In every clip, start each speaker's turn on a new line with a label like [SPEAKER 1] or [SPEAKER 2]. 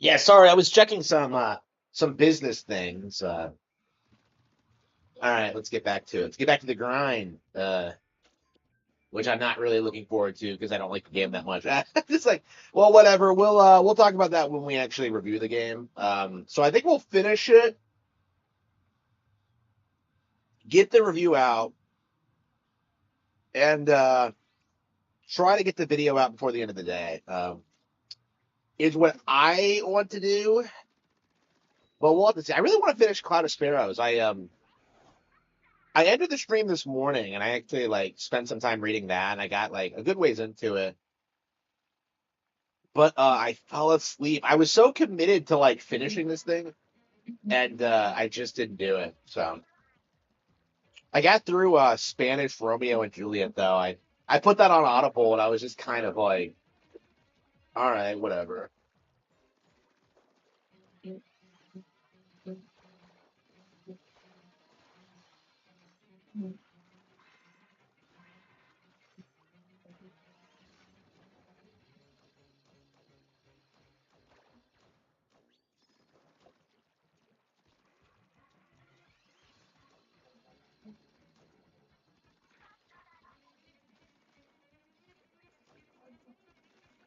[SPEAKER 1] Yeah, sorry, I was checking some business things. All right, let's get back to it. Let's get back to the grind. Which I'm not really looking forward to because I don't like the game that much. It's like, well, whatever. We'll talk about that when we actually review the game. So I think we'll finish it, get the review out, and try to get the video out before the end of the day. Is what I want to do, but we'll have to see. I really want to finish Cloud of Sparrows. I entered the stream this morning and I actually like spent some time reading that and I got like a good ways into it. But I fell asleep. I was so committed to like finishing this thing and I just didn't do it. So I got through Spanish Romeo and Juliet though. I put that on Audible and I was just kind of like, all right, whatever.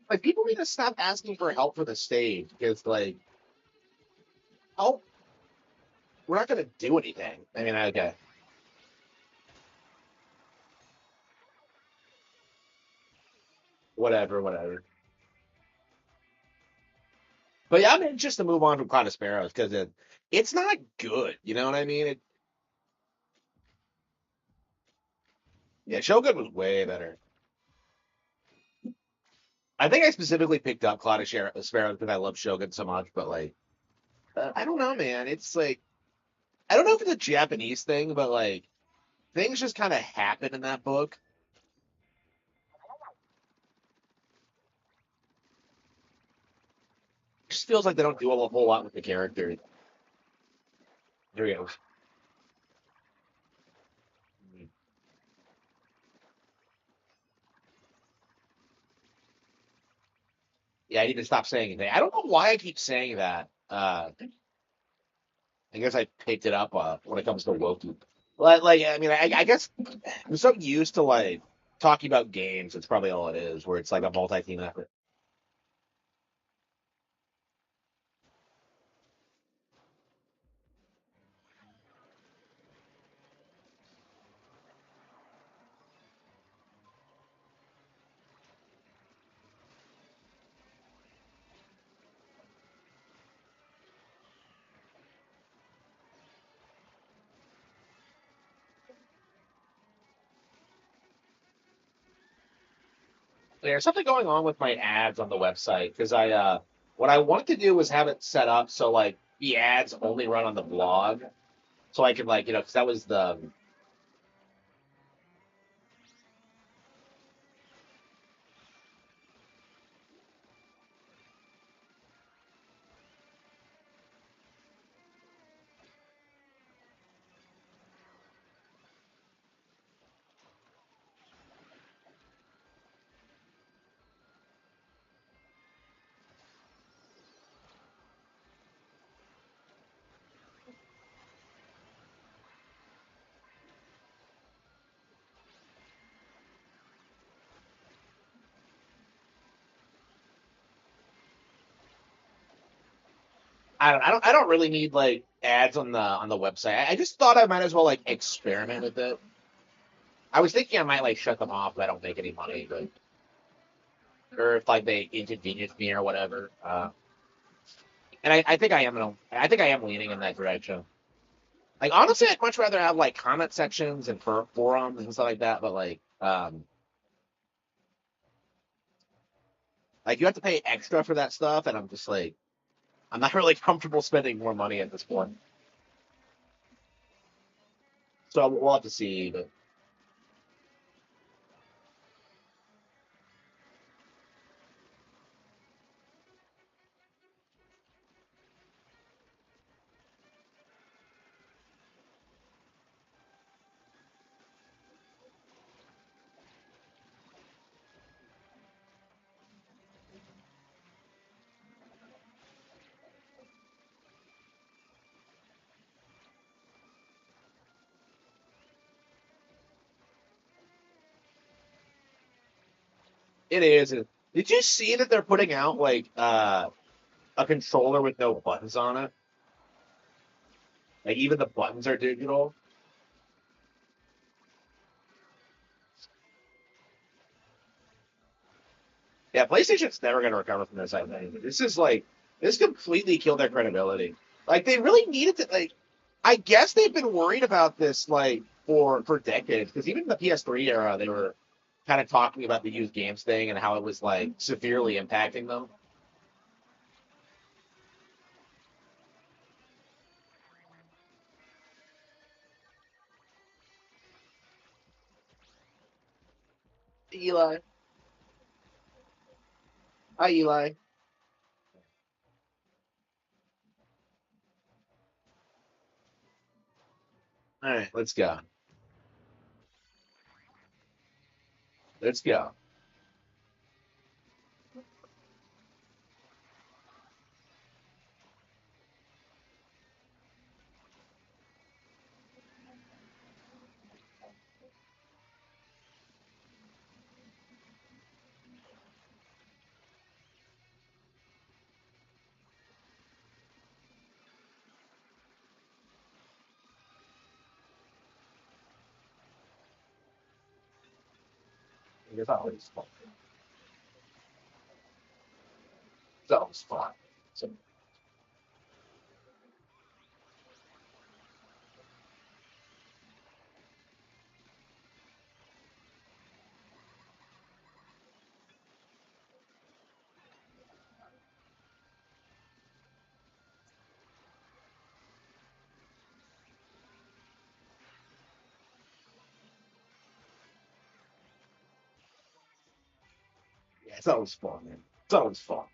[SPEAKER 1] Like people need to stop asking for help for the stage because like, oh, we're not gonna do anything. I mean, okay, whatever, whatever. But yeah, I'm anxious to move on from Cloud of Sparrows because it's not good. You know what I mean? Yeah, Shogun was way better. I think I specifically picked up Cloud of Sparrows because I love Shogun so much, but like, I don't know, man. It's like, I don't know if it's a Japanese thing, but like, things just kind of happen in that book. It just feels like they don't do a whole lot with the character. There we go. Yeah, I need to stop saying anything. I don't know why I keep saying that. I guess I picked it up when it comes to Loki. Like, I mean, I guess I'm so used to like talking about games. It's probably all it is, where it's like a multi-team effort. There's something going on with my ads on the website because what I wanted to do was have it set up so like the ads only run on the blog, so I could like because that was the I don't really need like ads on the website. I just thought I might as well like experiment with it. I was thinking I might like shut them off if I don't make any money, but or if like they inconvenience me or whatever. And I think I think I am leaning in that direction. Like honestly, I'd much rather have like comment sections and forums and stuff like that. But like you have to pay extra for that stuff, and I'm just like I'm not really comfortable spending more money at this point. So we'll have to see. But It is. Did you see that they're putting out like a controller with no buttons on it? Like even the buttons are digital. Yeah, PlayStation's never gonna recover from this. I think this is like this completely killed their credibility. Like they really needed to. Like I guess they've been worried about this like for decades because even in the PS3 era they were kind of talking about the used games thing and how it was like severely impacting them. Eli, hi Eli. All right, let's go. Let's go. It's always fun. It's always fun. So, yeah, it's always fun, man. It's always fun.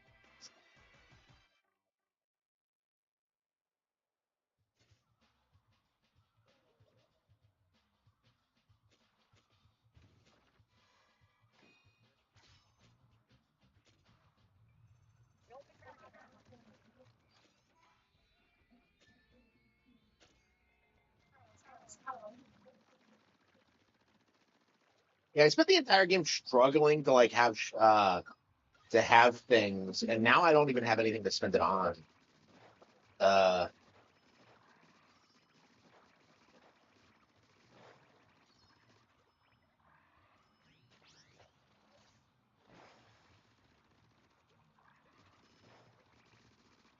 [SPEAKER 1] Yeah, I spent the entire game struggling to like have things, and now I don't even have anything to spend it on. Uh,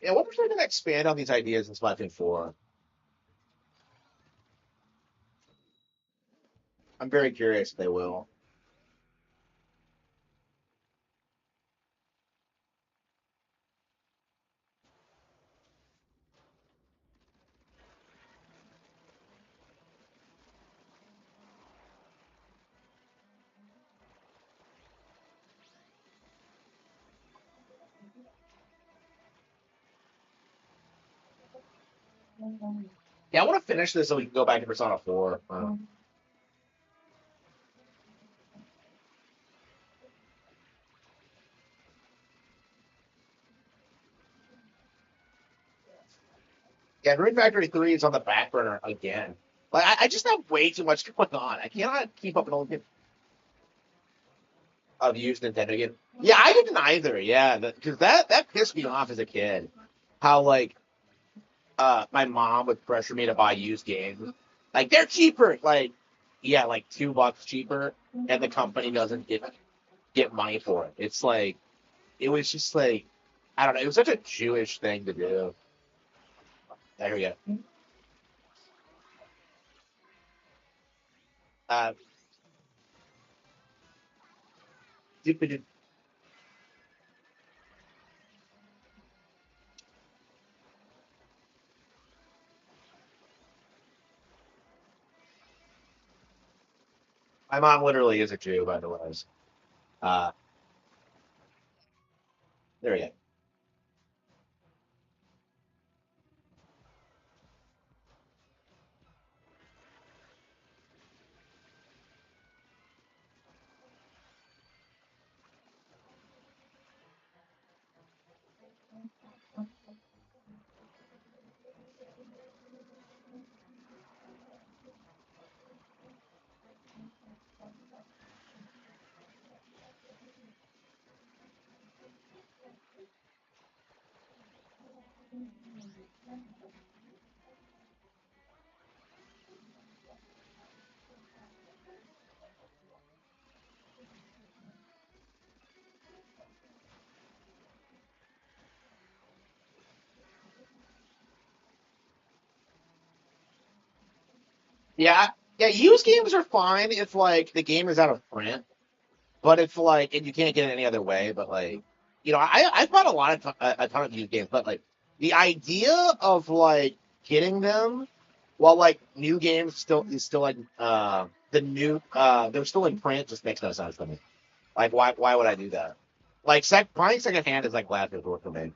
[SPEAKER 1] yeah, what if they're gonna expand on these ideas in Splatoon 4? I'm very curious if they will. Yeah, I want to finish this so we can go back to Persona 4. Yeah, Dream Factory 3 is on the back burner again. Like, I just have way too much going on. I cannot keep up with all of used Nintendo games. Yeah, I didn't either. Yeah, because that pissed me off as a kid. How like my mom would pressure me to buy used games. Like they're cheaper. Like yeah, like $2 cheaper, and the company doesn't get money for it. It's like it was just like I don't know. It was such a Jewish thing to do. There we go. Uh, my mom literally is a Jew, by the way. Uh, there we go. Yeah, yeah. Used games are fine if like the game is out of print, but if like and you can't get it any other way. But like, I bought a lot of a ton of used games, but like the idea of like getting them while like new games still like the new they're still in print just makes no sense to me. Like why would I do that? Like buying secondhand is like last resort for me.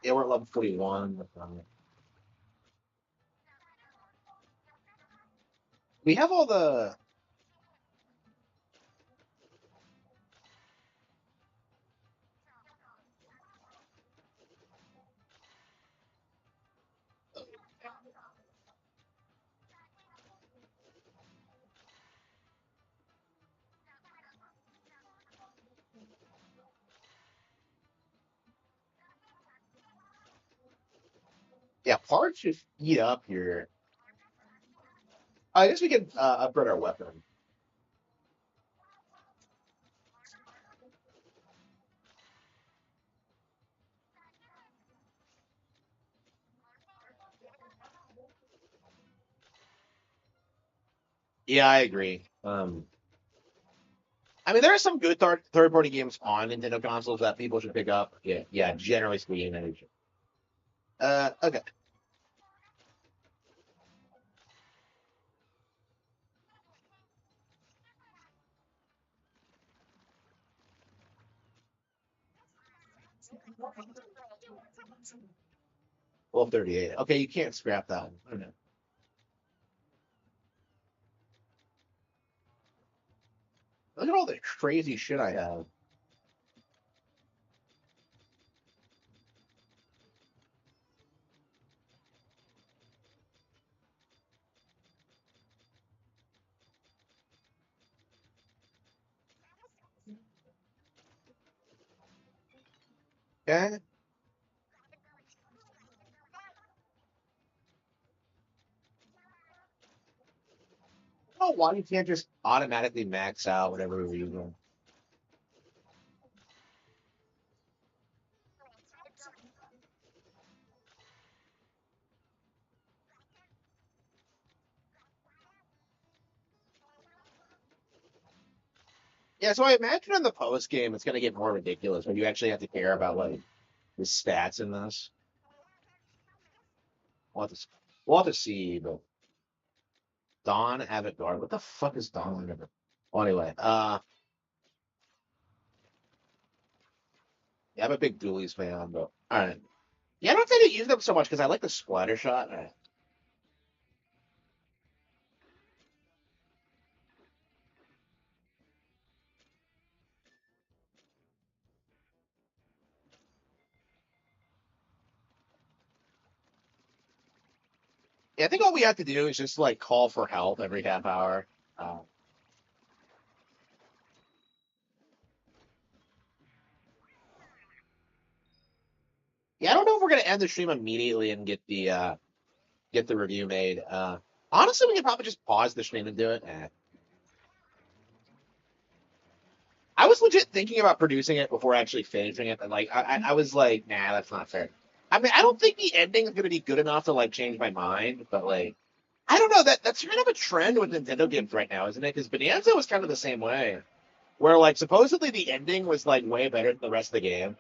[SPEAKER 1] Yeah, we're at level 41. We have all the yeah parts just eat up your. I guess we can upgrade our weapon. Yeah, I agree. I mean, there are some good third party games on Nintendo consoles that people should pick up. Yeah, yeah. Generally speaking, okay. Well, 38. Okay, you can't scrap that one. I know. Look at all the crazy shit I have. Okay. Oh, why you can't just automatically max out whatever you're using? Yeah, so I imagine in the post game it's gonna get more ridiculous when you actually have to care about like the stats in this. We'll have to, we'll have to see, but Dawn Avantgarde. What the fuck is Dawn Avantgarde? Well, anyway, yeah, I'm a big Dualies fan, but all right. Yeah, I don't tend to use them so much because I like the splatter shot. Yeah, I think all we have to do is just like call for help every half hour. Uh, yeah, I don't know if we're gonna end the stream immediately and get the review made. Honestly, we could probably just pause the stream and do it. I was legit thinking about producing it before actually finishing it, and like I was like, nah, that's not fair. I mean, I don't think the ending is gonna be good enough to like change my mind, but like, I don't know that's kind of a trend with Nintendo games right now, isn't it? Because Bonanza was kind of the same way, where like supposedly the ending was like way better than the rest of the game,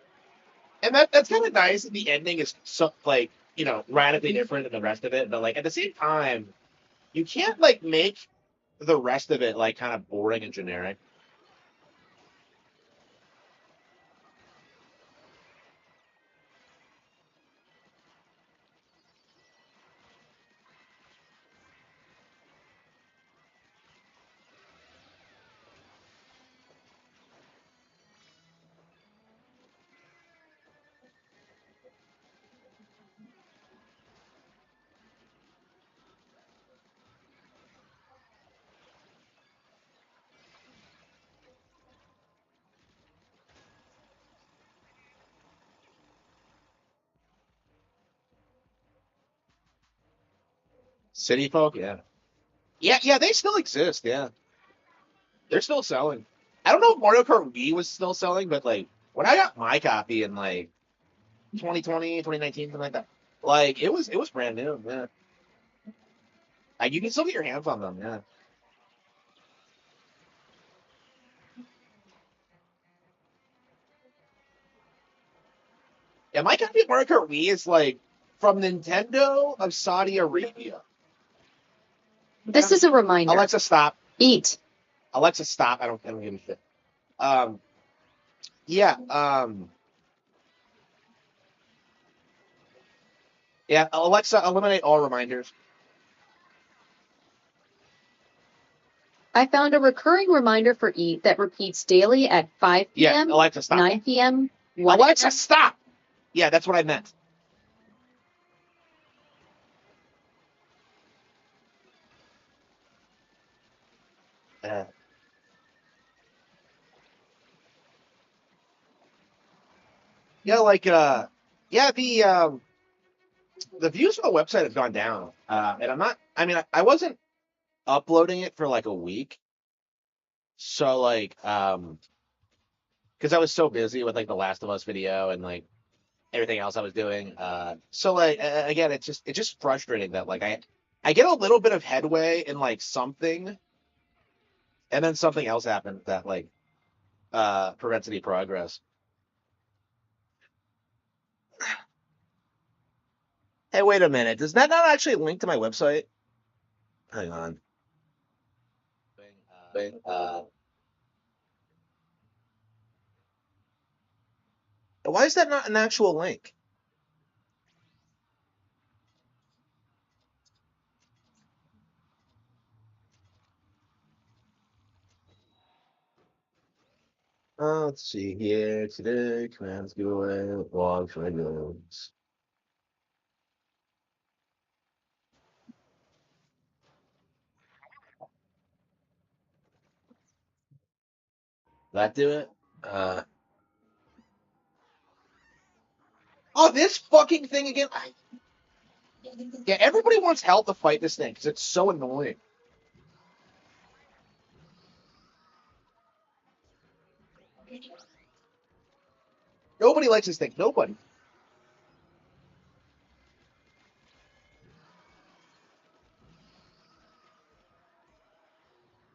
[SPEAKER 1] and that's kind of nice. That the ending is so like radically different than the rest of it, but like at the same time, you can't like make the rest of it like kind of boring and generic. City Folk, yeah. Yeah, they still exist. Yeah, they're still selling. I don't know if Mario Kart Wii was still selling, but like when I got my copy in like 2020, 2019, something like that, like it was brand new. Yeah, like you can still get your hands on them. Yeah, yeah. My copy of Mario Kart Wii is like from Nintendo of Saudi Arabia.
[SPEAKER 2] This is a reminder.
[SPEAKER 1] Alexa, stop.
[SPEAKER 2] Eat.
[SPEAKER 1] Alexa, stop. I don't give a shit. Um, yeah. Yeah. Alexa, eliminate all reminders.
[SPEAKER 2] I found a recurring reminder for Eat that repeats daily at 5 p.m.,
[SPEAKER 1] Yeah, Alexa, stop.
[SPEAKER 2] 9 p.m., 1
[SPEAKER 1] Alexa, stop. Yeah, that's what I meant. Uh, yeah, like yeah, the views for the website have gone down. And I'm not. I mean, I wasn't uploading it for like a week, so like because I was so busy with like the Last of Us video and like everything else I was doing. So like again, it's just frustrating that like I get a little bit of headway in like something, and then something else happens that like prevents any progress. Hey, wait a minute. Does that not actually link to my website? Hang on. Why is that not an actual link? Let's see here. Today, commands giveaway, blogs, regulars. That do it? Oh, this fucking thing again. Yeah, everybody wants help to fight this thing because it's so annoying. Nobody likes this thing. Nobody.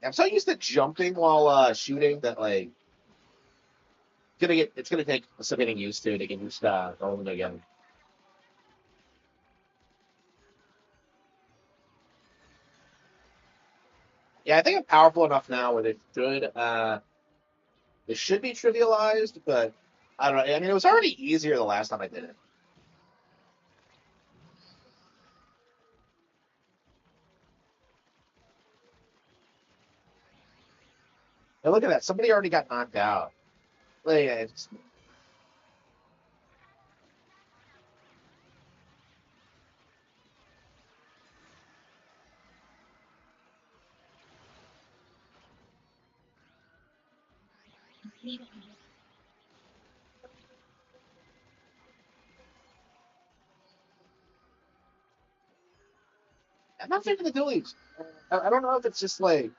[SPEAKER 1] I'm so used to jumping while shooting that like it's gonna take some getting used to get used to rolling again. Yeah, I think I'm powerful enough now where it should be trivialized, but I don't know. I mean, it was already easier the last time I did it. And look at that. Somebody already got knocked out. Like, I'm not taking the dualies. I don't know if it's just like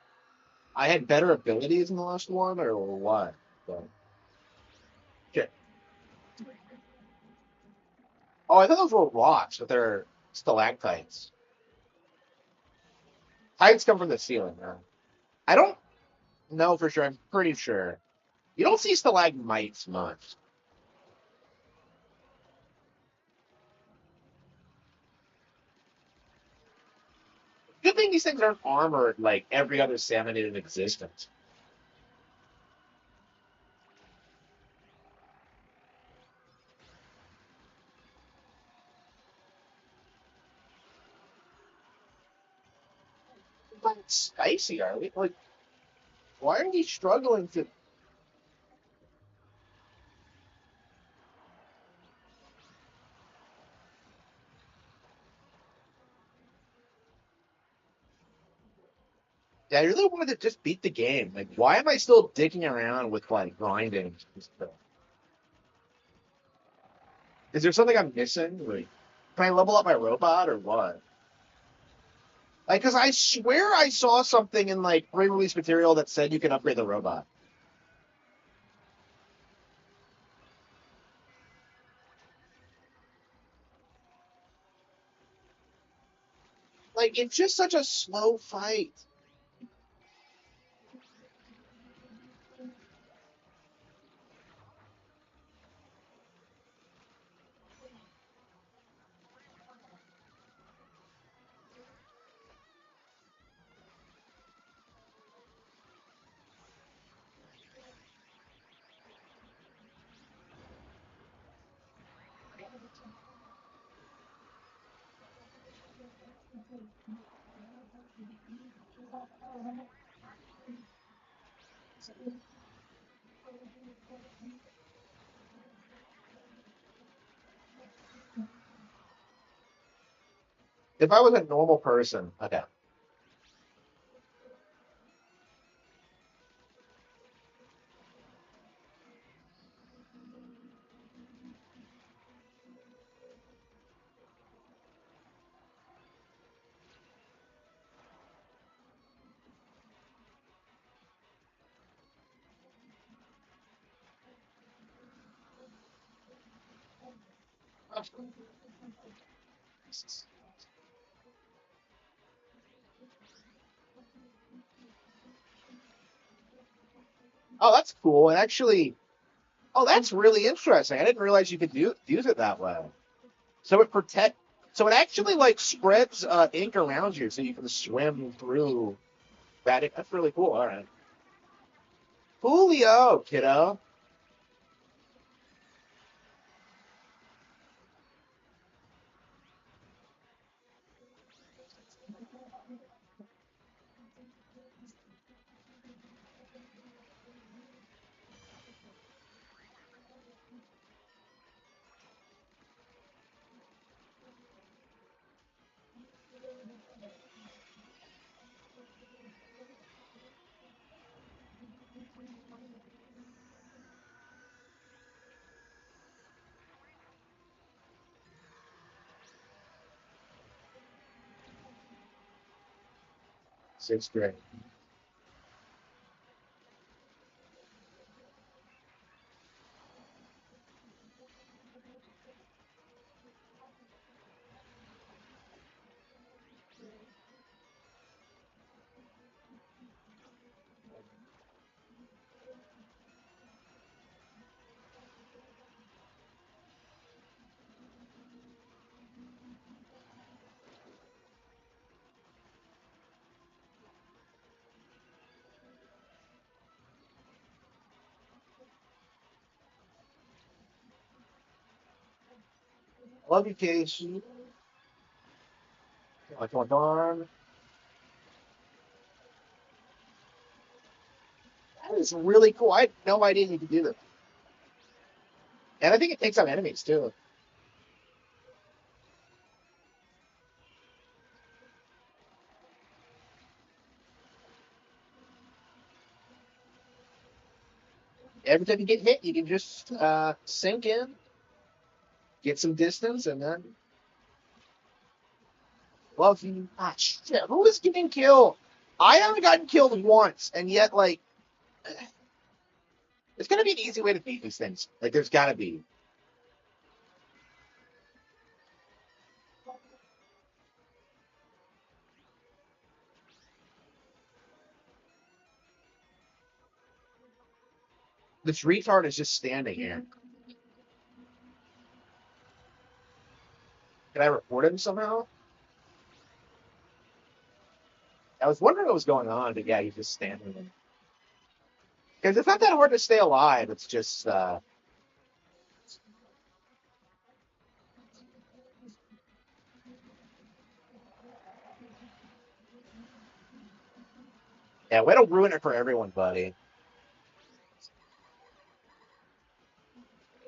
[SPEAKER 1] I had better abilities in the last one or what. But, shit. Oh, I thought those were rocks, but they're stalactites. Tides come from the ceiling. I don't know for sure. I'm pretty sure. You don't see stalagmites much. Good thing these things aren't armored like every other salmonid in existence. But it's spicy, are we? Like, why are we struggling to? Yeah, I really wanted to just beat the game. Like, why am I still digging around with like grinding? Is there something I'm missing? Like, can I level up my robot or what? Like, because I swear I saw something in like pre-release material that said you can upgrade the robot. Like, it's just such a slow fight. If I was a normal person, okay. Oh, that's cool. And actually, oh, that's really interesting. I didn't realize you could use it that way. So it protect. So it actually like spreads ink around you, so you can swim through that. That's really cool. All right, Julio, kiddo. Sixth grade. Love you, Casey. Like one darn. That is really cool. I had no idea you could do that. And I think it takes out enemies too. Every time you get hit, you can just sink in, get some distance, and then love you. Ah, shit. Who is getting killed? I haven't gotten killed once, and yet, like, there's gonna be an easy way to beat these things. Like, there's gotta be. This retard is just standing here. Can I report him somehow? I was wondering what was going on, but yeah, he's just standing there. Because it's not that hard to stay alive. It's just, yeah, way to ruin it for everyone, buddy.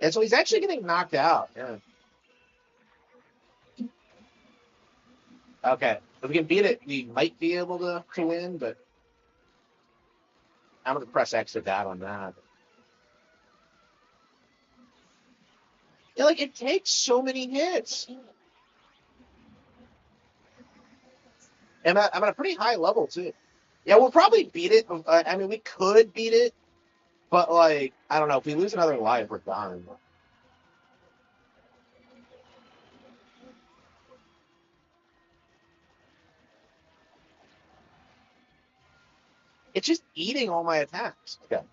[SPEAKER 1] And so he's actually getting knocked out. Yeah. Okay. If we can beat it, we might be able to win, but I'm going to press X to that on that. Yeah, like, it takes so many hits. And I'm at a pretty high level, too. Yeah, we'll probably beat it. I mean, we could beat it, but, like, I don't know. If we lose another life, we're done. It's just eating all my attacks. Okay.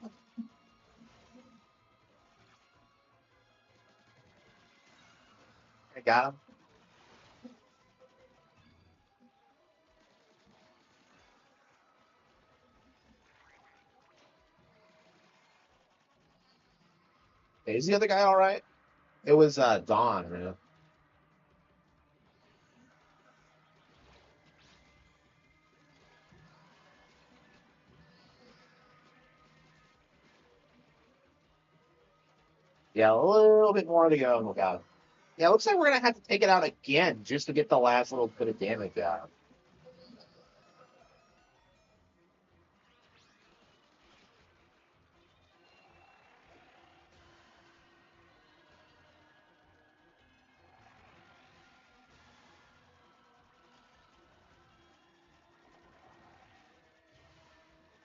[SPEAKER 1] I got him. Hey, is the other guy all right? It was Don, man. Yeah, a little bit more to go. Oh, God. Yeah, it looks like we're going to have to take it out again just to get the last little bit of damage out.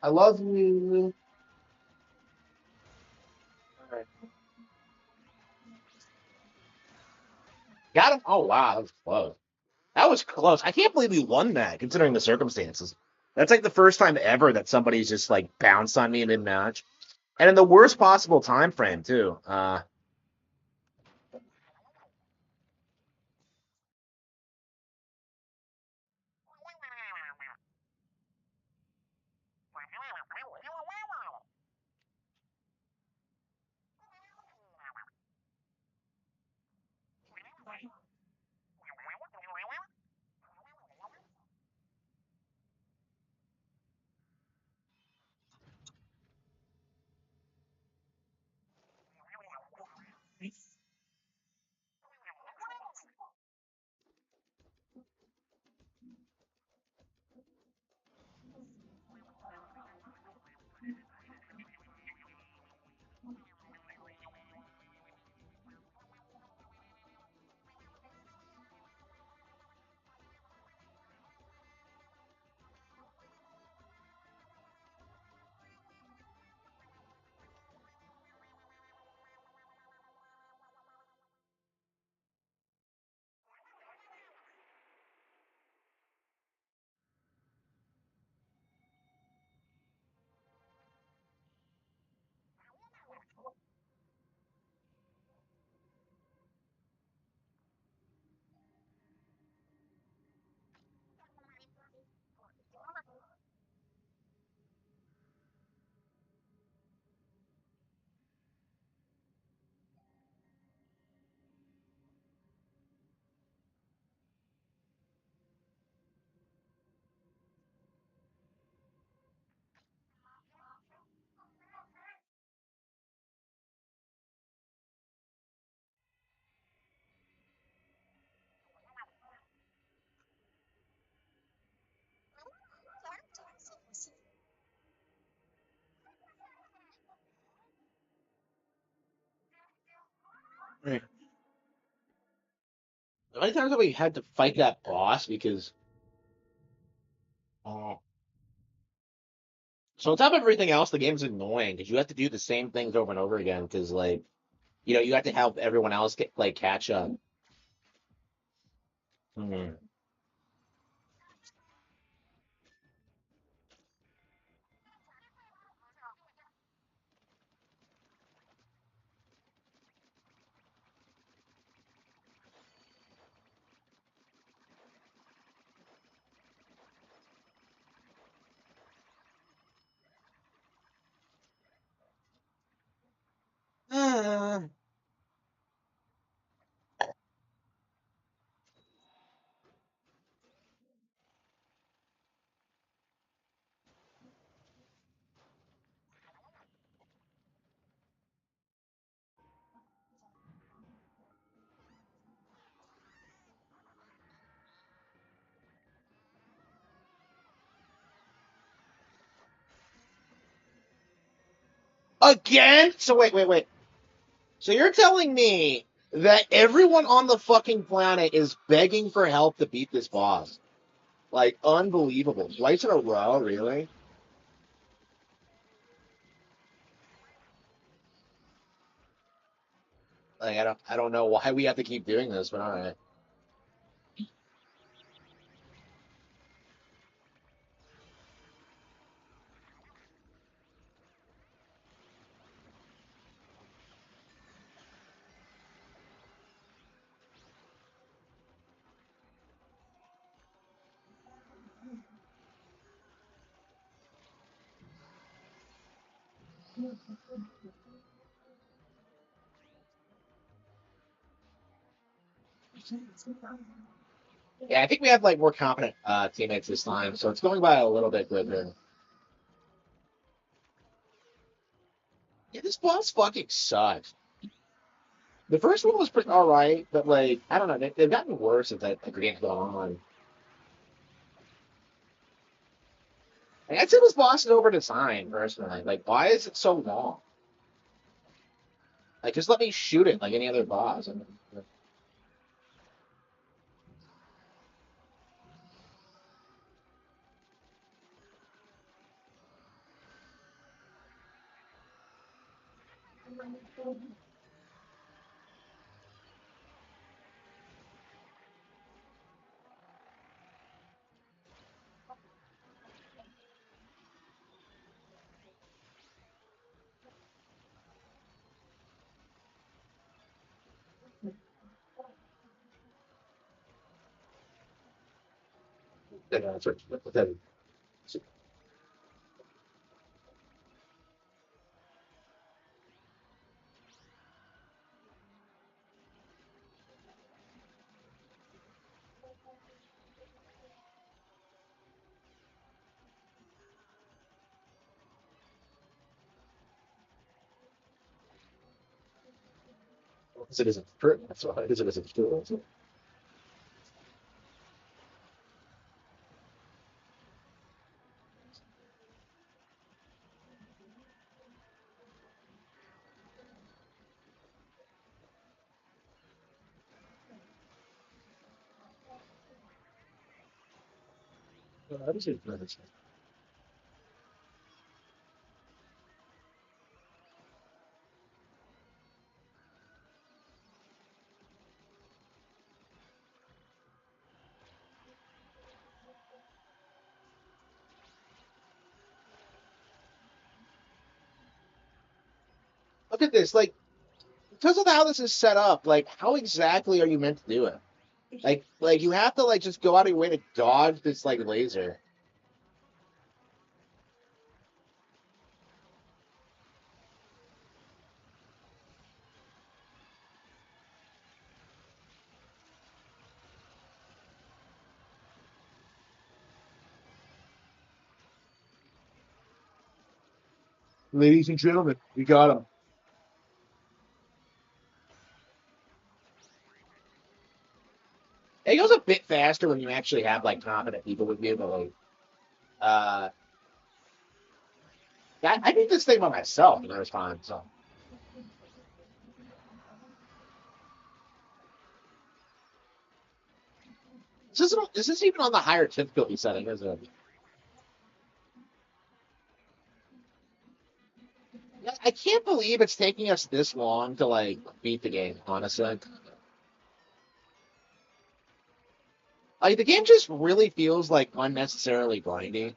[SPEAKER 1] I love you. All right. Got him. Oh, wow. That was close. That was close. I can't believe we won that, considering the circumstances. That's like the first time ever that somebody's just like bounced on me mid match, and in the worst possible time frame too. Right. How many times have we had to fight that boss because uh, so on top of everything else, the game's annoying because you have to do the same things over and over again because like you have to help everyone else get like catch up. Mhm. Uh, Again? So wait. So you're telling me that everyone on the fucking planet is begging for help to beat this boss? Like unbelievable. Twice in a row, really? Like I don't know why we have to keep doing this, but all right. Yeah, I think we have like more competent teammates this time, so it's going by a little bit quicker. Yeah, this boss fucking sucks. The first one was pretty all right, but like I don't know, they've gotten worse as the game's gone on. Like, I'd say this boss is over designed personally. Like, why is it so long? Like, just let me shoot it like any other boss. I mean, that's what it isn't true. That's why it isn't true. That is it. Look at this. Like, because of how this is set up, like, how exactly are you meant to do it? Like you have to like just go out of your way to dodge this like laser. Ladies and gentlemen, we got him. It goes a bit faster when you actually have like competent people with you, but like, uh, I did this thing by myself the first time. So This isn't even on the higher difficulty setting, is it? I can't believe it's taking us this long to like beat the game. Honestly, like the game just really feels like unnecessarily grindy.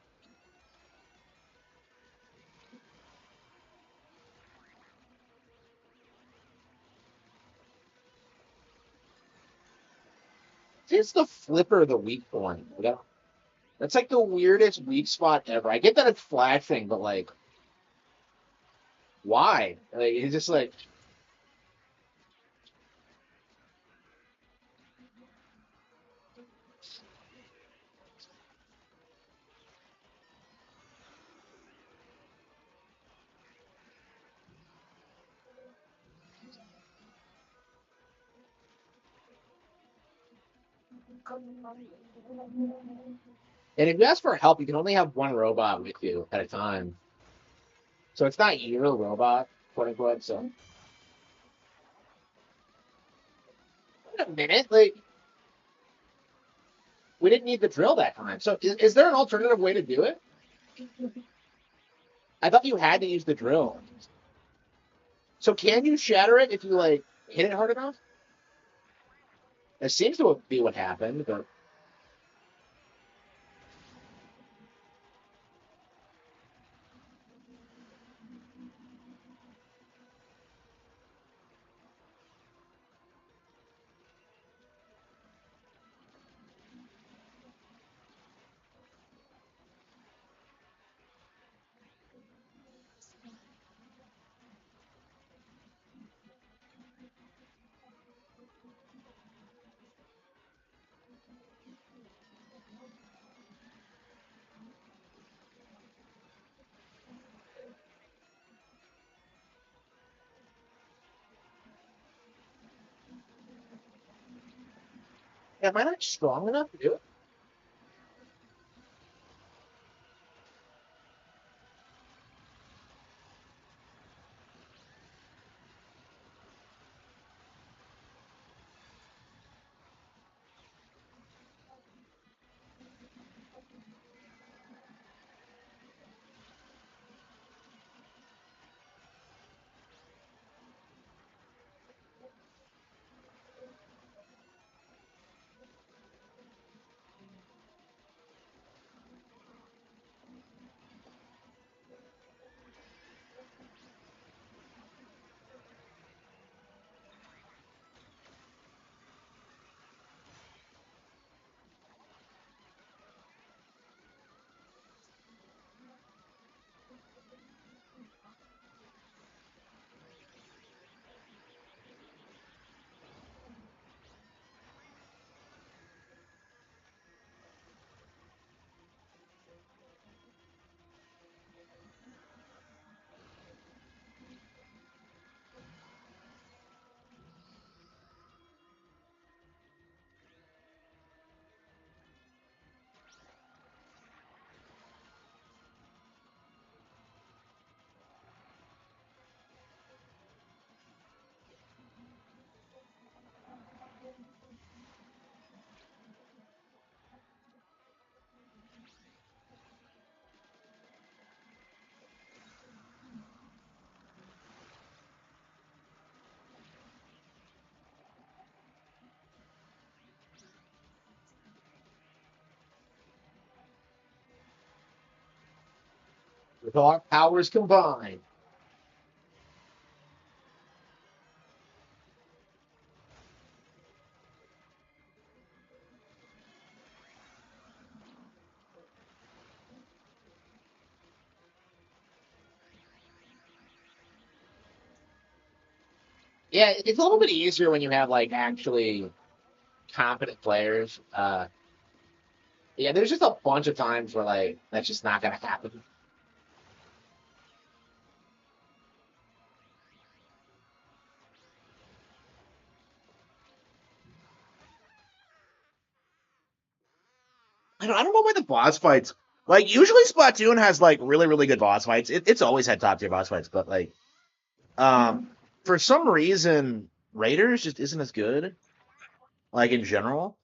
[SPEAKER 1] It's the flipper the weak point. That's like the weirdest weak spot ever. I get that it's flashing, but like, why? Like, it's just like, and if you ask for help, you can only have one robot with you at a time. So it's not your robot, quote unquote. So wait a minute, like we didn't need the drill that time. So is there an alternative way to do it? I thought you had to use the drill. So can you shatter it if you like hit it hard enough? That seems to be what happened, but am I not strong enough to do it? With all our powers combined. Yeah, it's a little bit easier when you have like actually competent players. Yeah, there's just a bunch of times where like that's just not gonna happen. I don't know why the boss fights. Like usually Splatoon has like really good boss fights. It's always had top tier boss fights, but like for some reason Raiders just isn't as good. Like in general.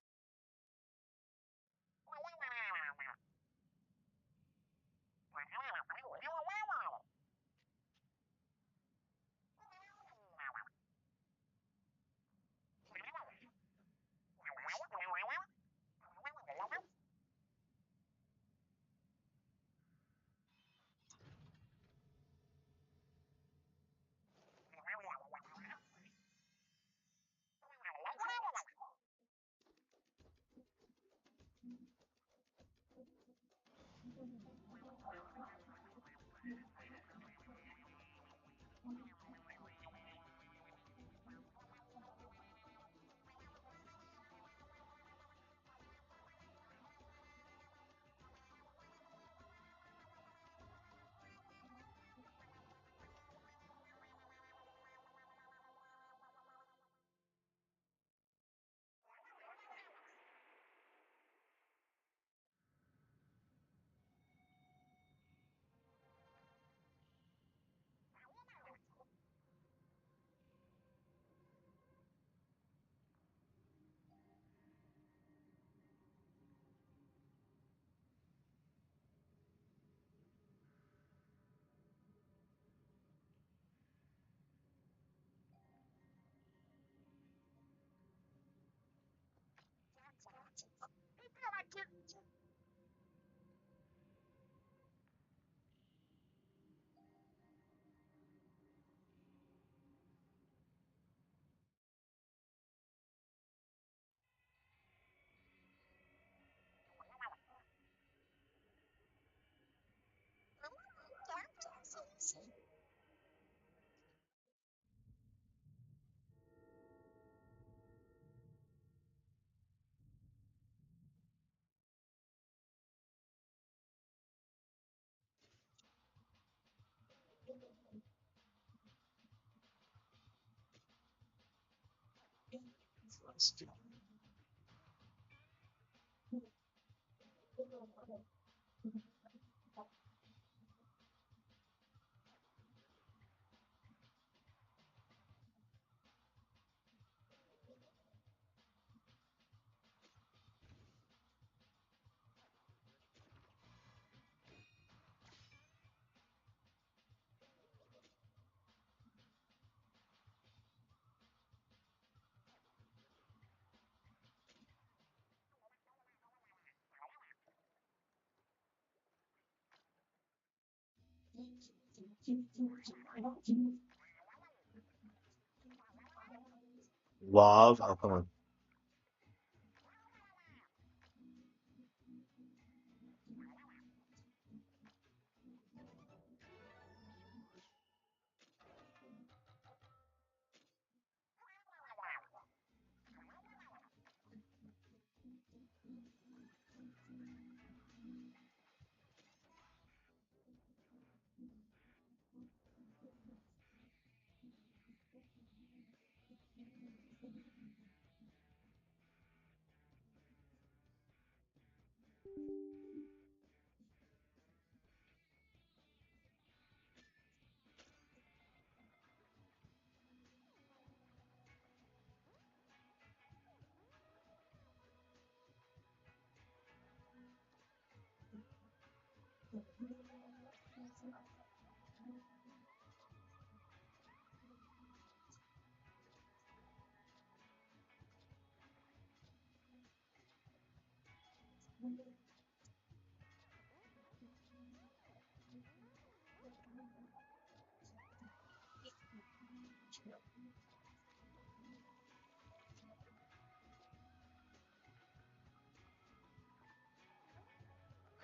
[SPEAKER 1] Love. Oh, come on.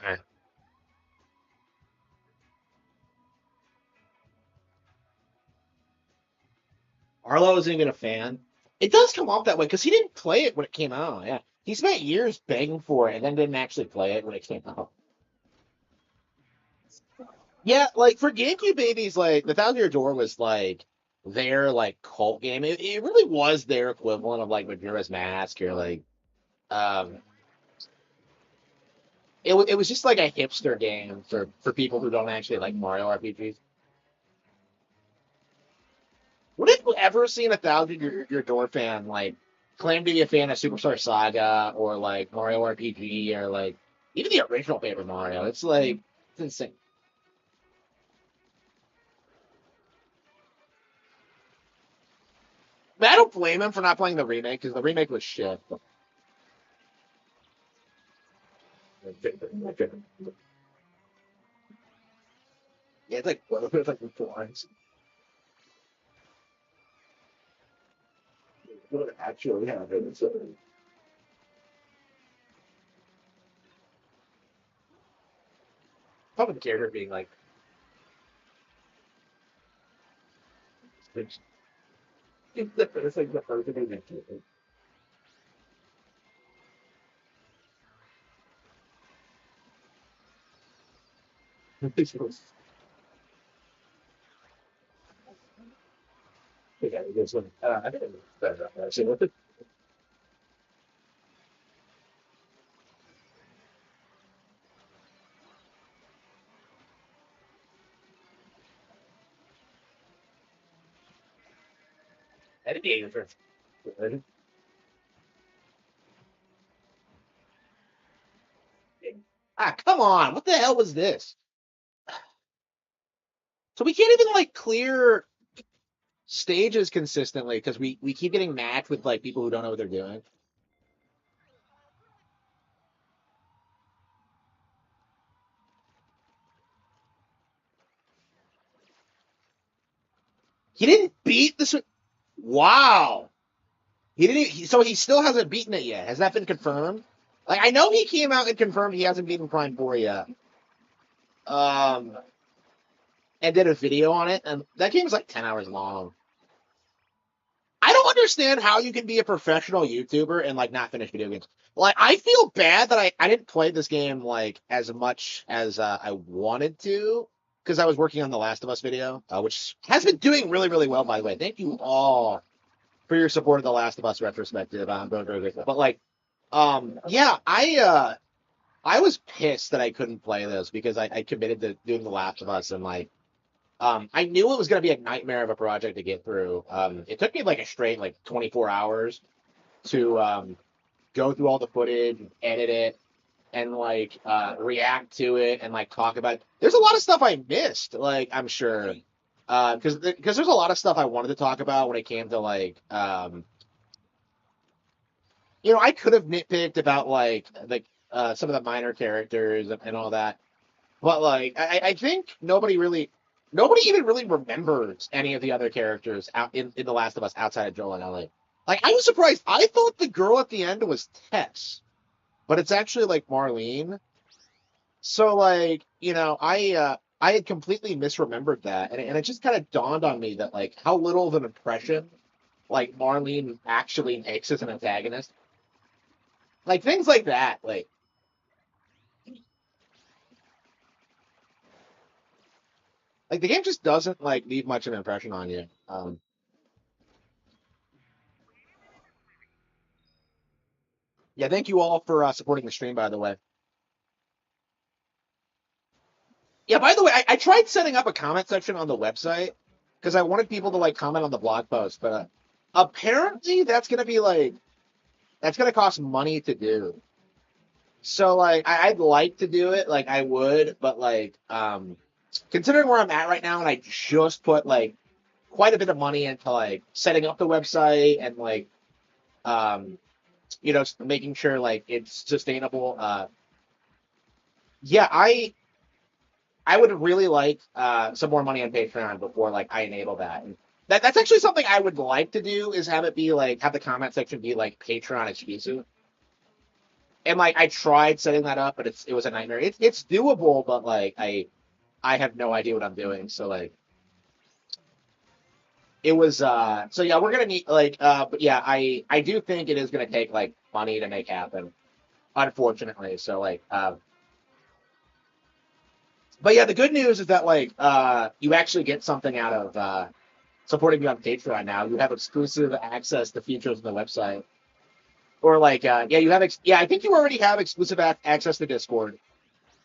[SPEAKER 1] All right. Arlo isn't even a fan. It does come off that way because he didn't play it when it came out. Yeah, he spent years begging for it and then didn't actually play it when it came out. Yeah, like for GameCube babies, like the Thousand Year Door was like their like cult game. It really was their equivalent of like Majora's Mask or like um. It was just like a hipster game for people who don't actually like Mario RPGs. What have you ever seen a Thousand Year Door fan like claim to be a fan of Superstar Saga or like Mario RPG or like even the original Paper Mario? It's like it's insane. I mean, I don't blame him for not playing the remake because the remake was shit. Yeah, it's like it's like Florence. What actually happened? So, probably the character being like, it's like the first thing they do. Yeah, this one. I think it's better actually. I didn't even for ah, come on! What the hell was this? So we can't even like clear stages consistently because we keep getting matched with like people who don't know what they're doing. He didn't beat this. Wow. He didn't. So he still hasn't beaten it yet. Has that been confirmed? Like I know he came out and confirmed he hasn't beaten Prime 4 yet. Um. and did a video on it, and that game is like 10 hours long. I don't understand how you can be a professional YouTuber and like not finish video games. Like I feel bad that I didn't play this game like as much as I wanted to because I was working on the Last of Us video, which has been doing really really well by the way. Thank you all for your support of the Last of Us retrospective. I'm very very grateful. But like, yeah, I was pissed that I couldn't play this because I committed to doing the Last of Us and like I knew it was going to be a nightmare of a project to get through. It took me like a straight like 24 hours to go through all the footage, edit it, and like react to it and like talk about it. There's a lot of stuff I missed, like I'm sure, because there's a lot of stuff I wanted to talk about when it came to like I could have nitpicked about like some of the minor characters and all that. But like, I think nobody even really remembers any of the other characters out in The Last of Us outside of Joel and Ellie. Like, I was surprised. I thought the girl at the end was Tess, but it's actually like Marlene. So like, I had completely misremembered that, and it just kind of dawned on me that like how little of an impression like Marlene actually makes as an antagonist. Like things like that. Like the game just doesn't like leave much of an impression on you. Yeah, thank you all for supporting the stream, by the way. Yeah, by the way, I tried setting up a comment section on the website because I wanted people to like comment on the blog post, but apparently that's gonna cost money to do. So like I'd like to do it, like I would, but like considering where I'm at right now, and I just put like quite a bit of money into like setting up the website and like um making sure like it's sustainable. Yeah, I would really like some more money on Patreon before like I enable that. And that's actually something I would like to do is have it be like have the comment section be like Patreon exclusive. And like I tried setting that up, but it was a nightmare. It's doable, but like I have no idea what I'm doing. So like it was so yeah, we're gonna need like but yeah, I do think it is gonna take like money to make happen, unfortunately. So like but yeah, the good news is that like you actually get something out of supporting me on Patreon now. You have exclusive access to features on the website. Or like yeah, yeah, I think you already have exclusive access to Discord.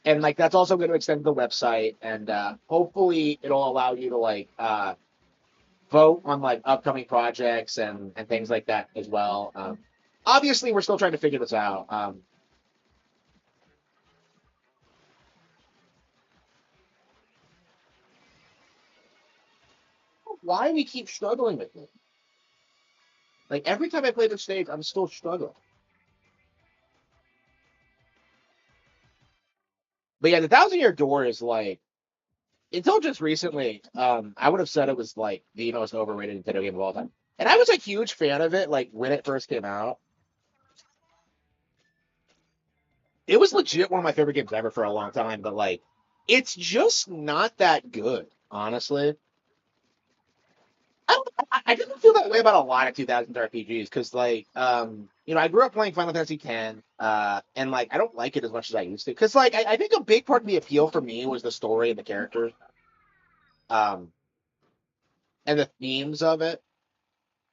[SPEAKER 1] And like that's also going to extend to the website and hopefully it'll allow you to like vote on like upcoming projects and things like that as well. Obviously we're still trying to figure this out. Why we keep struggling with it? Like every time I play the stage, I'm still struggling. But yeah, the Thousand Year Door is like until just recently, I would have said it was like the most overrated video game of all time. And I was a huge fan of it, like when it first came out. It was legit one of my favorite games ever for a long time, but like it's just not that good, honestly. I didn't feel that way about a lot of 2000s RPGs because like I grew up playing Final Fantasy X, and like I don't like it as much as I used to because like I think a big part of the appeal for me was the story and the characters, um and the themes of it.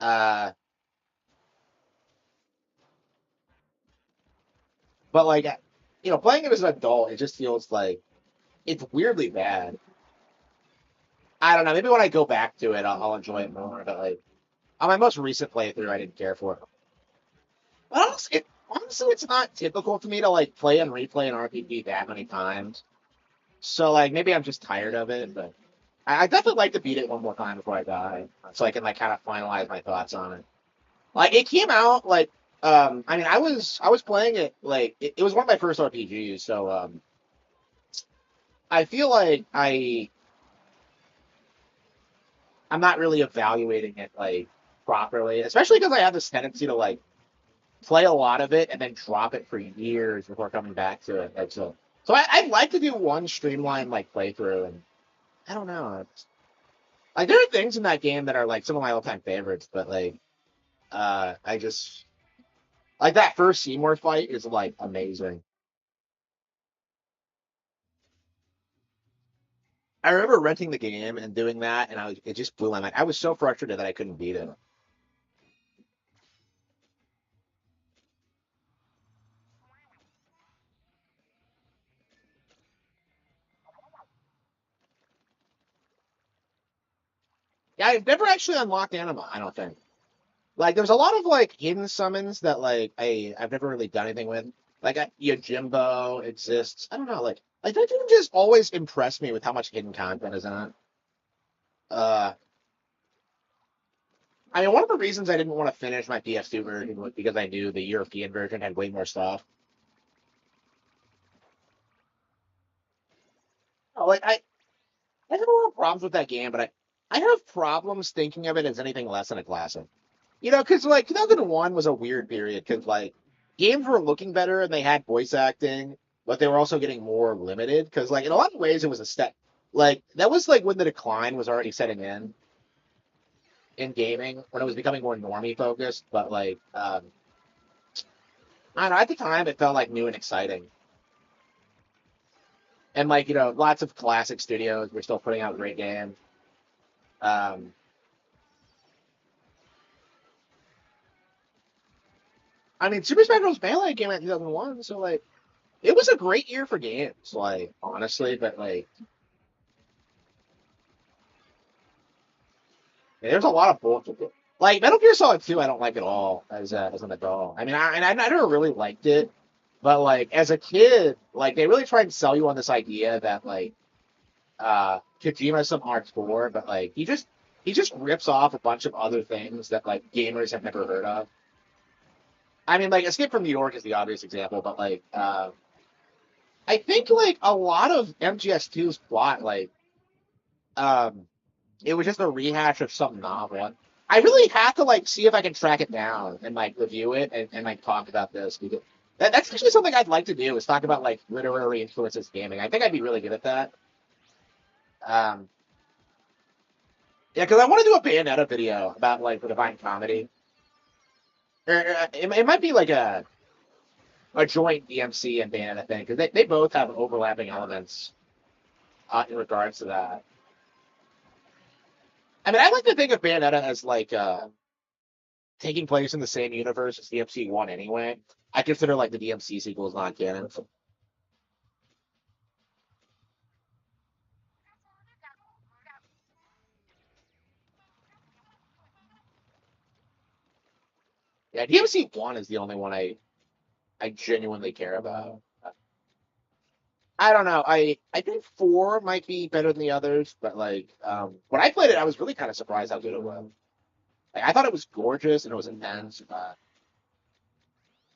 [SPEAKER 1] Uh but like playing it as an adult, it just feels like it's weirdly bad. I don't know. Maybe when I go back to it, I'll enjoy it more. But like on my most recent playthrough, I didn't care for it. But honestly, it's not typical for me to like play and replay an RPG that many times. So like maybe I'm just tired of it. But I definitely like to beat it one more time before I die, so I can like kind of finalize my thoughts on it. Like it came out like I mean I was playing it like it was one of my first RPGs, so I feel like I'm not really evaluating it like properly, especially because I have this tendency to like play a lot of it and then drop it for years before coming back to it. Like, so I'd like to do one streamlined like playthrough, and I don't know. Like there are things in that game that are like some of my all-time favorites, but like I just like that first Seymour fight is like amazing. I remember renting the game and doing that, and it just blew my mind. I was so frustrated that I couldn't beat it. Yeah, I've never actually unlocked Anima, I don't think. Like there's a lot of like hidden summons that like I've never really done anything with. Like Yojimbo exists. I don't know, like that game just always impressed me with how much hidden content is in it. Uh I mean, one of the reasons I didn't want to finish my PS2 version was because I knew the European version had way more stuff. Like I have a lot of problems with that game, but I have problems thinking of it as anything less than a classic. You know, because like 2001 was a weird period because like games were looking better and they had voice acting, but they were also getting more limited. Because like in a lot of ways, it was a step. Like that was like when the decline was already setting in gaming when it was becoming more normie focused. But like I don't know, at the time, it felt like new and exciting. And like lots of classic studios were still putting out great games. Um, I mean, Super Smash Bros. Melee came out in 2001, so like it was a great year for games, like honestly. But like there's a lot of bullshit. Like Metal Gear Solid 2, I don't like at all as an adult. I mean, I never really liked it, but like as a kid, like they really tried to sell you on this idea that like Kojima's some hardcore, but like he just rips off a bunch of other things that like gamers have never heard of. I mean, like Escape from New York is the obvious example, but like I think like a lot of MGS2's plot, like um, it was just a rehash of some novel. I really have to like see if I can track it down and like review it and like talk about this because that's actually something I'd like to do is talk about like literary influences gaming. I think I'd be really good at that. Um, yeah, because I want to do a Bayonetta video about like the Divine Comedy. It might be like a joint DMC and Bayonetta thing because they both have overlapping elements in regards to that. I mean, I like to think of Bayonetta as like taking place in the same universe as DMC One anyway. I consider like the DMC sequels non canon. Yeah, DMC One is the only one I genuinely care about. I don't know. I think four might be better than the others, but like when I played it, I was really kind of surprised how good it was. Like I thought it was gorgeous and it was intense.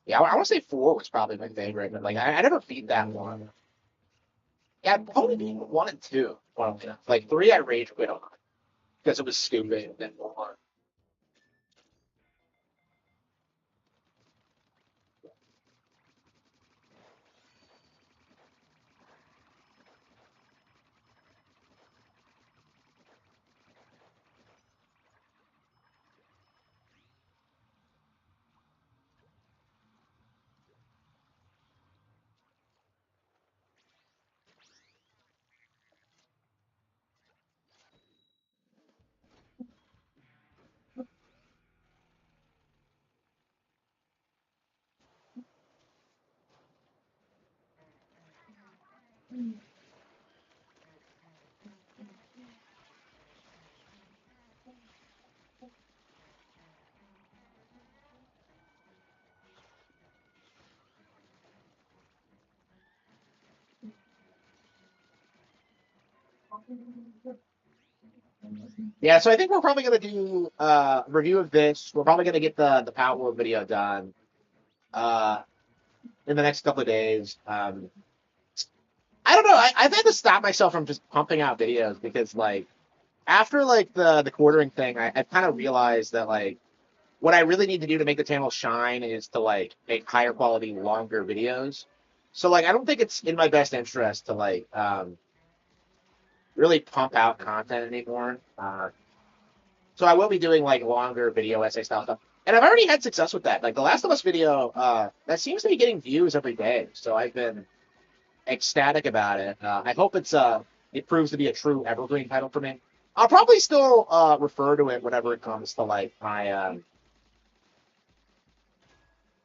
[SPEAKER 1] Yeah, I want to say four was probably my favorite, but like I never beat that one. Yeah, I've only beat one and two. Well, like three I rage quit on because it was stupid. And four. Yeah, so I think we're probably gonna do a review of this. We're probably gonna get the Power Word video done uh in the next couple of days. I don't know. I've had to stop myself from just pumping out videos because like after like the quartering thing, I've kind of realized that like what I really need to do to make the channel shine is to like make higher quality, longer videos. So like I don't think it's in my best interest to really pump out content anymore. So I will be doing like longer video essay style stuff. And I've already had success with that. Like the Last of Us video, that seems to be getting views every day. So I've been ecstatic about it. I hope it proves to be a true evergreen title for me. I'll probably still refer to it whenever it comes to like my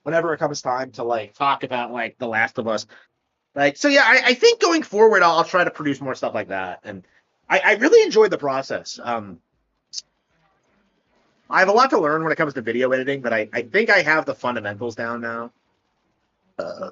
[SPEAKER 1] whenever it comes time to like talk about like The Last of Us. Like so yeah, I think going forward I'll try to produce more stuff like that. And I really enjoyed the process. I have a lot to learn when it comes to video editing, but I think I have the fundamentals down now. Uh,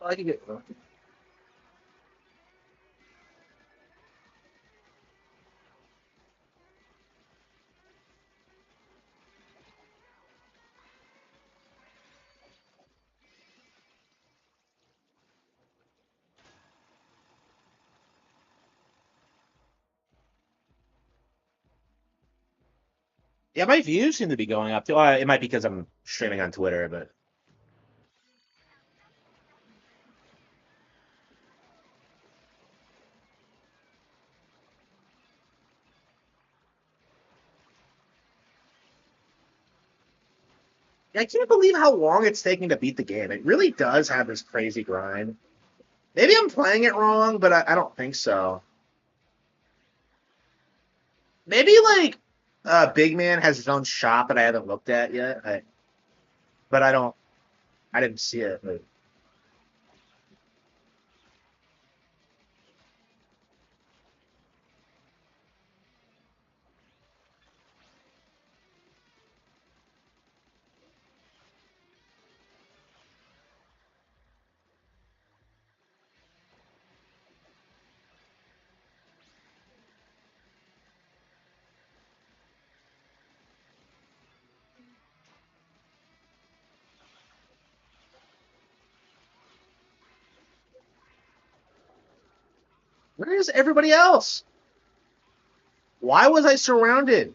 [SPEAKER 1] I can get. Yeah, my views seem to be going up too. It might be because I'm streaming on Twitter, but I can't believe how long it's taking to beat the game. It really does have this crazy grind. Maybe I'm playing it wrong, but I don't think so. Maybe like Big Man has his own shop that I haven't looked at yet. But I don't. I didn't see it. But where is everybody else? Why was I surrounded?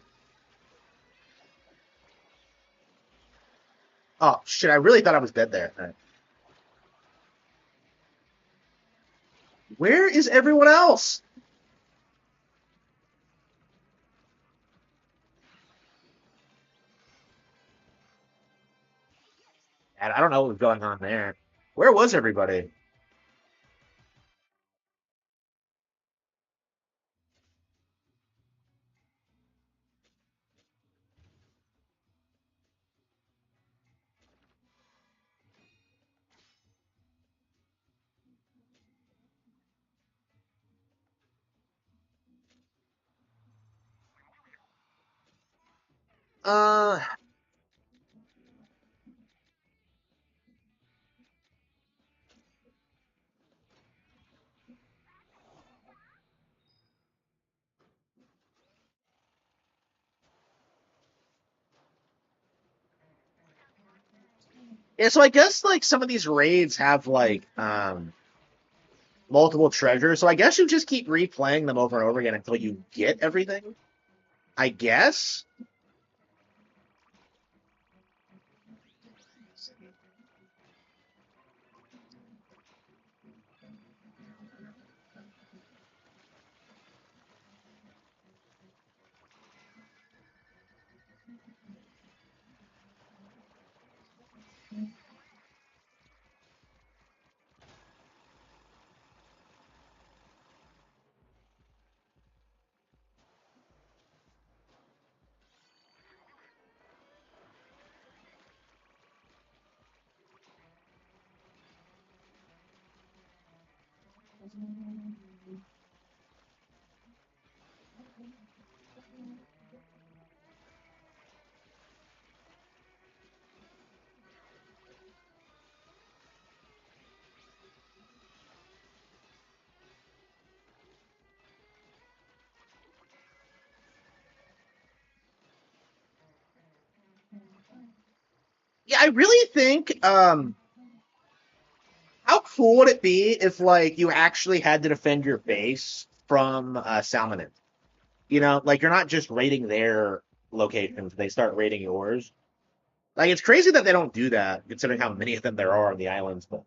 [SPEAKER 1] Oh shit! I really thought I was dead there. Where is everyone else? And I don't know what was going on there. Where was everybody? Uh, yeah. So I guess like some of these raids have like multiple treasures. So I guess you just keep replaying them over and over again until you get everything. I guess. Yeah, I really think how cool would it be if like you actually had to defend your base from Salmonid? You know, like you're not just raiding their locations; they start raiding yours. Like it's crazy that they don't do that, considering how many of them there are on the islands. But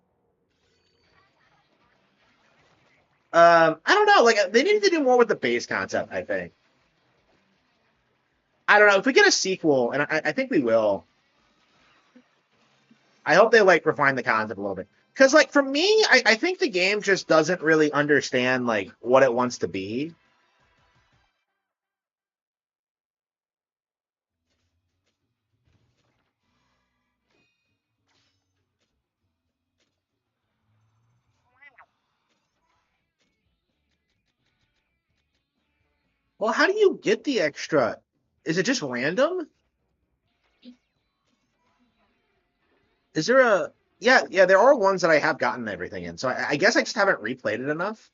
[SPEAKER 1] I don't know. Like they need to do more with the base concept. I think. I don't know if we get a sequel, and I think we will. I hope they like refine the concept a little bit. Because like for me, I think the game just doesn't really understand like what it wants to be. Well, how do you get the extra? Is it just random? Is there a yeah, yeah, there are ones that I have gotten everything in. So I guess I just haven't replayed it enough.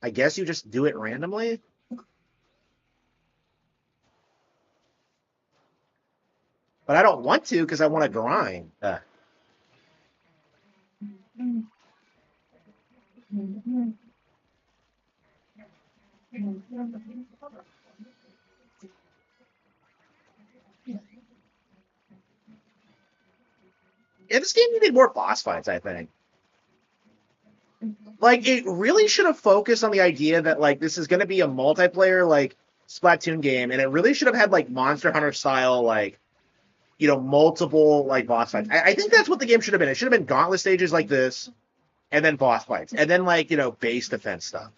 [SPEAKER 1] I guess you just do it randomly, but I don't want to because I want to grind. Yeah, this game needed more boss fights, I think. Like it really should have focused on the idea that like this is going to be a multiplayer like Splatoon game, and it really should have had like Monster Hunter style like multiple like boss fights. I think that's what the game should have been. It should have been gauntlet stages like this, and then boss fights, and then like base defense stuff.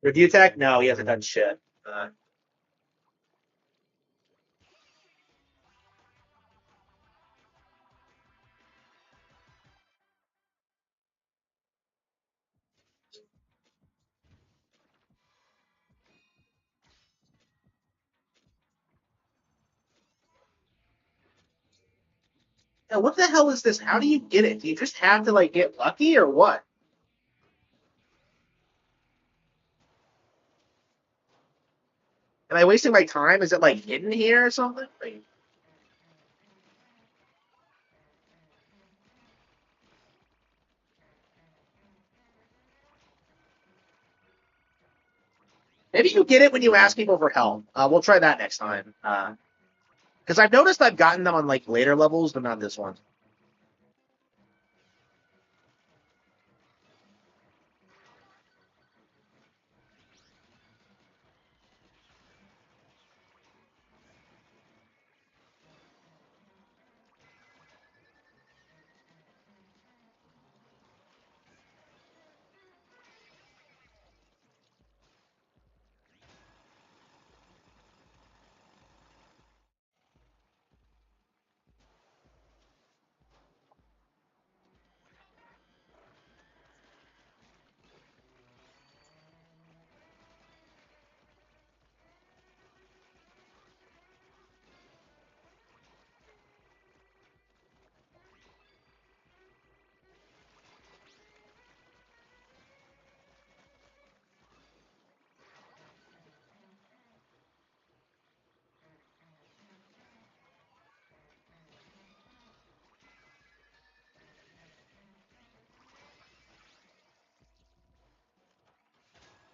[SPEAKER 1] Review tech? No, he hasn't done shit. Yeah, what the hell is this? How do you get it? Do you just have to like get lucky or what? Am I wasting my time? Is it like hidden here or something? Like, maybe you get it when you ask people for help. We'll try that next time. Because I've noticed I've gotten them on like later levels, but not this one.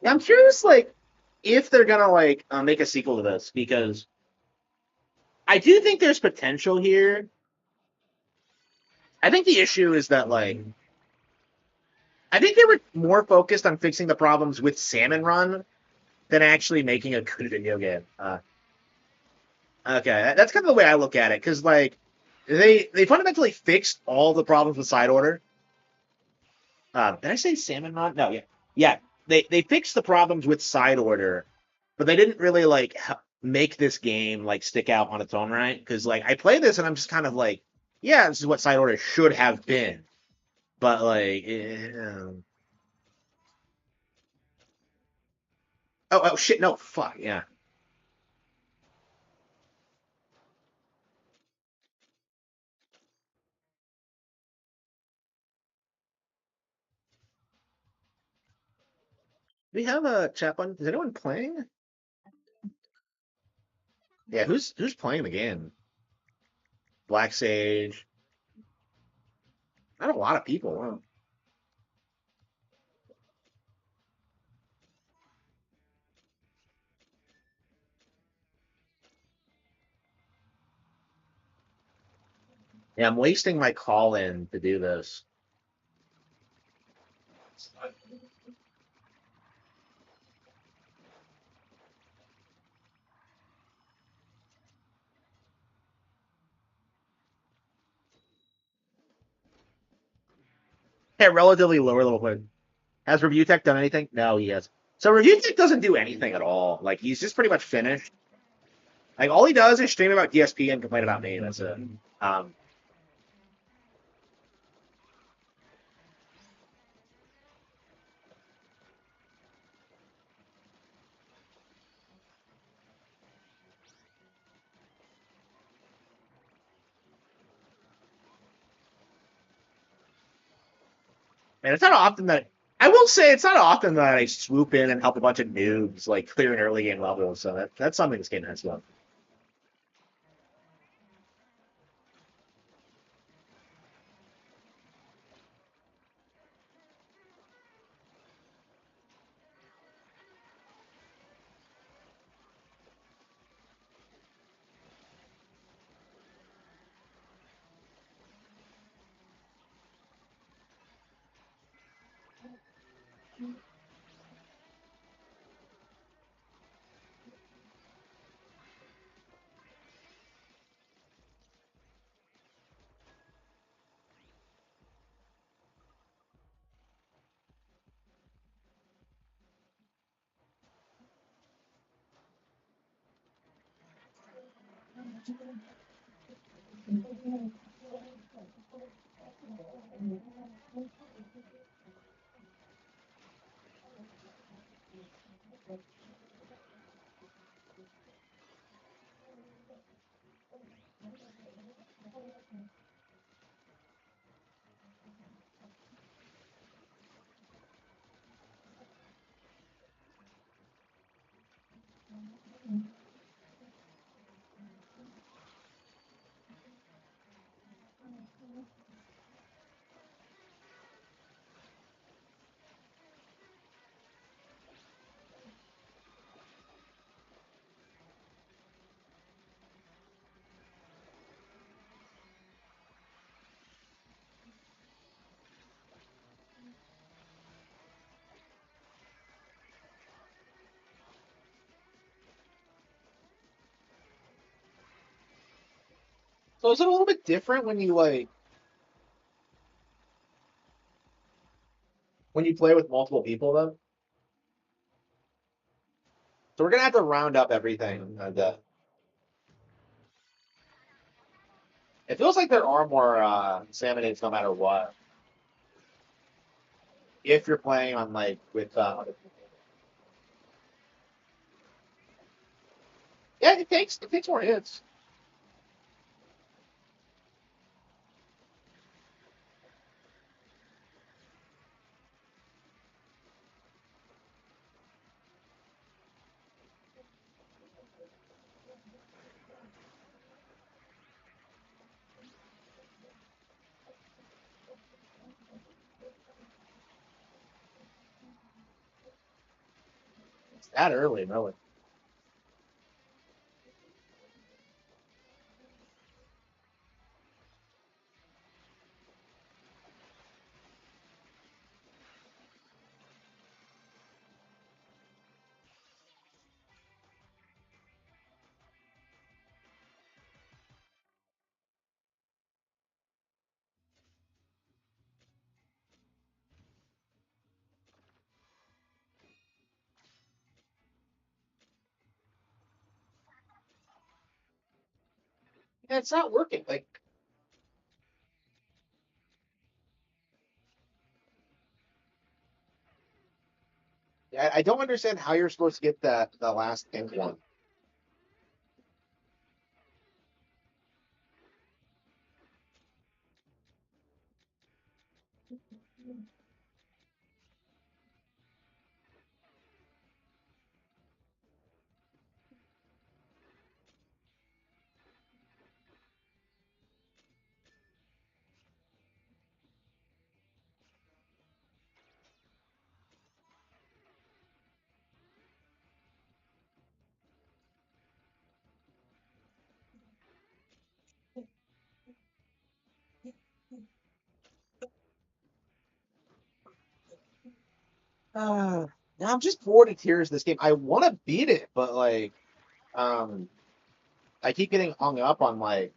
[SPEAKER 1] I'm curious, like, if they're gonna like make a sequel to this because I do think there's potential here. I think the issue is that like I think they were more focused on fixing the problems with Salmon Run than actually making a good video game. Okay, that's kind of the way I look at it because like they fundamentally fixed all the problems with side order. Did I say Salmon Run? No, yeah, yeah. They fixed the problems with side order, but they didn't really like make this game like stick out on its own right. Because like I play this and I'm just kind of like, yeah, this is what side order should have been, but like, oh shit, no, fuck, yeah. We have a chat button. Is anyone playing? Yeah, who's playing the game? Black Sage. Not a lot of people. Huh? Yeah, I'm wasting my call in to do this. Hey, relatively lower level player. Has Review Tech done anything? No, he has. So Review Tech doesn't do anything at all. Like he's just pretty much finished. Like all he does is stream about DSP and complain about me. That's it. Um, and it's not often that I will say it's not often that I swoop in and help a bunch of noobs like clear an early game level. So that's something this game has done. So is it a little bit different when you play with multiple people though? So we're gonna have to round up everything. It feels like there are more salmonids no matter what. If you're playing on like with other people. Yeah, it takes more hits. That early, really. Yeah, it's not working. Like, I don't understand how you're supposed to get the last pink one. Now I'm just bored of tears this game. I want to beat it, but like, um, I keep getting hung up on like.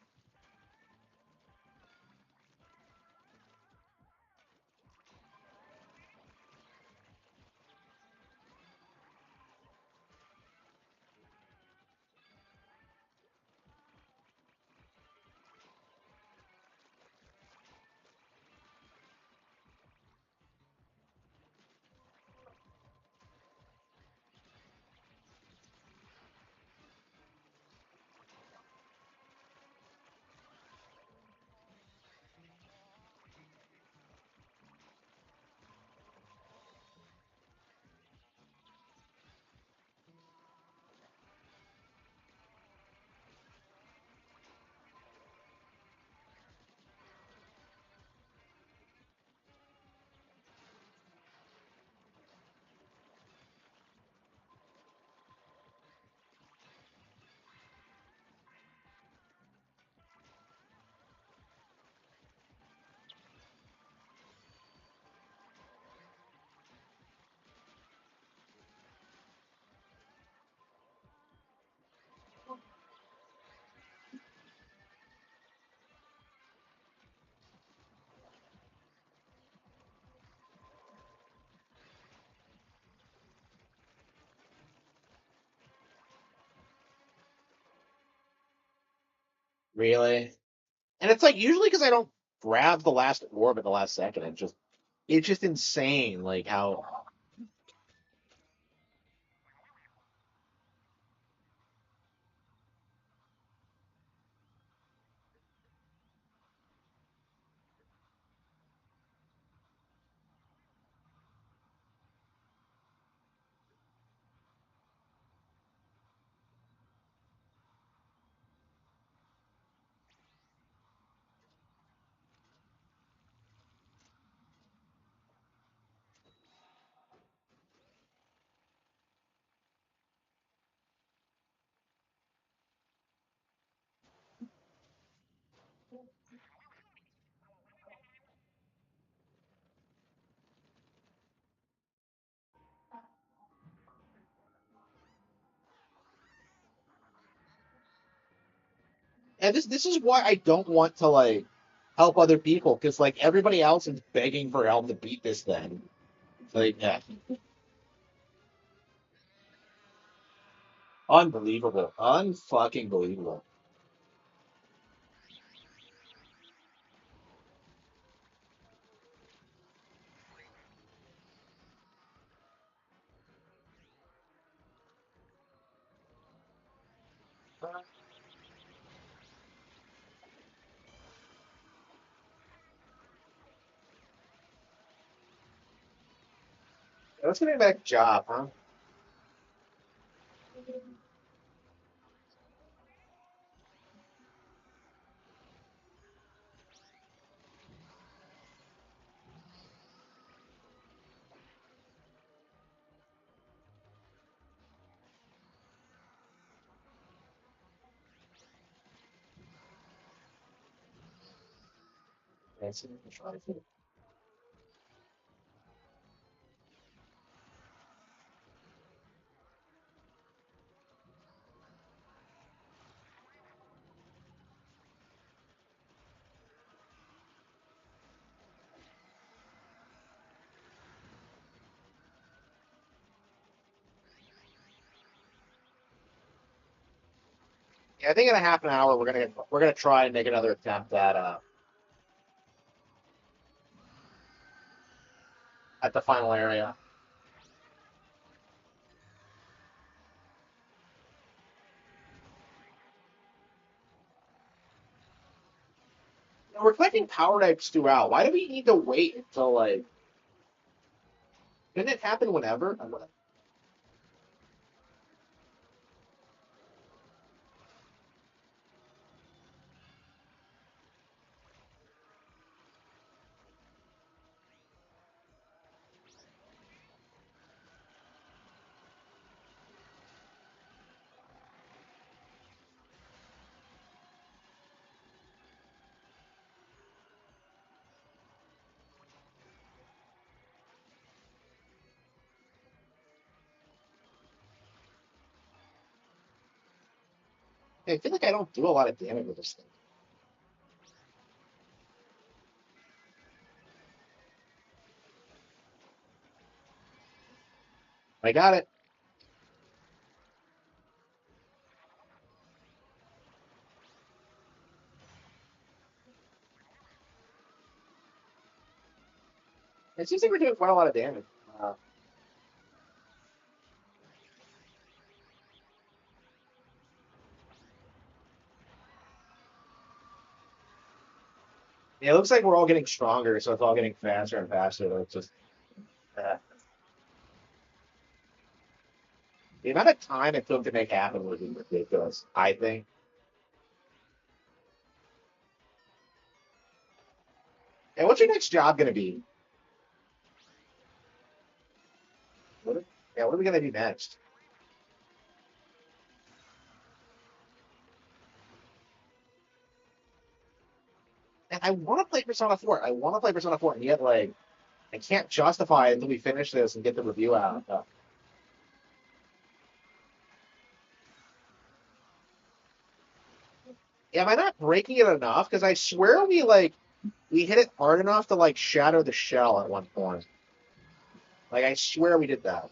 [SPEAKER 1] Really? And it's like usually because I don't grab the last orb at the last second. It's just insane, like how. And this is why I don't want to like help other people because like everybody else is begging for help to beat this thing. Like, yeah, unbelievable, unfucking believable. Let's get back job, huh? Yeah, I think in a half an hour we're gonna try and make another attempt at the final area. We're collecting power types throughout. Why do we need to wait until like? Didn't it happen whenever? I feel like I don't do a lot of damage with this thing. I got it. It seems like we're doing quite a lot of damage. Uh, yeah, it looks like we're all getting stronger, so it's all getting faster and faster. It's just uh, the amount of time it took to make happen was ridiculous. I think. And what's your next job gonna be? What are, yeah, what are we gonna do next? And I want to play Persona 4. I want to play Persona 4, and yet like I can't justify it until we finish this and get the review out. Am I not breaking it enough? Because I swear we hit it hard enough to like shatter the shell at one point. Like I swear we did that.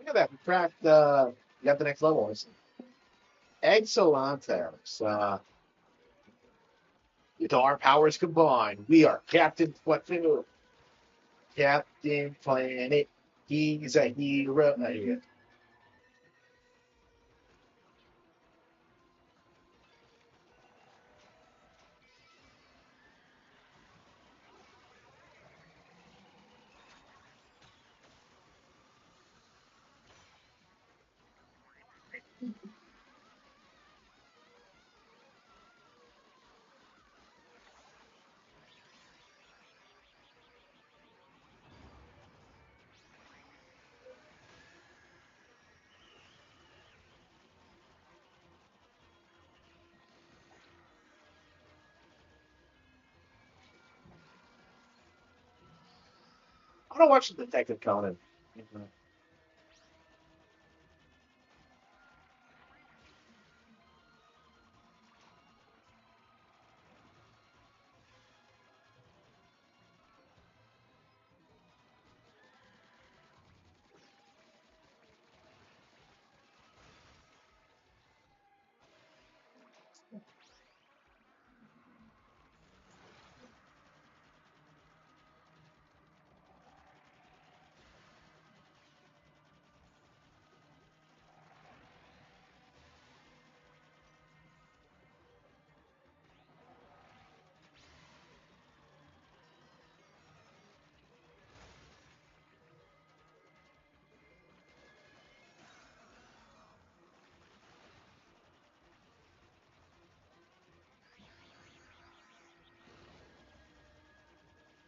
[SPEAKER 1] Look at that. We cracked. We got the next level. It's Excelenteros. With our powers combined, we are Captain Platoon, Captain Planet. He's a hero. I want to watch Detective Conan.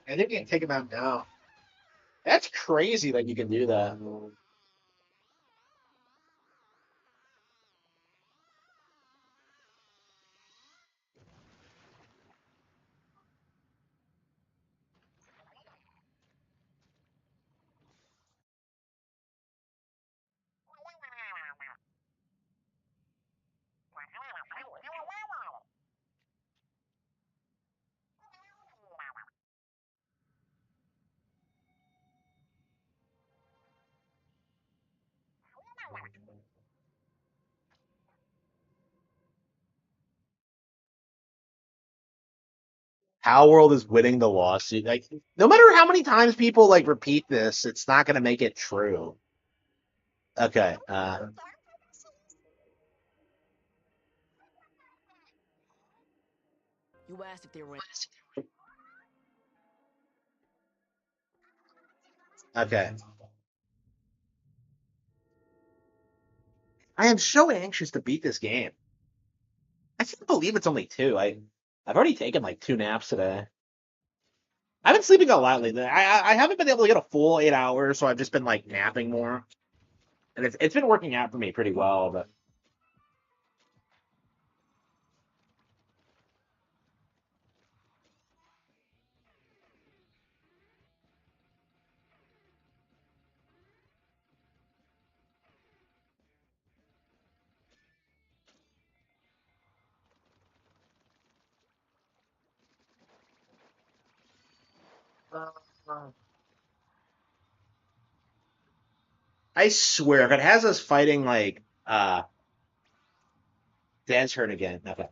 [SPEAKER 1] I think you can take him out now. That's crazy that you can do that. How World is winning the lawsuit. Like, no matter how many times people like repeat this, it's not going to make it true. Okay.
[SPEAKER 3] You asked if they were.
[SPEAKER 1] Okay. I am so anxious to beat this game. I can't believe it's only two. I've already taken like two naps today. I've been sleeping a lot lately. I haven't been able to get a full 8 hours, so I've just been like napping more, and it's been working out for me pretty well. But I swear, if it has us fighting like Dan's turn again. Okay.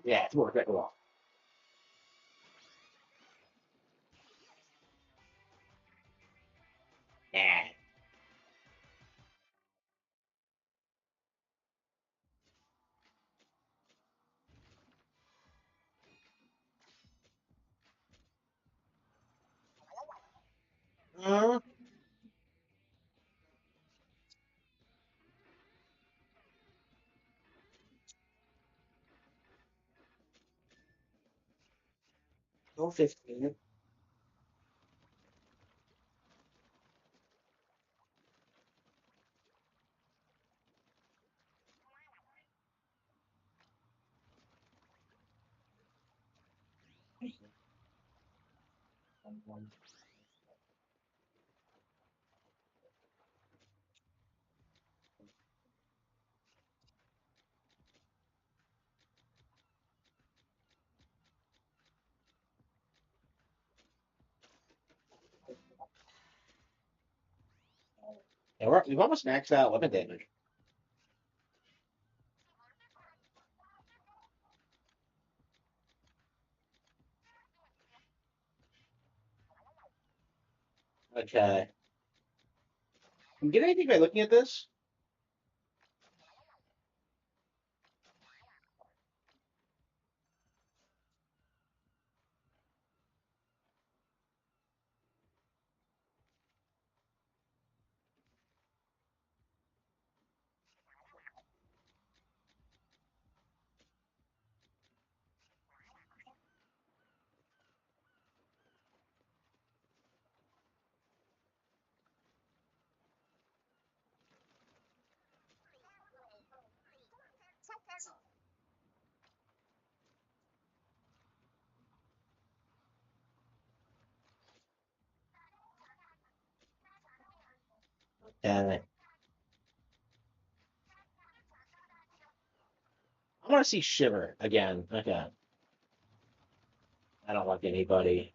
[SPEAKER 1] Yeah, it's more well. Yeah. Uh, Go 15. Yeah, we've almost maxed out weapon damage. Okay. Can you get anything by looking at this? And I want to see Shiver again. Okay. I don't like anybody.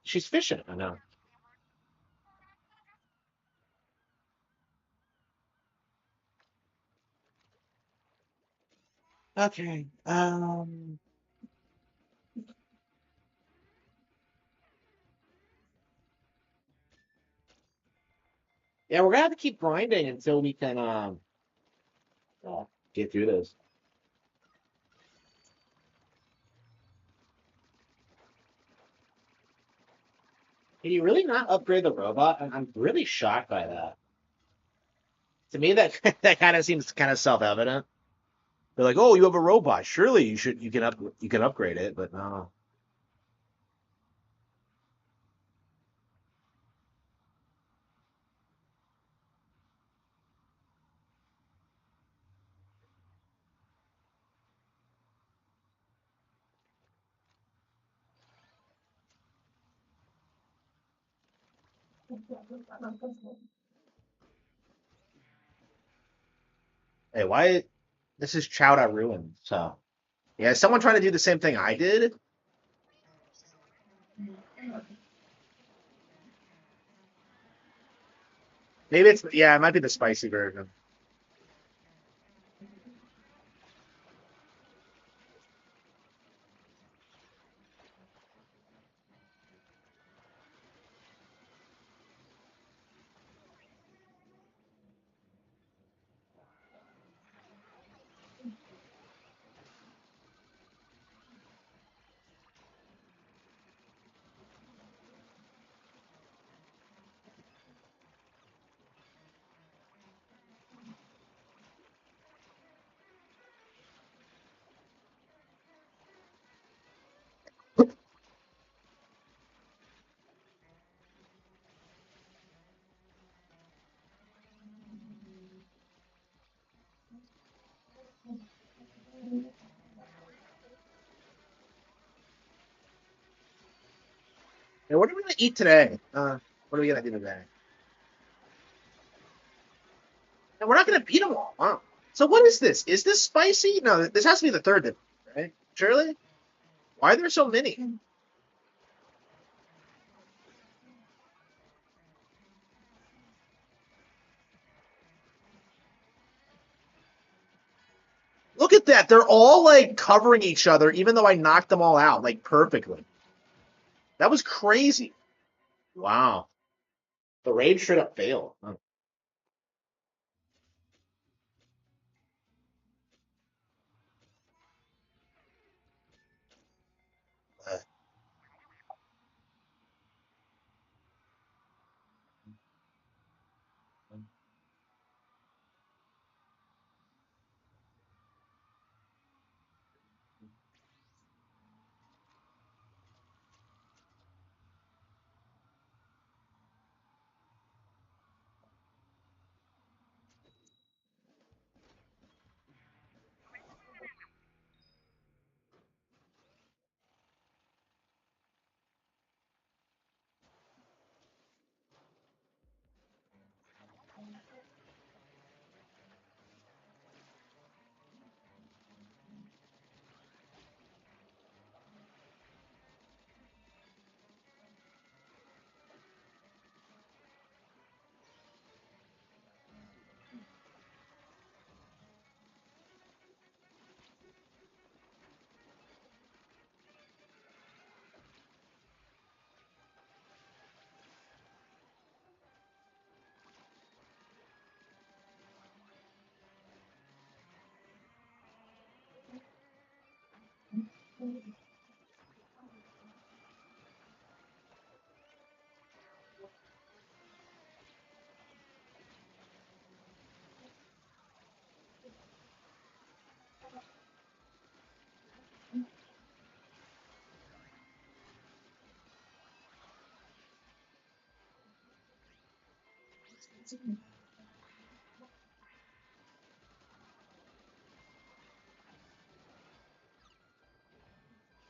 [SPEAKER 1] She's fishing. I know. Okay. Yeah, we're gonna have to keep grinding until we can get through this. Can you really not upgrade the robot? I'm really shocked by that. To me, that that kind of seems kind of self-evident. They're like, "Oh, you have a robot. Surely you can upgrade it." But no. Hey, why? This is Chowda ruined. So yeah, is someone trying to do the same thing I did? Maybe it's yeah, it might be the spicy version. Hey, what are we gonna eat today? What are we gonna do today? And we're not gonna beat them all. Wow. So what is this? Is this spicy? No, this has to be the third, right? Surely. Why are there so many? Look at that. They're all like covering each other, even though I knocked them all out like perfectly. That was crazy. Wow. The raid straight up failed. Huh. Uh,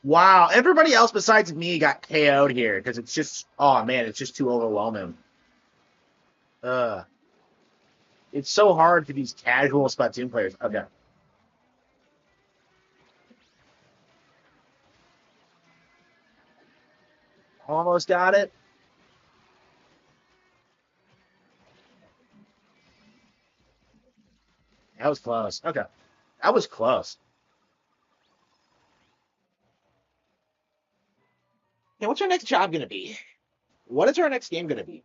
[SPEAKER 1] wow. Everybody else besides me got KO'd here because it's just, oh man, it's just too overwhelming. Uh, It's so hard for these casual Splatoon players. Okay. Almost got it. That was close. Okay. That was close. Yeah, what's our next job going to be? What is our next game going to be?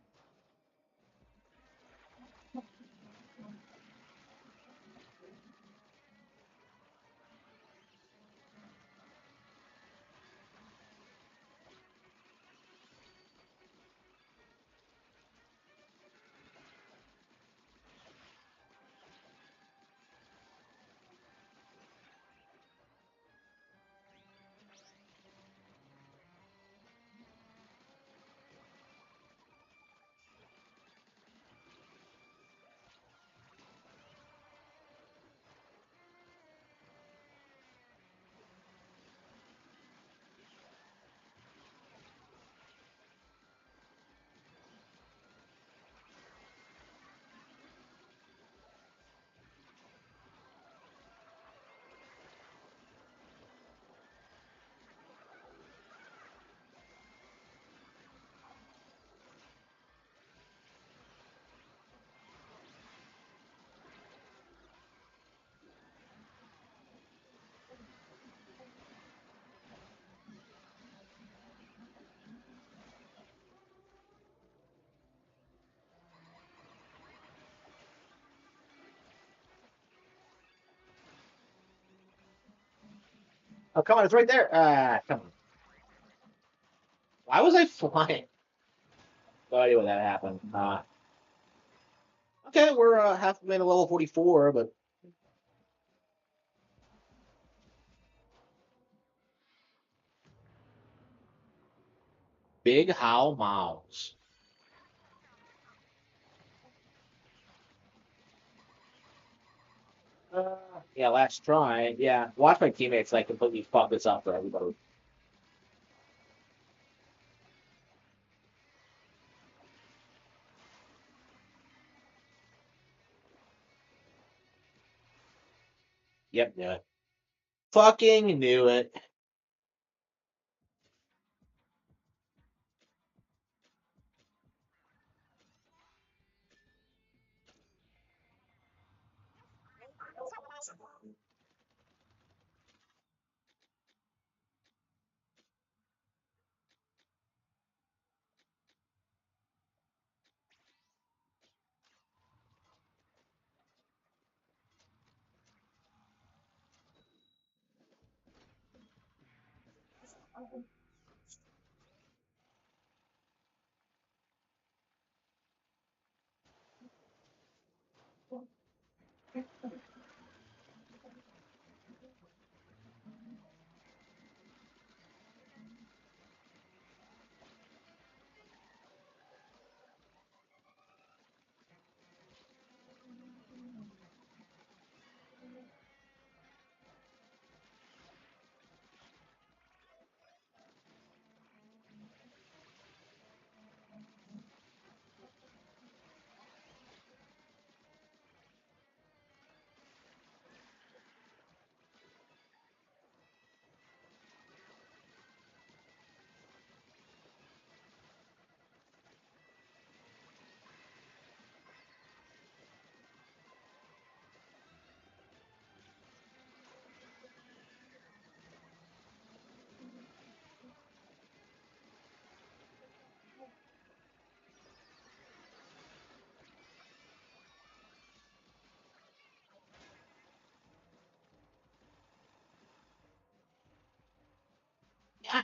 [SPEAKER 1] Oh, come on. It's right there. Come on. Why was I flying? No idea when that happened. Okay, we're half a minute level 44, but Big How Miles. Yeah, last try. Yeah, watch my teammates like completely fuck this up for everybody. Yep, knew it. Fucking knew it.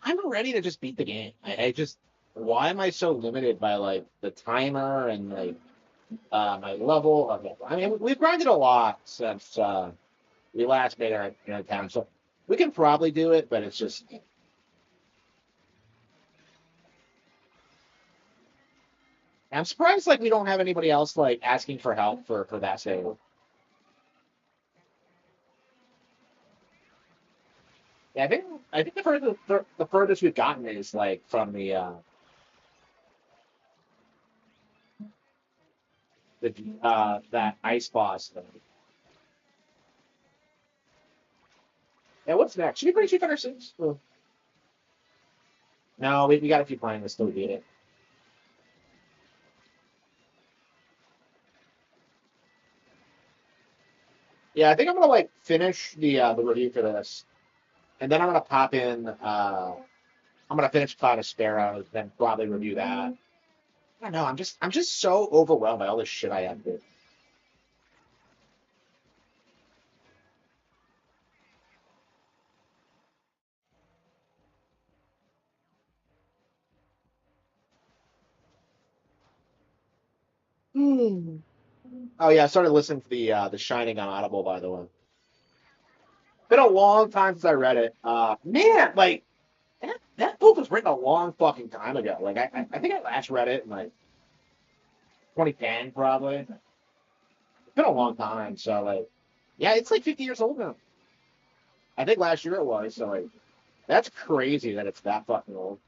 [SPEAKER 1] I'm ready to just beat the game. I just, why am I so limited by like the timer and like my level? Okay. I mean, we've grinded a lot since we last made our town, so we can probably do it. But it's just, I'm surprised like we don't have anybody else like asking for help for that save. Yeah, I think the furthest we've gotten is like from the the that ice boss thing. Yeah, what's next? Should be pretty Street Fighter 6. Oh. No, we got to keep playing this till we beat it. Yeah, I think I'm gonna like finish the review for this, and then I'm gonna pop in. I'm gonna finish Cloud of Sparrows, then probably review that. I don't know. I'm just so overwhelmed by all this shit I have to do. Hmm. Oh yeah, I started listening to the Shining on Audible, by the way. Been a long time since I read it. Man, like that book was written a long fucking time ago. Like I think I last read it in like 2010 probably. It's been a long time, so like yeah, it's like 50 years old now. I think last year it was, so like that's crazy that it's that fucking old.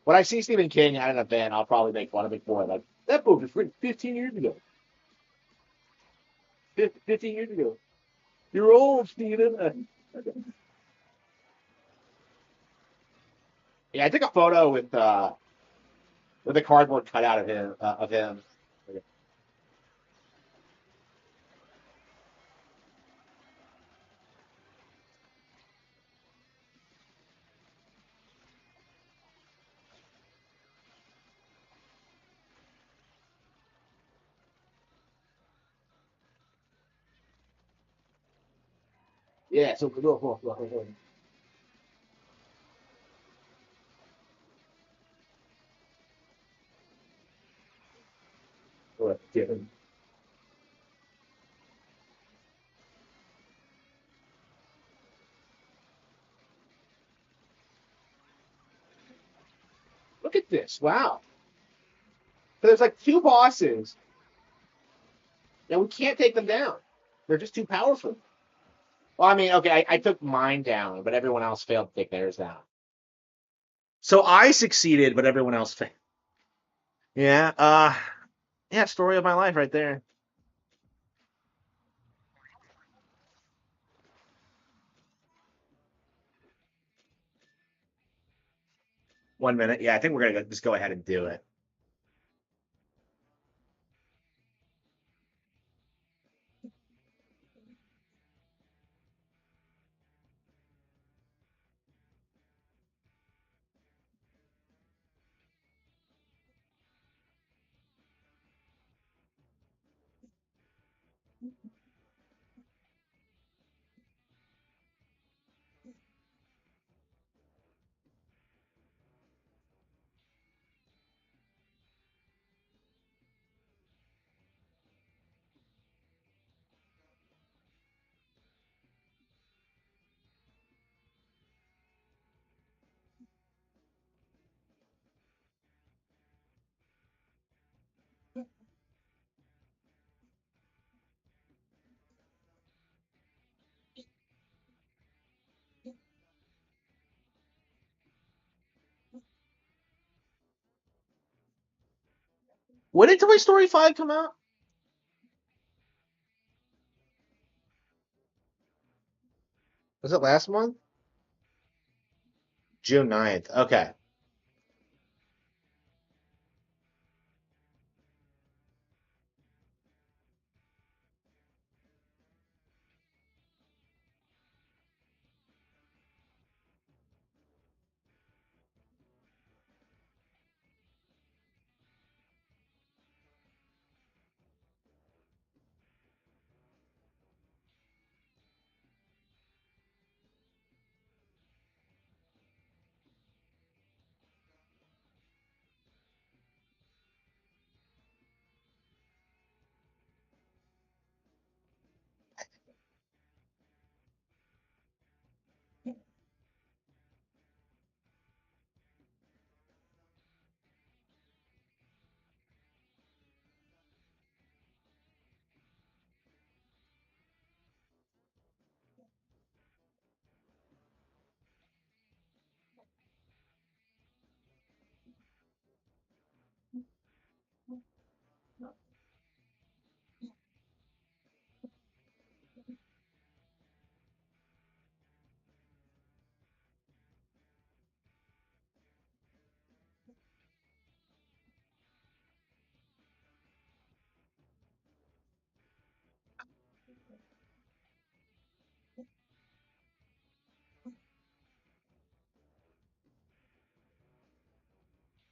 [SPEAKER 1] When I see Stephen King at an event, I'll probably make fun of it for it. Like that book was written 15 years ago. 15 years ago. You're old, Stephen. Yeah, I took a photo with a cardboard cutout of him of him. Yeah, so look at this. Wow. So there's like two bosses, and we can't take them down. They're just too powerful. Well, I mean, okay, I took mine down, but everyone else failed to take theirs down. So I succeeded, but everyone else failed. Yeah, yeah, story of my life right there. 1 minute. Yeah, I think we're gonna just go ahead and do it. When did Toy Story 5 come out? Was it last month? June 9th. Okay.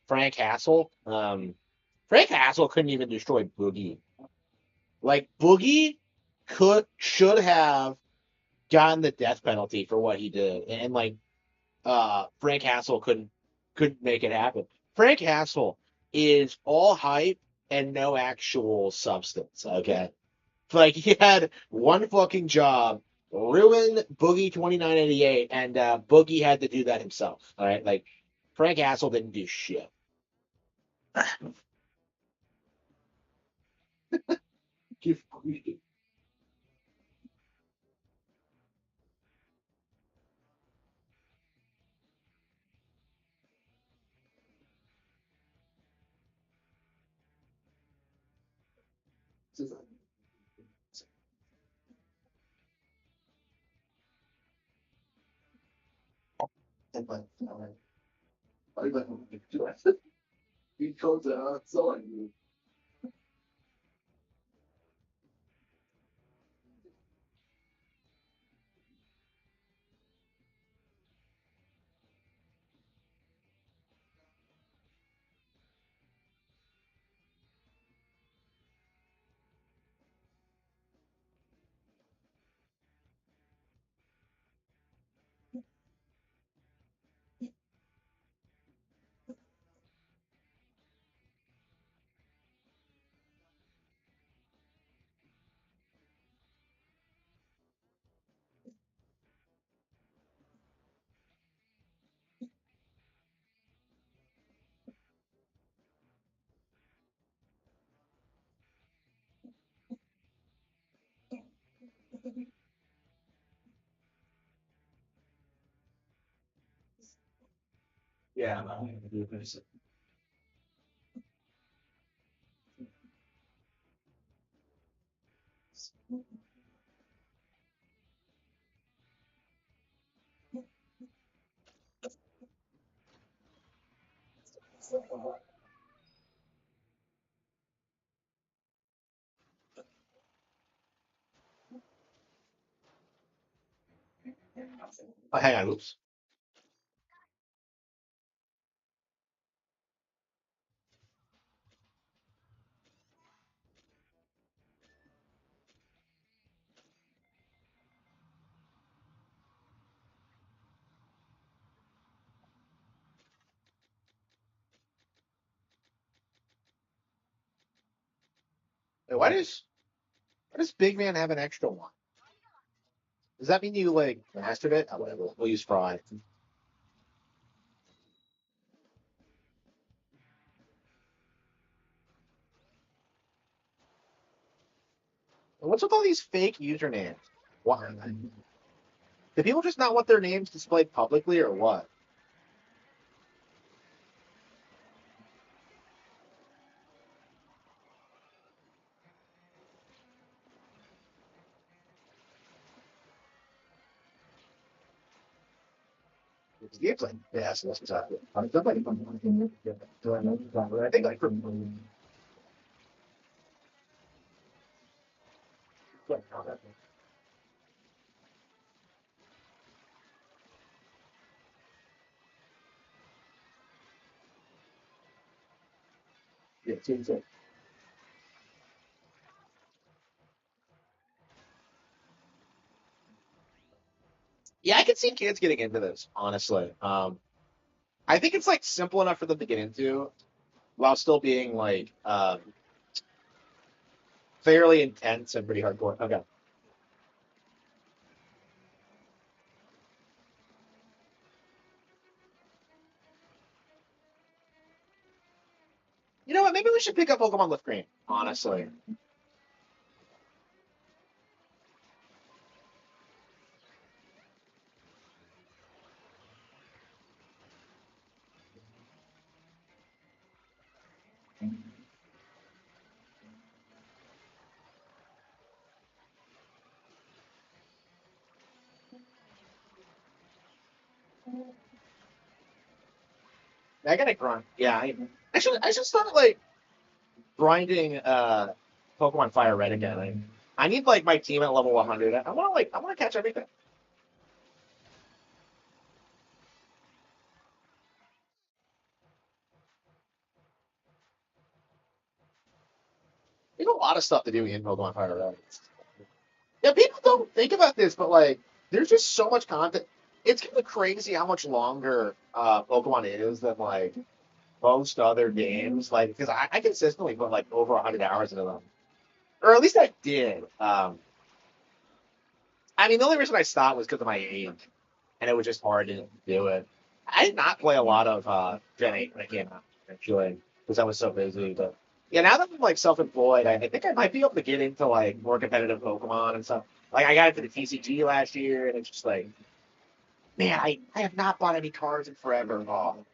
[SPEAKER 1] Frank Hassel. Frank Hassel couldn't even destroy Boogie. Like Boogie should have gotten the death penalty for what he did, and like Frank Hassel couldn't make it happen. Frank Hassel is all hype and no actual substance. Okay, like he had one fucking job, ruin Boogie 2988, and Boogie had to do that himself. All right, like Frank Hassel didn't do shit. Yeah. Oh, hang on, oops. Wait, why does Big Man have an extra one? Does that mean you like mastered it? Oh, whatever. We'll use Fry. What's with all these fake usernames? What? Do people just not want their names displayed publicly, or what? This game's like yes, that's exactly. I think like I think like from yeah, it seems like yeah, I can see kids getting into this, honestly. I think it's like simple enough for them to get into while still being like fairly intense and pretty hardcore. Okay. You know what? Maybe we should pick up Pokemon Lift Green, honestly. I gotta grind. Yeah, I should start like grinding Pokemon Fire Red again. I need like my team at level 100. I want to catch everything. There's a lot of stuff to do in Pokemon Fire Red. Yeah, people don't think about this, but like, there's just so much content. It's kind of crazy how much longer Pokemon is than like most other games. Like, because I consistently put like over 100 hours into them, or at least I did. I mean, the only reason I stopped was because of my age, and it was just hard to do it. I did not play a lot of Gen 8 when it came out, actually, because I was so busy. But yeah, now that I'm like self-employed, I think I might be able to get into like more competitive Pokemon and stuff. Like I got into the TCG last year, and it's just like, man, I have not bought any cards in forever. Oh.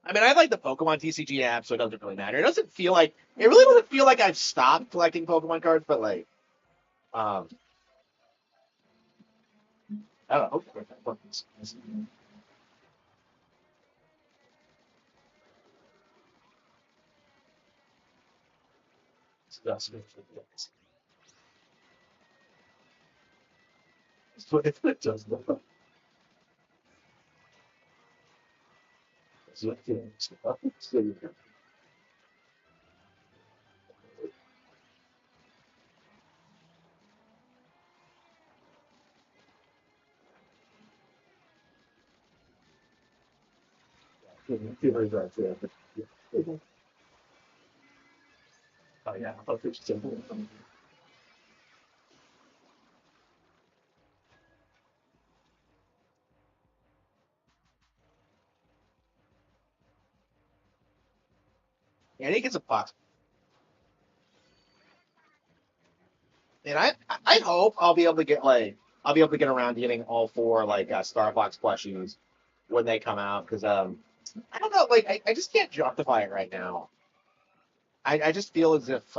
[SPEAKER 1] I mean, I like the Pokemon TCG app, so it doesn't really matter. It really doesn't feel like I've stopped collecting Pokemon cards, but like, um, I don't know. It does. Oh yeah, yeah, I think it's a box. And I hope I'll be able to get around to getting all four like Star Fox plushies when they come out because I don't know, like I just can't justify it right now. I just feel as if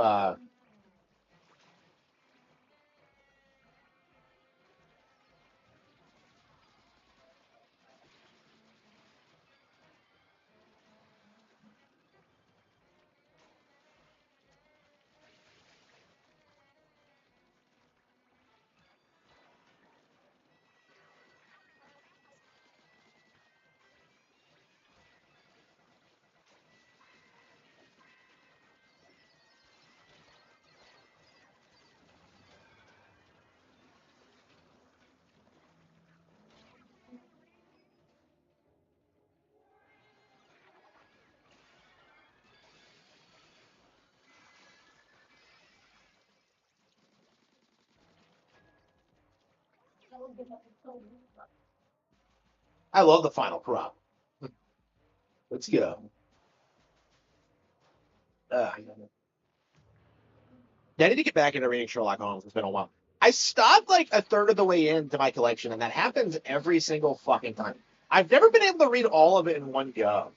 [SPEAKER 1] I love the final crop. Let's go. Uh, I need to get back into reading Sherlock Holmes. It's been a while. I stopped like a third of the way into my collection, and that happens every single fucking time. I've never been able to read all of it in one go.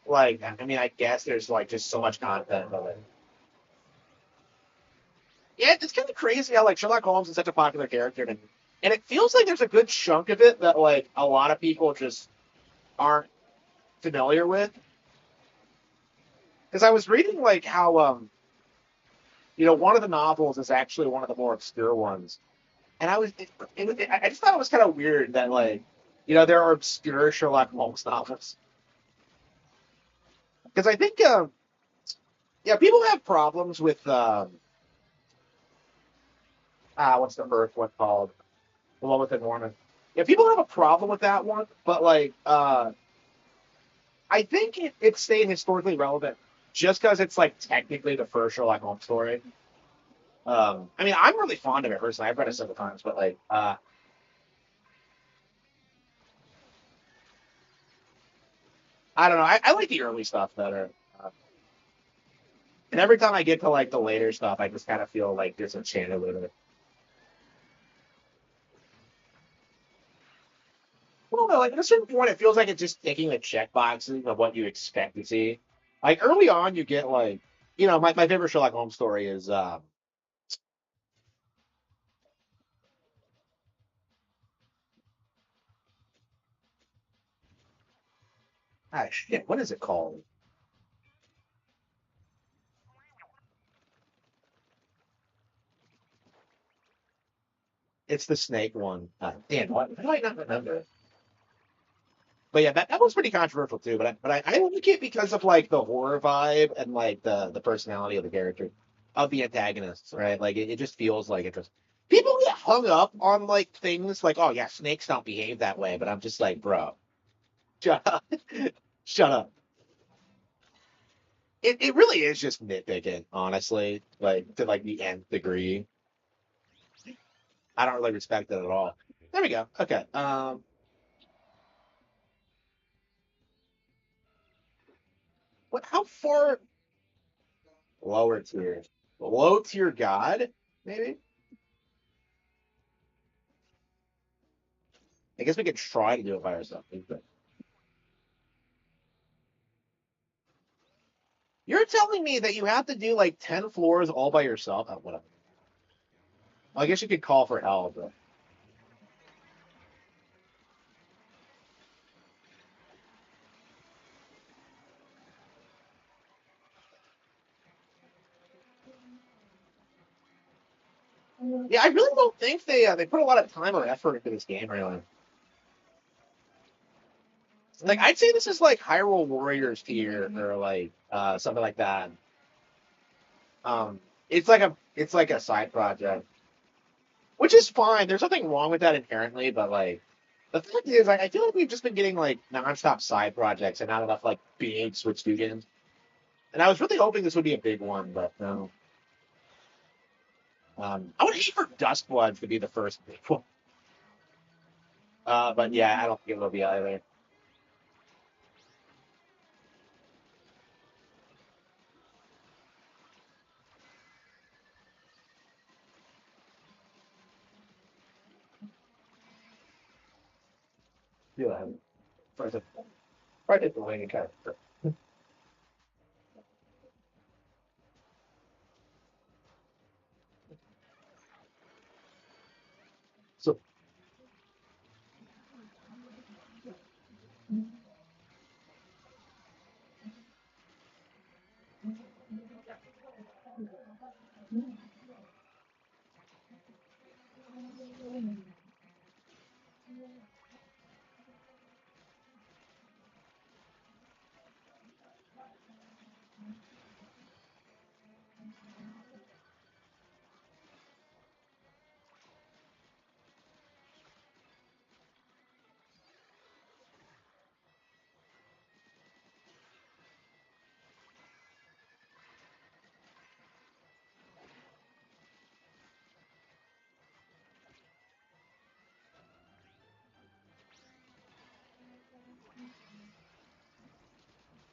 [SPEAKER 1] Like, I mean, I guess there's like just so much content of it. Yeah, it's kind of crazy how like Sherlock Holmes is such a popular character, and it feels like there's a good chunk of it that like a lot of people just aren't familiar with. Because I was reading like how one of the novels is actually one of the more obscure ones, and I just thought it was kind of weird that like there are obscure Sherlock Holmes novels because I think yeah, people have problems with what's the first one called, the one with the Norman. Yeah, people have a problem with that one, but like I think it stayed historically relevant just because it's like technically the first Sherlock Holmes story. I mean, I'm really fond of it personally. I've read it several times, but like, I don't know. I like the early stuff better. And every time I get to like the later stuff, I just kind of feel like disenchanted with it. Well, no, like at a certain point, it feels like it's just ticking the check boxes of what you expect to see. Like early on, you get like, my favorite Sherlock Holmes story is, shit, what is it called? It's the snake one. Damn, why do I not remember? But yeah, that was pretty controversial too. But I like it because of like the horror vibe and like the personality of the character of the antagonists, right? Like it just feels like it just people get hung up on like things like, oh yeah, snakes don't behave that way, but I'm just like, bro, shut up. Shut up. It really is just nitpicking, honestly, like to like the nth degree. I don't really respect it at all. There we go. Okay. What? How far lower tier? Low tier god? Maybe. I guess we could try to do it by ourselves. But you're telling me that you have to do like 10 floors all by yourself? Oh, whatever. I guess you could call for help. But... Yeah, I really don't think they put a lot of time or effort into this game. Really, like I'd say this is like Hyrule Warriors tier or like something like that. It's like a side project, which is fine. There's nothing wrong with that inherently, but like the fact is, I feel like we've just been getting like nonstop side projects and not enough like big Switch 2 games. And I was really hoping this would be a big one, but no. I would hate for Duskbloods to be the first big one. But yeah, I don't think it will be either. Yeah, probably the way kind of. So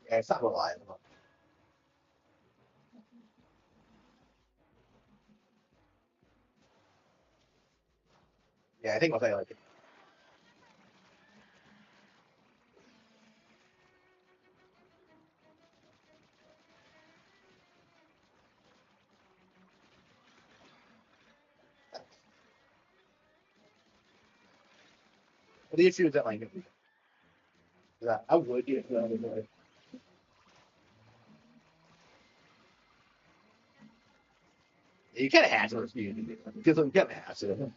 [SPEAKER 1] yeah, it's not reliable. Yeah, I think I'll say like it. But the issue is that like that I would get that. You kind of have to refuse because you kind of have to.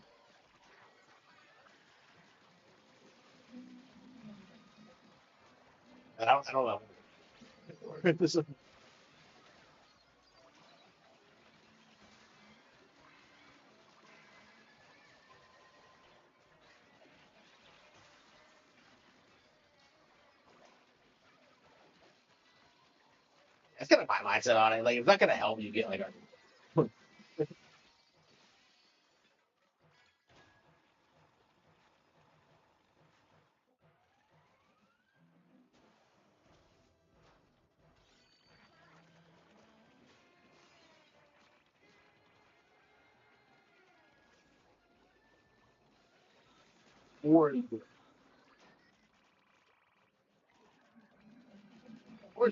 [SPEAKER 1] I don't know. This is- that's kind of my mindset on it. Like, it's not gonna help you get like a or or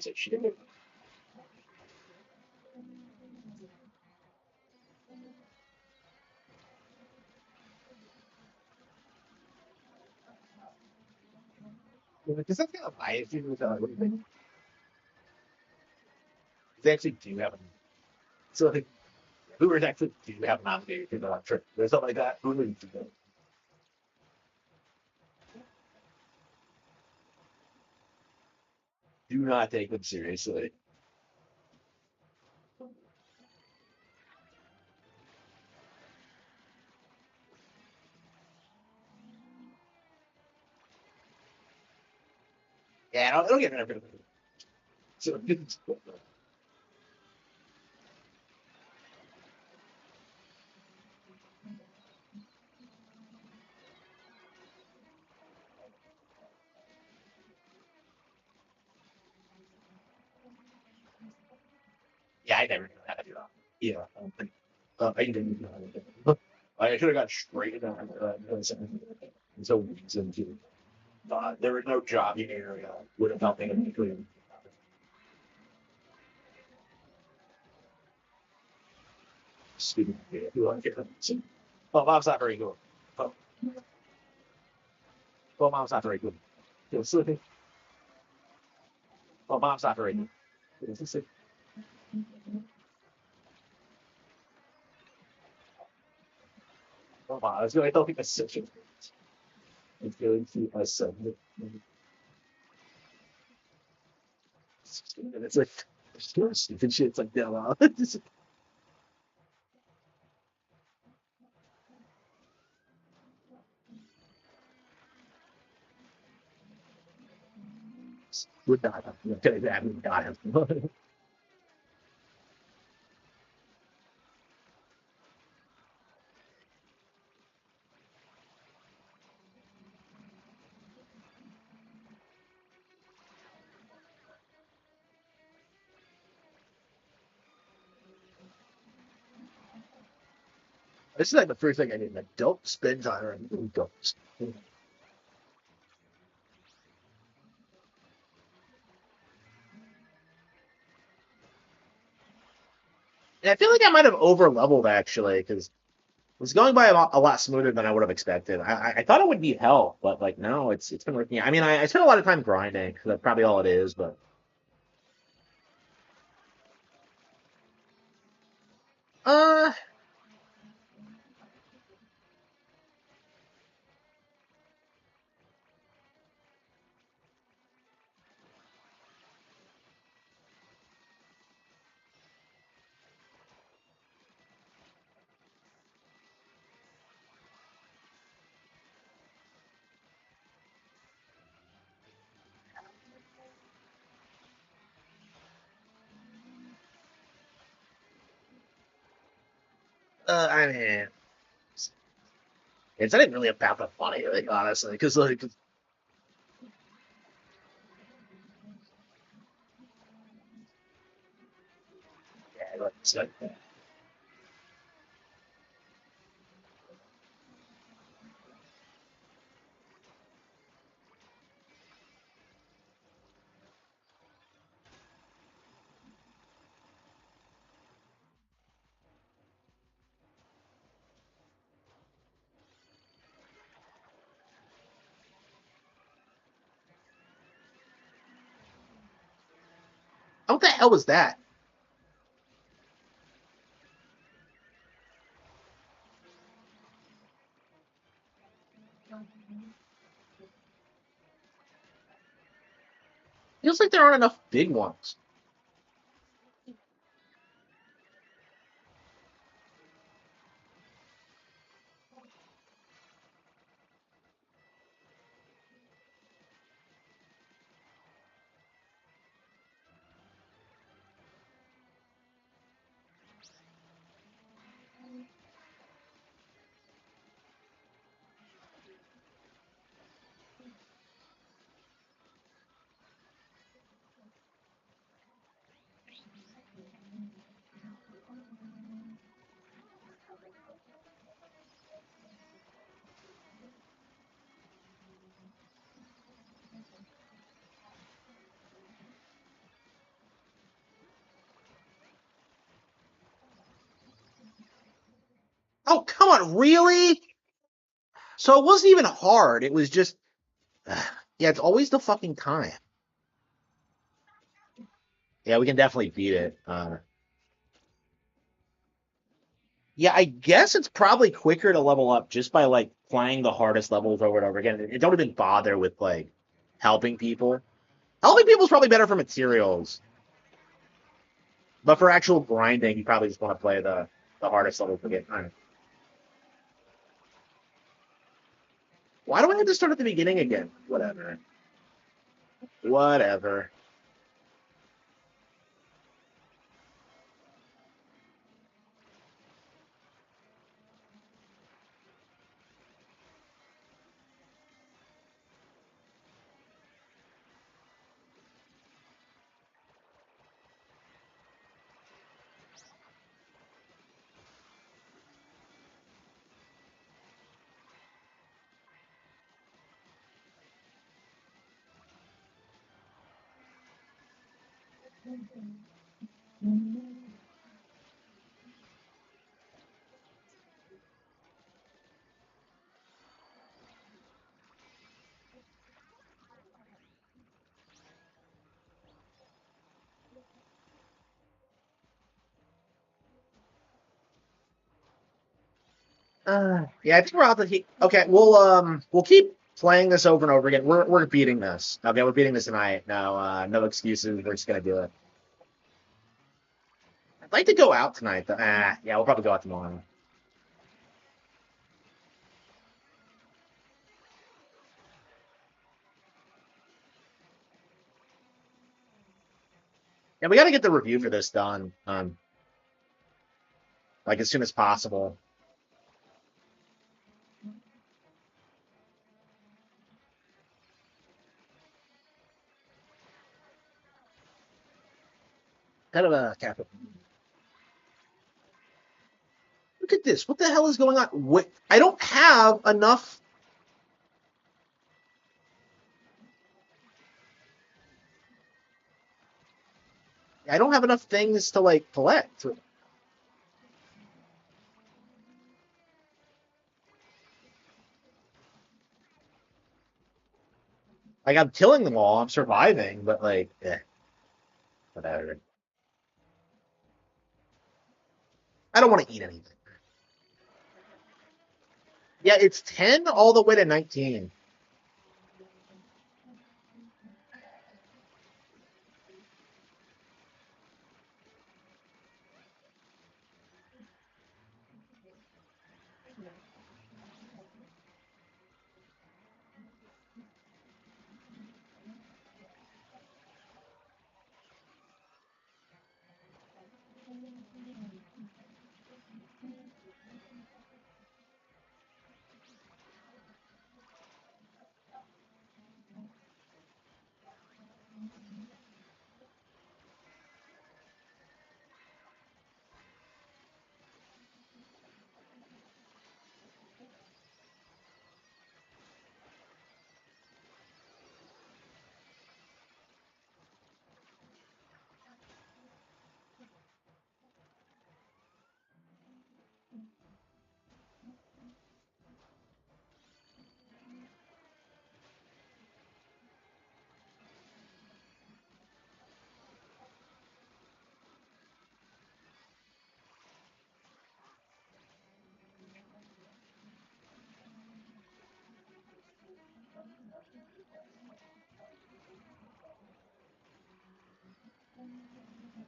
[SPEAKER 1] piece of shit. Because that's kind of biased. What do you think? They actually do have a so like Hoovers actually do have an obligation to trip or something like that. Hoovers do not take them seriously. Yeah, I don't get it. So, yeah, I never knew how to do that. Yeah, I don't think. I didn't know how to do it. I should have got straight into so reason to. There was no job in the area. Would have helped me. Student. You like it? Well, mom's not very good. Oh, well, mom's not very good. You're sleeping. Well, mom's not very good. You're sleeping. Oh, wow. I don't think that's such a. It's going to my son. And it's like, stupid shit. It's like, yeah, wow. Would not have. Okay, that would not have. This is like the first thing I did. Like, don't spend time on adults. And I feel like I might have over leveled actually, because it was going by a lot smoother than I would have expected. I thought it would need help, but like no, it's been working. I mean, I spent a lot of time grinding, 'cause that's probably all it is. But uh, I mean, it's not even really about the money, like honestly, because like yeah, like, it's like what the hell was that? Feels like there aren't enough big ones. Oh, come on, really? So it wasn't even hard. It was just, yeah, it's always the fucking time. Yeah, we can definitely beat it. Yeah, I guess it's probably quicker to level up just by like playing the hardest levels over and over again. It don't even bother with like helping people. Helping people is probably better for materials, but for actual grinding, you probably just want to play the hardest levels again. I don't know. Why do I have to start at the beginning again? Whatever. Whatever. Yeah, I think we're out to keep. Okay, we'll keep playing this over and over again. We're beating this. Okay, we're beating this tonight. No, no excuses. We're just gonna do it. I'd like to go out tonight. Though. Yeah, we'll probably go out tomorrow. Yeah, we got to get the review for this done. Like as soon as possible. Kind of a capital. Look at this. What the hell is going on? What? I don't have enough. I don't have enough things to like collect. Like I'm killing them all. I'm surviving, but like, whatever. I don't want to eat anything. Yeah, it's 10 all the way to 19.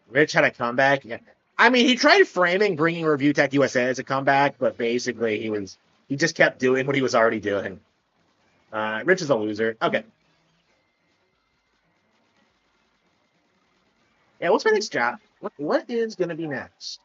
[SPEAKER 1] Rich had a comeback. Yeah. I mean, he tried framing bringing Review Tech USA as a comeback, but basically he just kept doing what he was already doing. Rich is a loser. Okay. Yeah, what's my next job? What is gonna be next?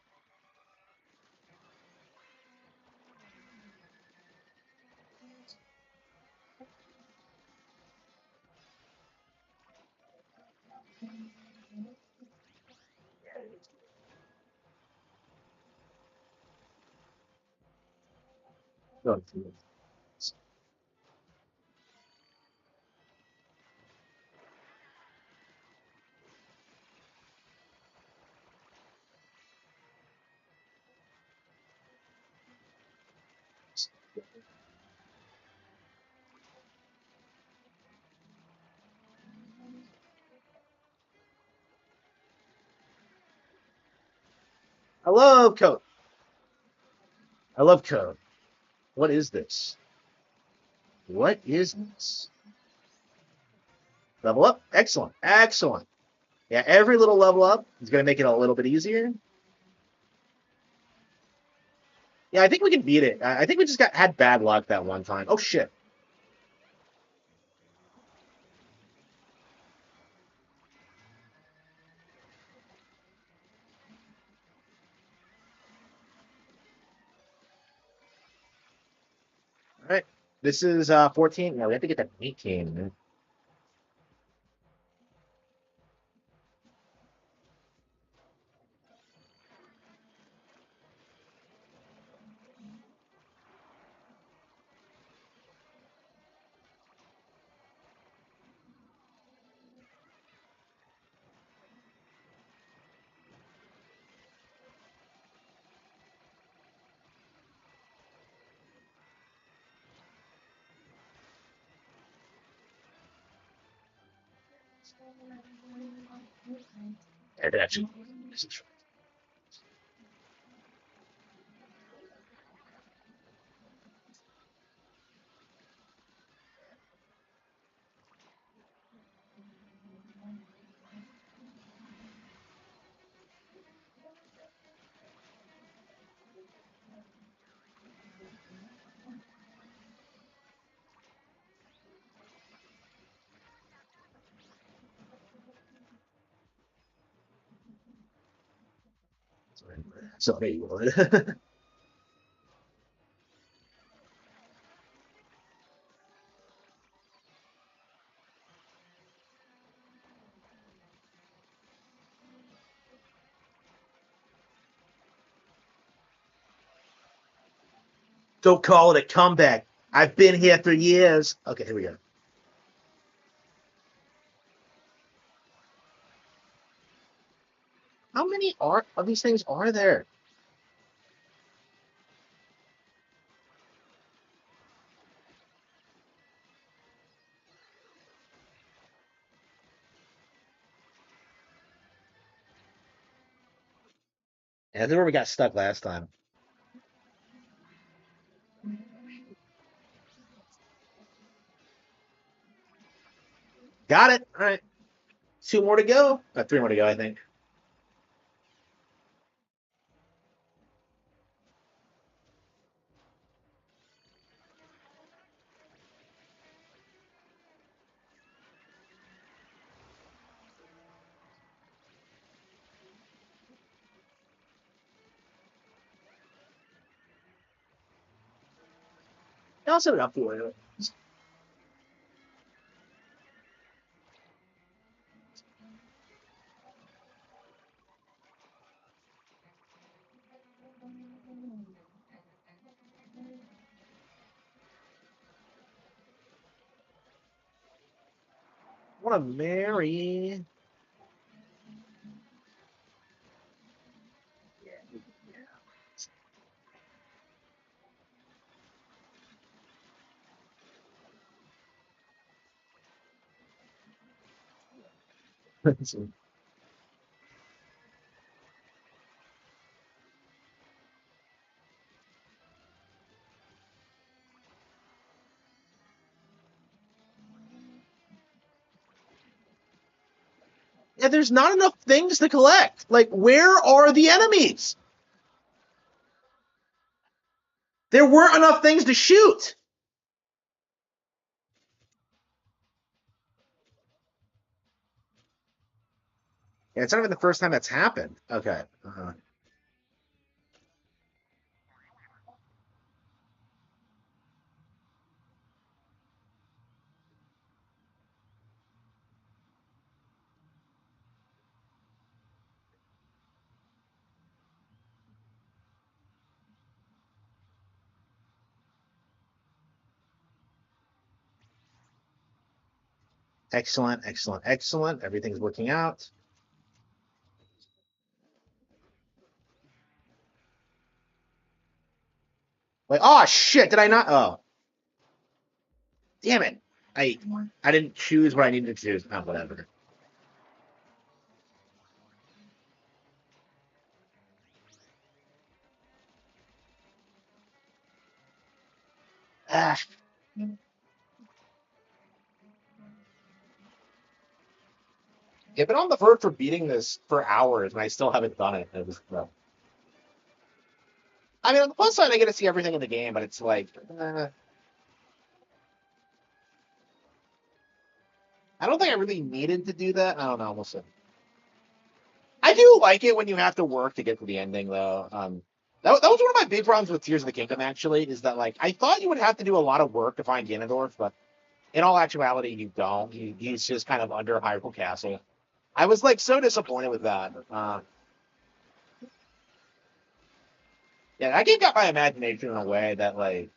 [SPEAKER 1] love code. I love code. What is this? What is this? Level up. Excellent. Excellent. Yeah, every little level up is going to make it a little bit easier. Yeah, I think we can beat it. I think we just had bad luck that one time. Oh, shit. All right. This is 14. No, we have to get to 18. It actually. So there you go. Don't call it a comeback. I've been here for years. Okay, here we go. How many of these things are there? Yeah, that's where we got stuck last time. Got it. All right. Two more to go. Three more to go, I think. I'll set it up for you. Want to marry? Yeah, there's not enough things to collect. Like, where are the enemies? There weren't enough things to shoot. Yeah, it's not even the first time that's happened. Okay. Excellent, excellent, excellent. Everything's working out. Like, oh shit, did I not? Oh, damn it. I didn't choose what I needed to choose. Oh, whatever. Ah, I've been on the verge for beating this for hours, and I still haven't done it. It was, I mean, on the plus side, I get to see everything in the game, but it's like, I don't think I really needed to do that. I don't know. We'll see. I do like it when you have to work to get to the ending, though. That was one of my big problems with Tears of the Kingdom, actually, is that, like, I thought you would have to do a lot of work to find Ganondorf, but in all actuality, you don't. He's just kind of under Hyrule Castle. I was, like, so disappointed with that. Yeah, that game got my imagination in a way that, like,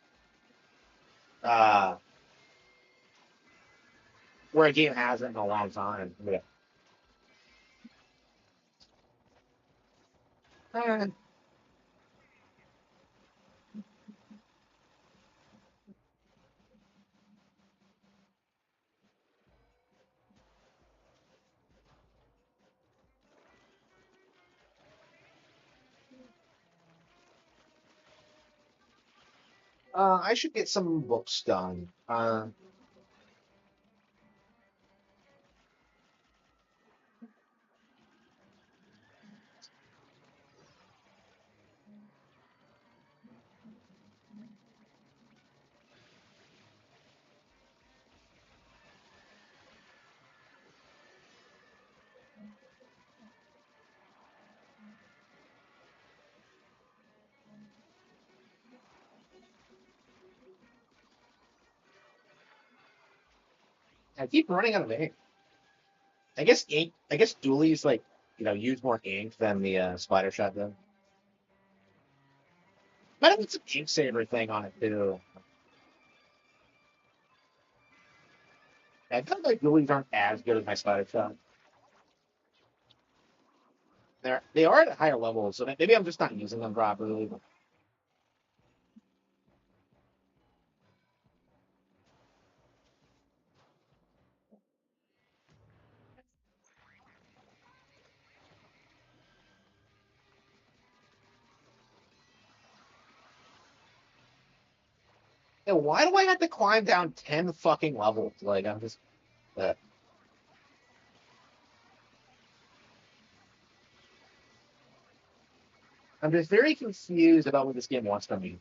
[SPEAKER 1] uh, where a game hasn't in a long time. Yeah. I should get some books done. I keep running out of ink. I guess ink. I guess Dooley's like use more ink than the Spider Shot did. Might have some ink saver thing on it too. I feel like Dooley's aren't as good as my Spider Shot. They are at a higher level, so maybe I'm just not using them properly. Yeah, why do I have to climb down 10 fucking levels? Like uh, I'm just very confused about what this game wants from me.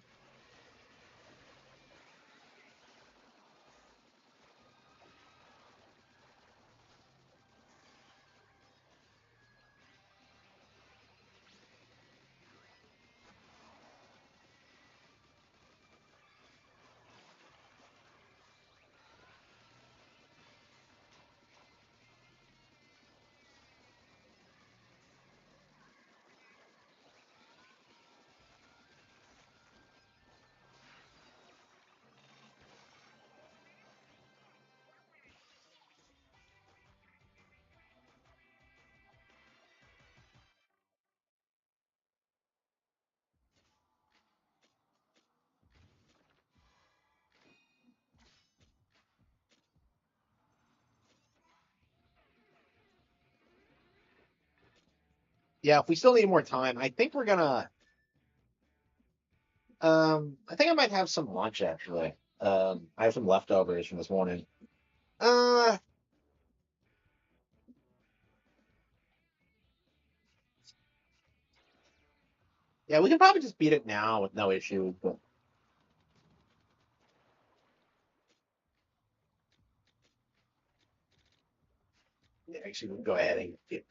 [SPEAKER 1] Yeah, if we still need more time, I think we're gonna. I think I might have some lunch actually. I have some leftovers from this morning. Uh, yeah, we can probably just beat it now with no issue. But yeah, actually, we'll go ahead and get.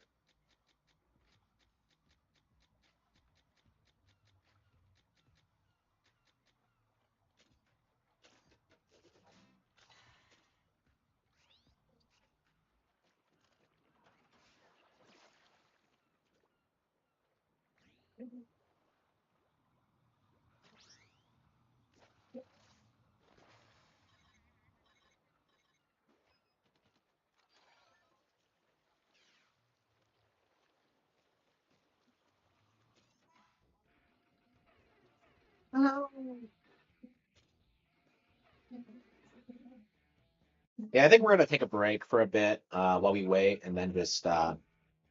[SPEAKER 1] Yeah, I think we're gonna take a break for a bit while we wait, and then just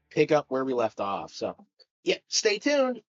[SPEAKER 1] pick up where we left off. So, yeah, stay tuned.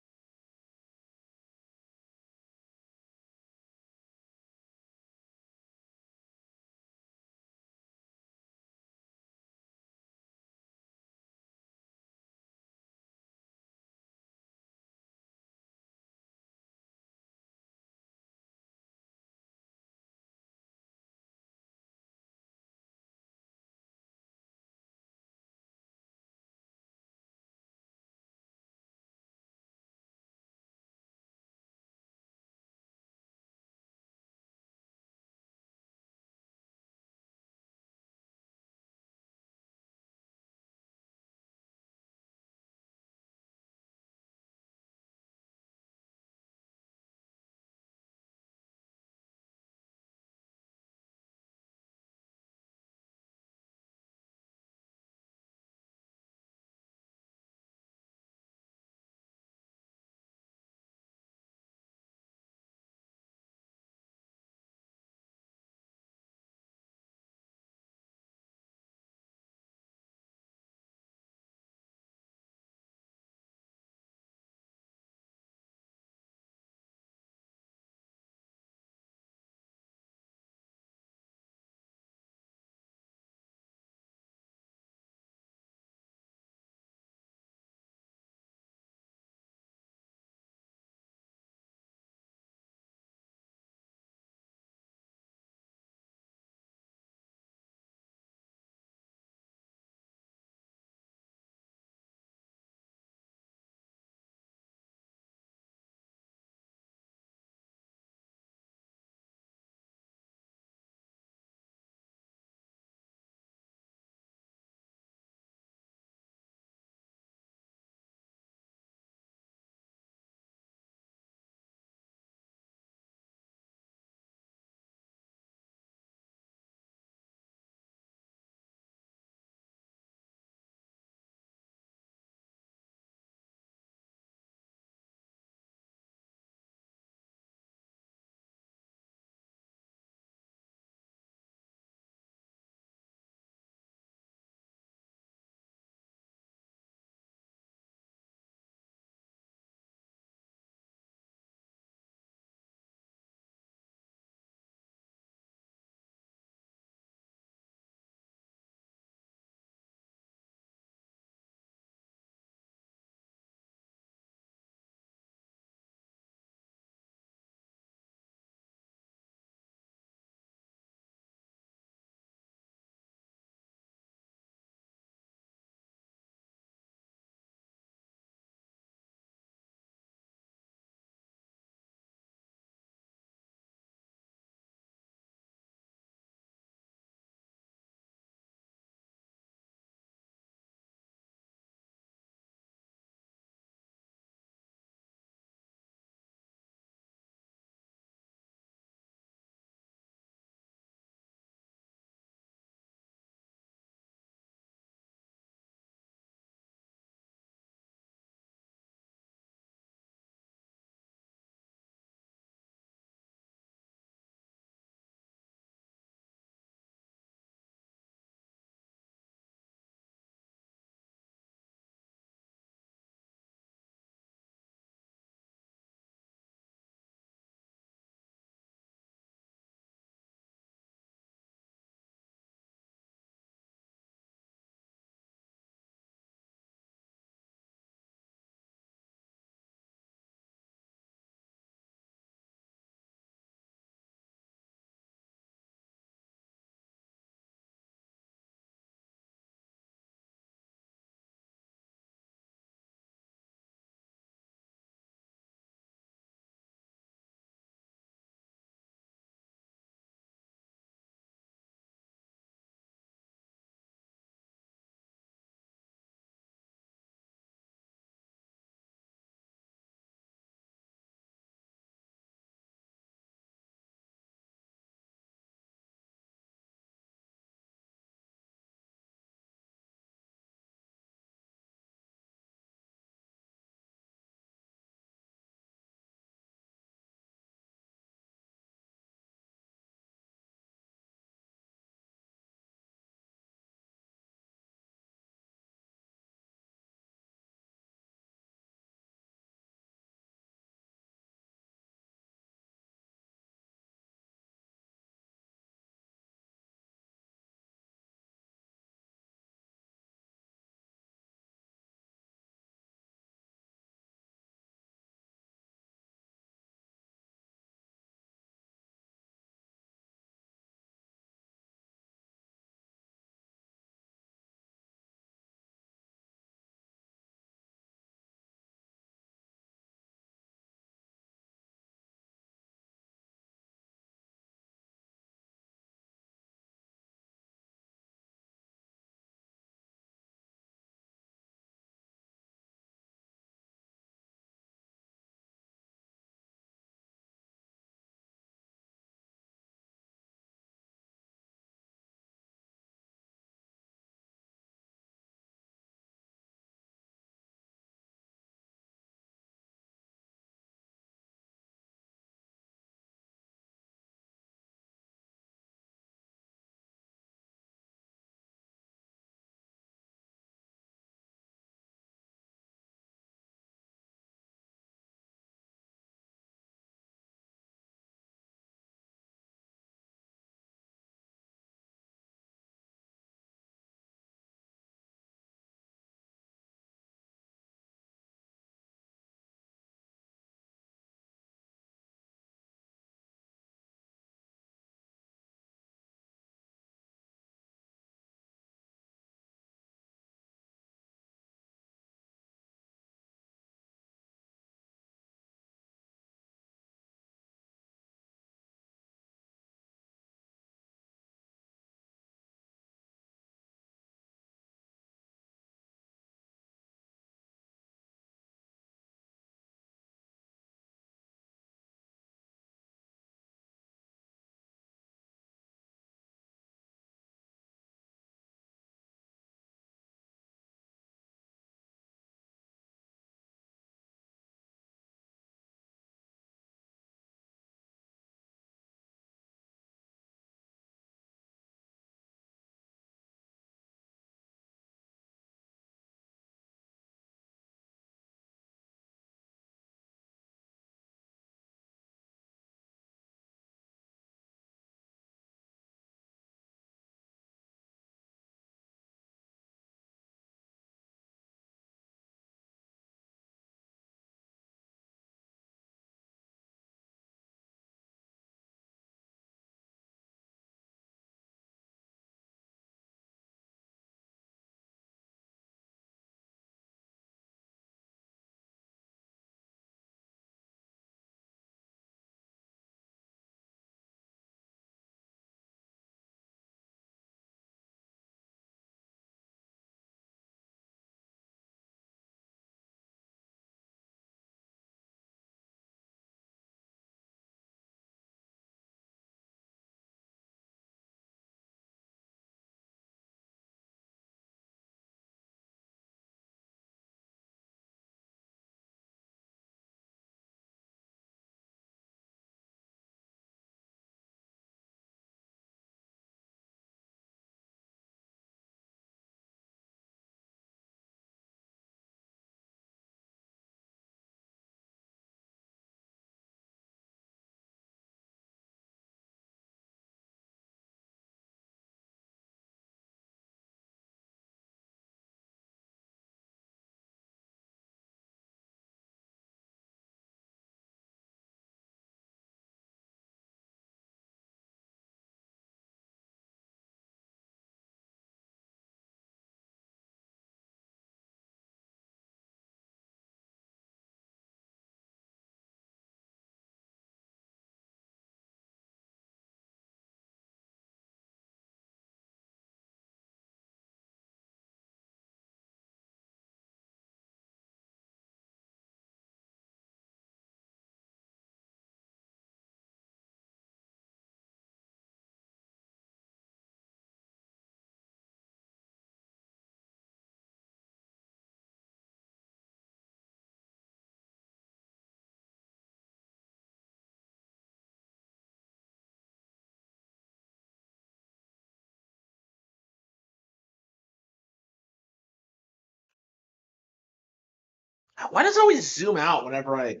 [SPEAKER 1] Why does it always zoom out whenever I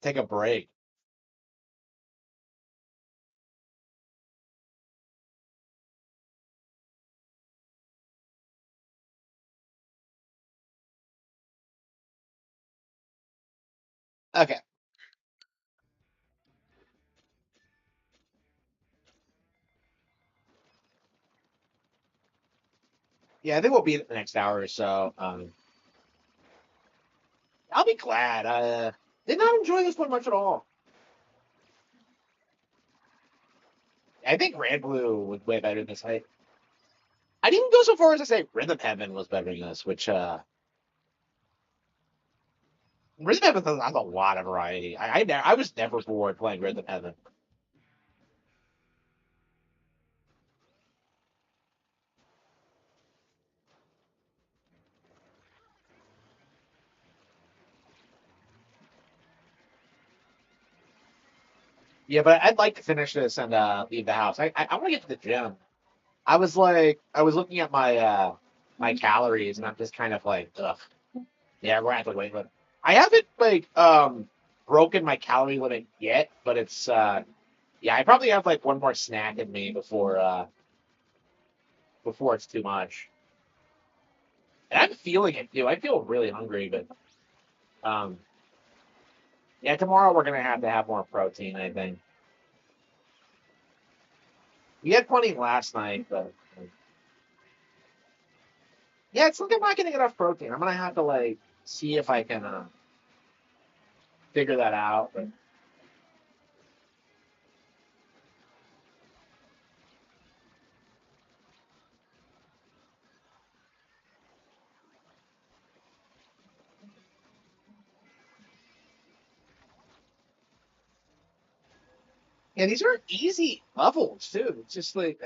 [SPEAKER 1] take a break? Okay. Yeah, I think we'll be in the next hour or so. I'll be glad. I did not enjoy this one much at all. I think Red Blue was way better than this. I'd even go so far as to say Rhythm Heaven was better than this, which Rhythm Heaven has a lot of variety. I was never bored playing Rhythm Heaven. Yeah, but I'd like to finish this and leave the house. I want to get to the gym. I was looking at my calories and I'm just kind of like, ugh. Yeah, we're gonna have to wait. But I haven't broken my calorie limit yet, but it's yeah, I probably have like one more snack in me before it's too much. And I'm feeling it too. I feel really hungry, but um yeah, tomorrow we're gonna have to have more protein, I think. We had plenty last night, but yeah, it's like I'm not getting enough protein. I'm gonna have to like see if I can figure that out. But yeah, these are easy levels too. It's just like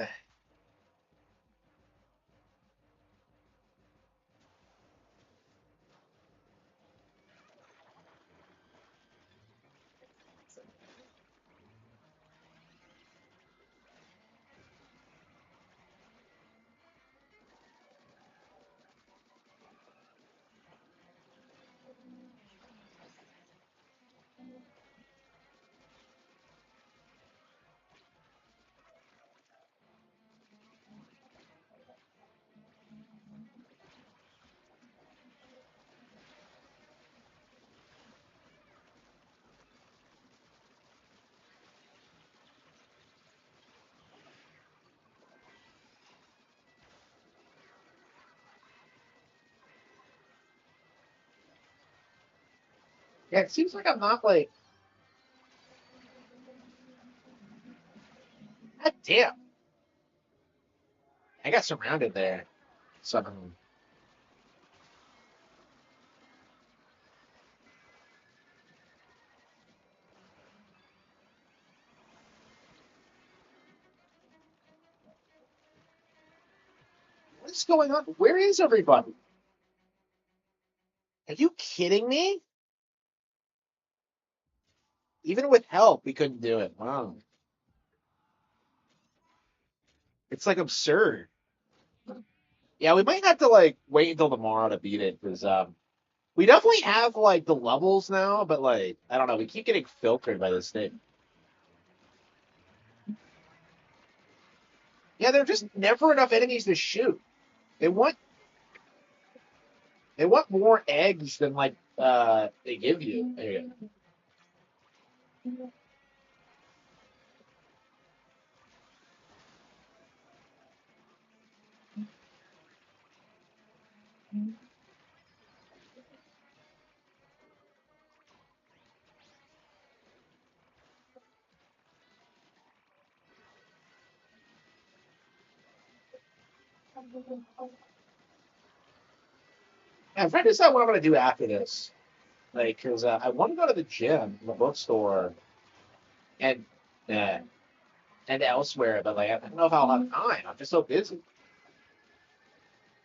[SPEAKER 1] yeah, it seems like I'm not like God damn. I got surrounded there. So what's going on? Where is everybody? Are you kidding me? Even with help, we couldn't do it. Wow. It's like absurd. Yeah, we might have to like wait until tomorrow to beat it because we definitely have like the levels now, but like I don't know, we keep getting filtered by this thing. Yeah, there are just never enough enemies to shoot. They want they want more eggs than like they give you. There you I'm trying to decide what I'm gonna do after this. Like, because I want to go to the gym, the bookstore, and uh, and elsewhere, but like I don't know if I'll have time. I'm just so busy.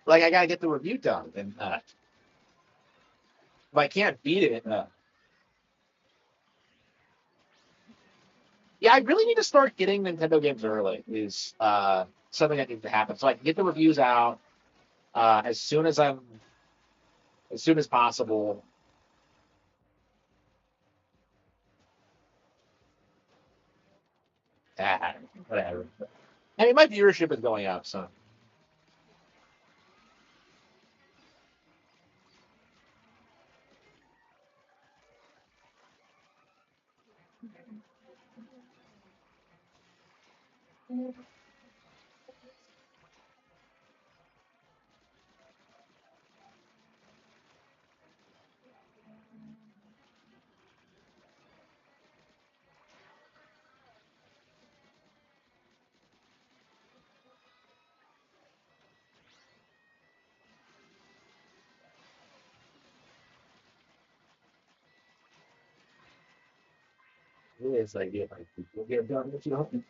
[SPEAKER 1] Like I gotta get the review done, and if I can't beat it, yeah, I really need to start getting Nintendo games early. Is something that needs to happen, so I can get the reviews out as soon as possible. Ah, whatever. I mean, my viewership is going up, so. It is like, yeah, like people get done with you.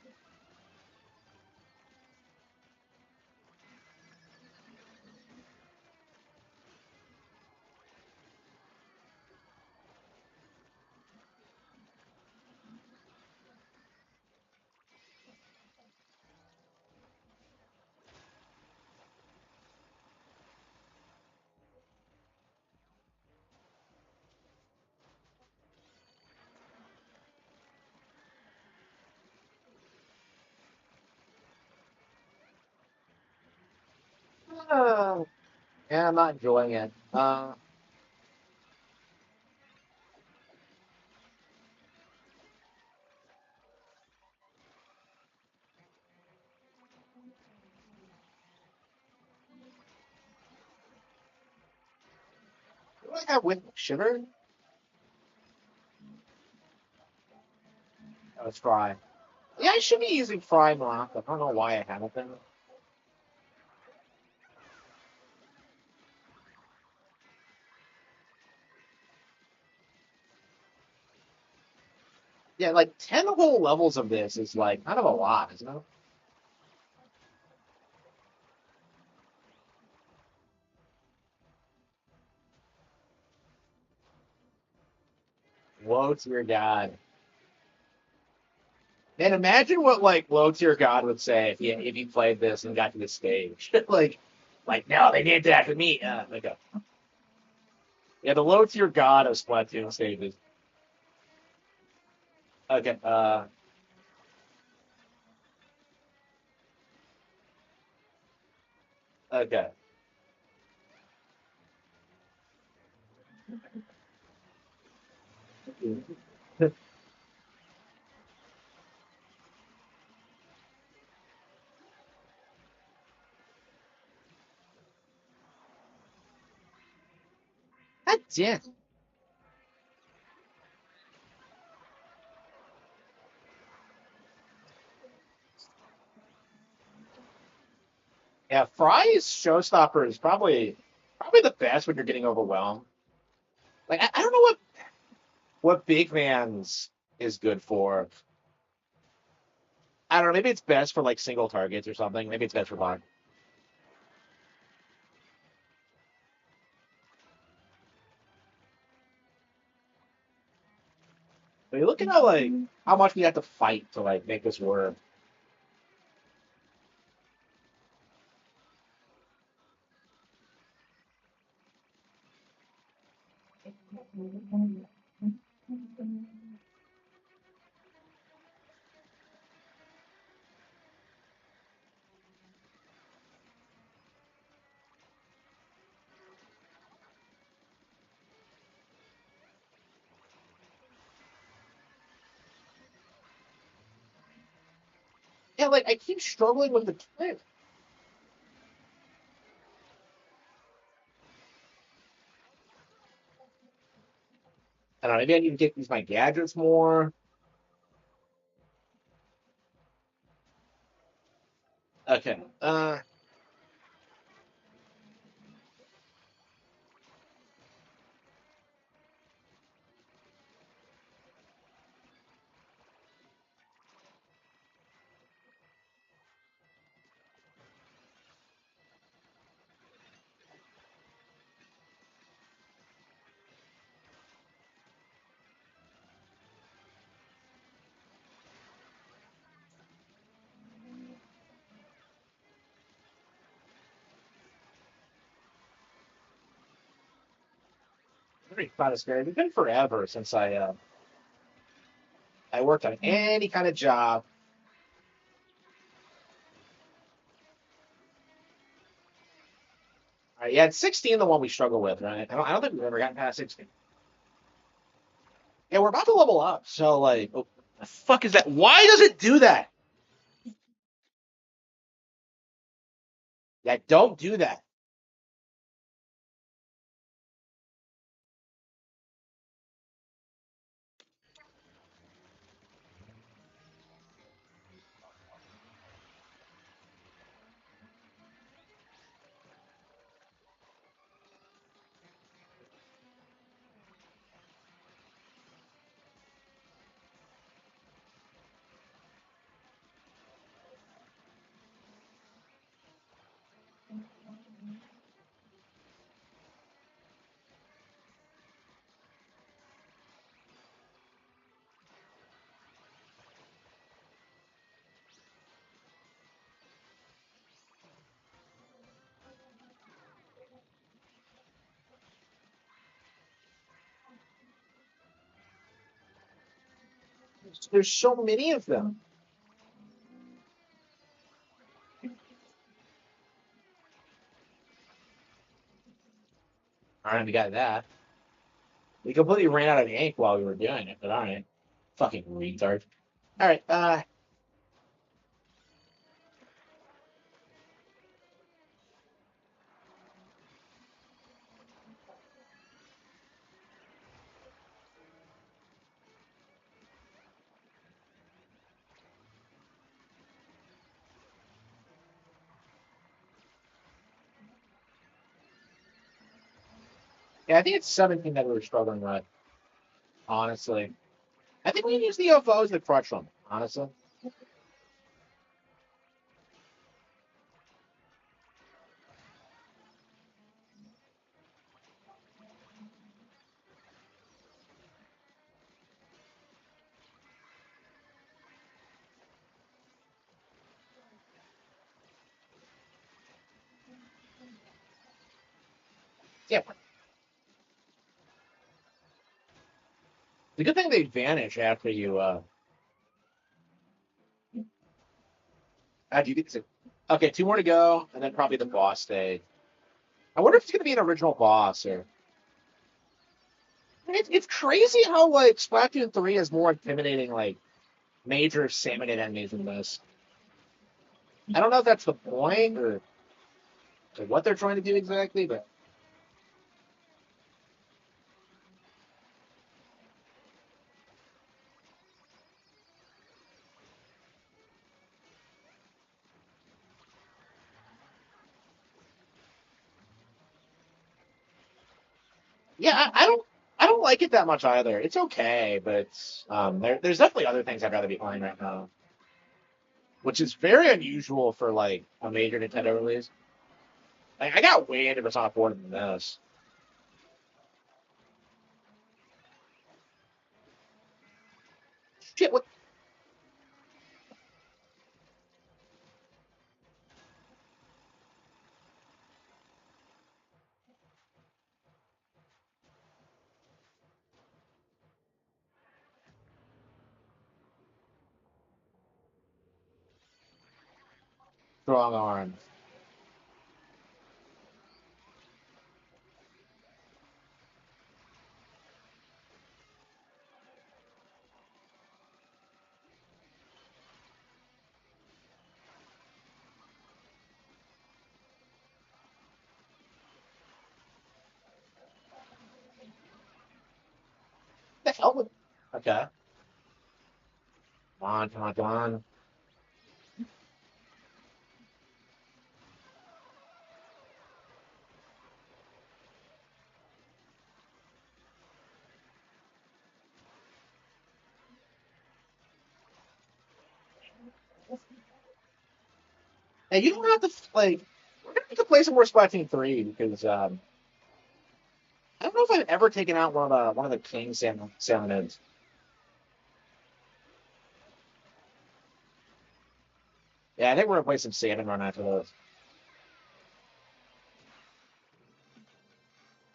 [SPEAKER 1] Yeah, I'm not enjoying it. What do I have with sugar? Oh, it's fry. Yeah, I should be using fry more often. I don't know why I haven't been. Yeah, like 10 whole levels of this is like kind of a lot, isn't it? Low tier god. And imagine what like low tier god would say if he played this and got to the stage. like no, they did that to me. Okay. Yeah, the low tier god of Splatoon stages. Okay. Okay. God damn. Yeah, Fry's showstopper is probably the best when you're getting overwhelmed. Like I don't know what big man's is good for. I don't know. Maybe it's best for like single targets or something. Maybe it's best for bot. But you look at how much we have to fight to like make this work. Yeah, like I keep struggling with the clip. I don't know. Maybe I need to get use my gadgets more. Okay. Very kind of scary. It's been forever since I worked on any kind of job Yeah, it's 16 the one we struggle with, right? I don't think we've ever gotten past 16. Yeah, we're about to level up, so like, oh, the fuck is that? Why does it do that? Yeah, don't do that. There's so many of them. All right, we got that. We completely ran out of ink while we were doing it, but all right. Fucking retard. All right, yeah, I think it's 17 that we were struggling with, honestly. I think we can use the UFO as the crutch one, honestly. Yeah, the good thing they vanish after you get to. Okay, two more to go, and then probably the boss stage. I wonder if it's gonna be an original boss or. It's crazy how like Splatoon 3 is more intimidating like major salmonid enemies than this. I don't know if that's the point or what they're trying to do exactly, but yeah, I don't like it that much either. It's okay, but there's definitely other things I'd rather be playing right now, which is very unusual for like a major Nintendo release. Like, I got way into Persona 4 than this. Shit, what's strong arms? The hell with? Okay, come on, come on, come on. And you don't have to like. We're gonna have to play some more Splatoon 3 because I don't know if I've ever taken out one of the King Salmonids. Yeah, I think we're gonna play some Salmon Run after this.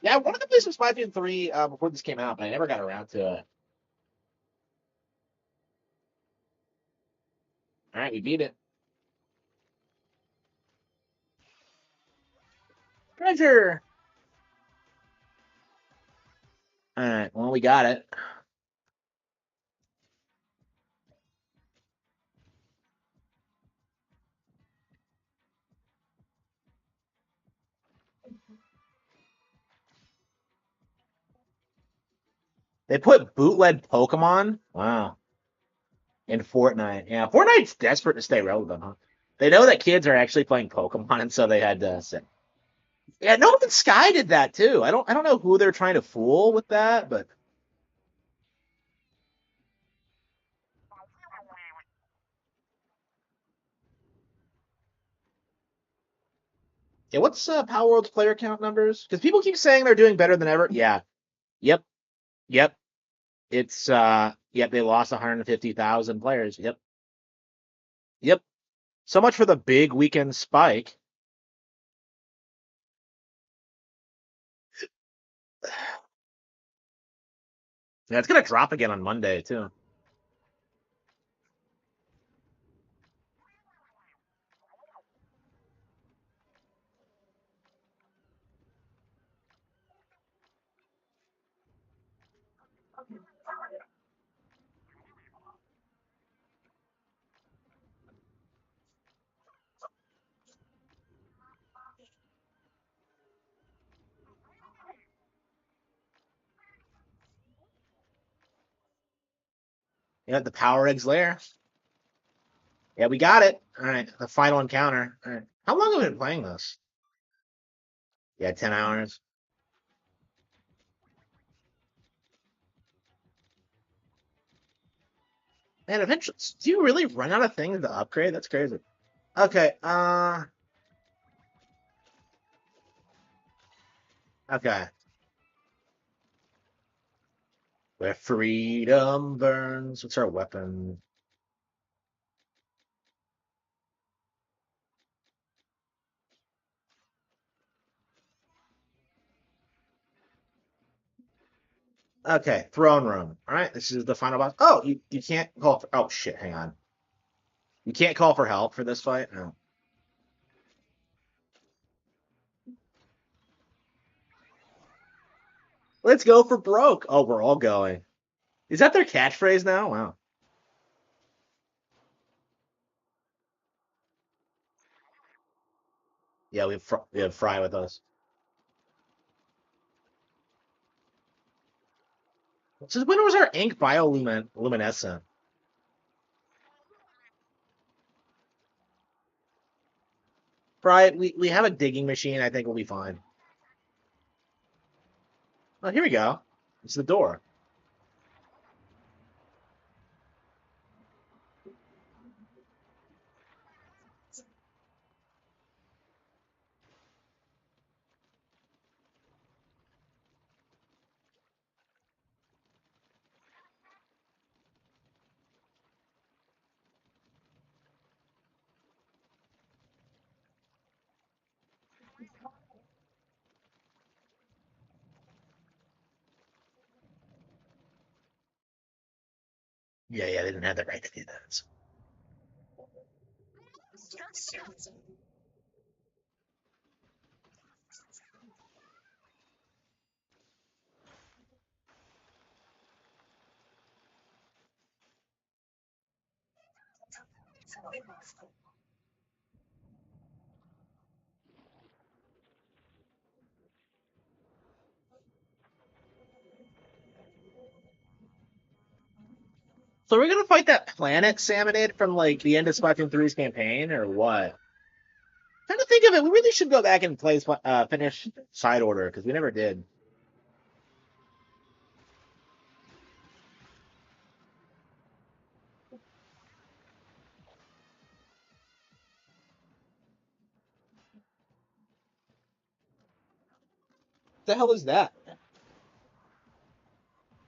[SPEAKER 1] Yeah, I wanted to play some Splatoon 3 before this came out, but I never got around to it. All right, we beat it. Treasure. All right. Well, we got it. They put bootleg Pokemon. Wow. In Fortnite. Yeah, Fortnite's desperate to stay relevant, huh? They know that kids are actually playing Pokemon, and so they had to say. Yeah, No Man's Sky did that too. I don't know who they're trying to fool with that, but yeah, what's Power World's player count numbers? Because people keep saying they're doing better than ever. Yeah. Yep. Yep. It's yep, they lost 150,000 players. Yep. Yep. So much for the big weekend spike. Yeah, it's gonna drop again on Monday too. Yeah, the Power Eggs lair. Yeah, we got it. All right, the final encounter. All right. How long have we been playing this? Yeah, 10 hours. Man, eventually, do you really run out of things to upgrade? That's crazy. Okay, okay. Where freedom burns. What's our weapon? Okay, throne room. All right, this is the final boss. Oh, you can't call for. Oh shit, hang on. You can't call for help for this fight. No. Let's go for broke. Oh, we're all going. Is that their catchphrase now? Wow. Yeah, we have Fry with us. Since when was our ink bioluminescent? Fry, we have a digging machine. I think we'll be fine. Oh, here we go. It's the door. Yeah, yeah, they didn't have the right to do that. So we're gonna fight that planet Salmonid from like the end of Splatoon 3's campaign, or what? Kind of think of it, we really should go back and play finish side order because we never did. What the hell is that?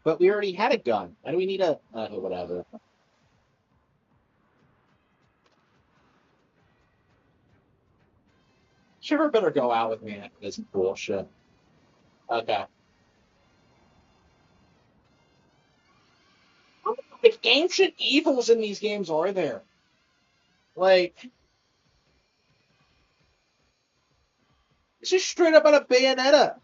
[SPEAKER 1] But we already had a gun. Why do we need a whatever? Shiver better go out with me after this bullshit. Okay. How many ancient evils in these games are there? Like, It's just straight up out of Bayonetta.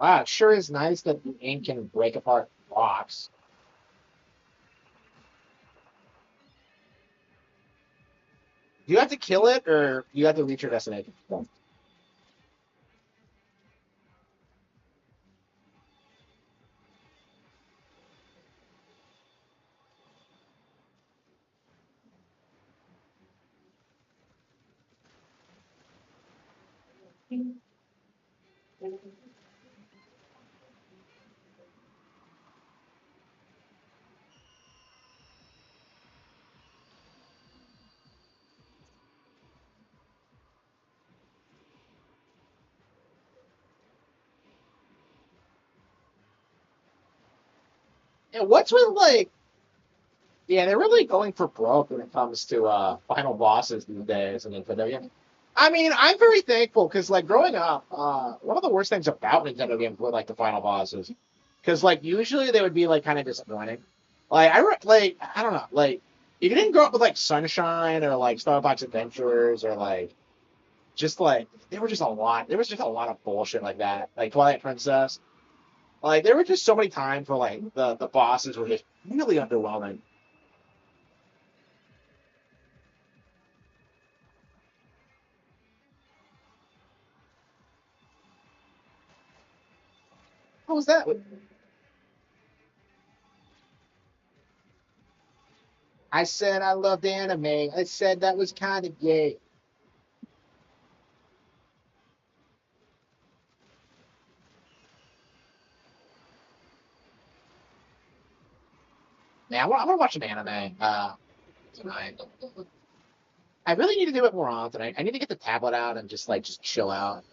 [SPEAKER 1] Wow, it sure is nice that the ink can break apart rocks. Do you have to kill it, or you have to reach your destination? And what's with like, yeah, they're really going for broke when it comes to final bosses these days in Nintendo games. I mean, I'm very thankful because like growing up, one of the worst things about Nintendo games were like the final bosses, because like usually they would be like kind of disappointing. Like I don't know, like if you didn't grow up with like Sunshine or like Starbucks Adventures or like just like there were just a lot. There was just a lot of bullshit like that, like Twilight Princess. Like there were just so many times where like the bosses were just really underwhelming. What was that? I said I loved anime. I said that was kind of gay. Man, I want to watch an anime tonight. I really need to do it more often. I need to get the tablet out and just chill out.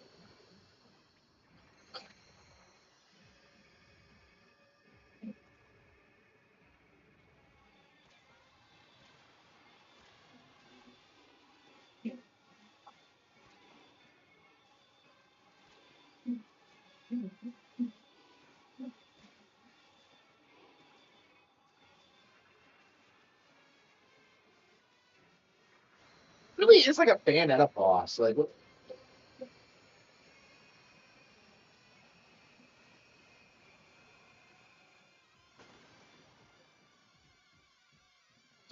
[SPEAKER 1] Really, it's like a Bayonetta boss. Like, so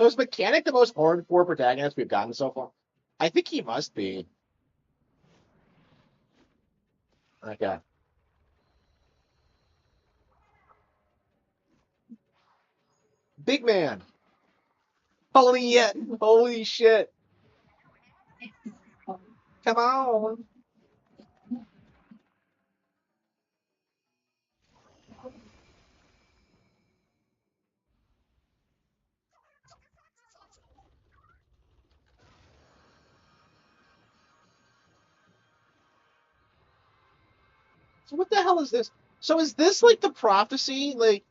[SPEAKER 1] is Mechanic the most hardcore protagonist we've gotten so far? I think he must be. Okay. Big man. Holy yet. Holy shit. Come on. So what the hell is this? So is this like the prophecy? Like,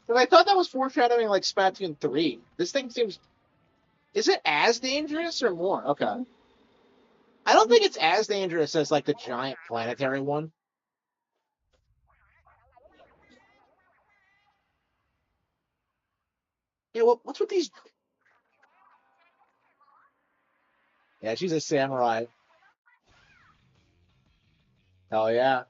[SPEAKER 1] 'cause I thought that was foreshadowing like Splatoon 3. This thing seems. Is it as dangerous or more? Okay. I don't think it's as dangerous as like the giant planetary one. Yeah, well, what's with these? Yeah, she's a samurai. Hell yeah.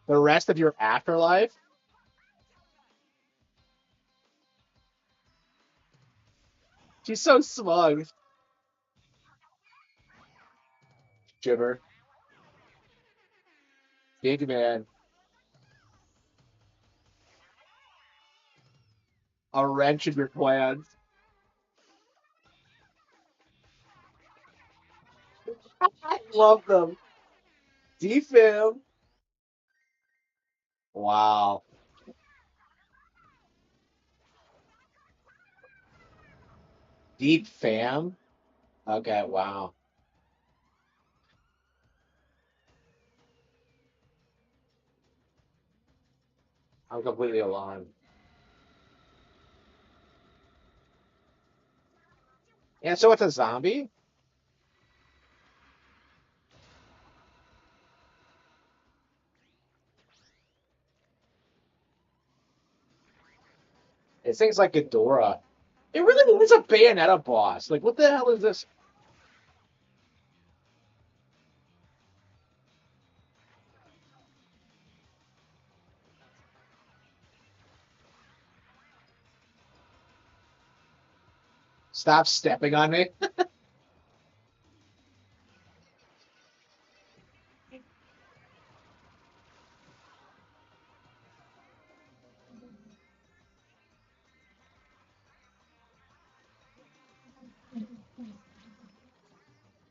[SPEAKER 1] The rest of your afterlife? She's so smug. Shiver. Big man. A wrench in your plans. I love them. Defib. Wow. Deep fam? Okay, wow. I'm completely alone. And so it's a zombie? It seems like Ghidorah. It really is a Bayonetta boss. Like, what the hell is this? Stop stepping on me.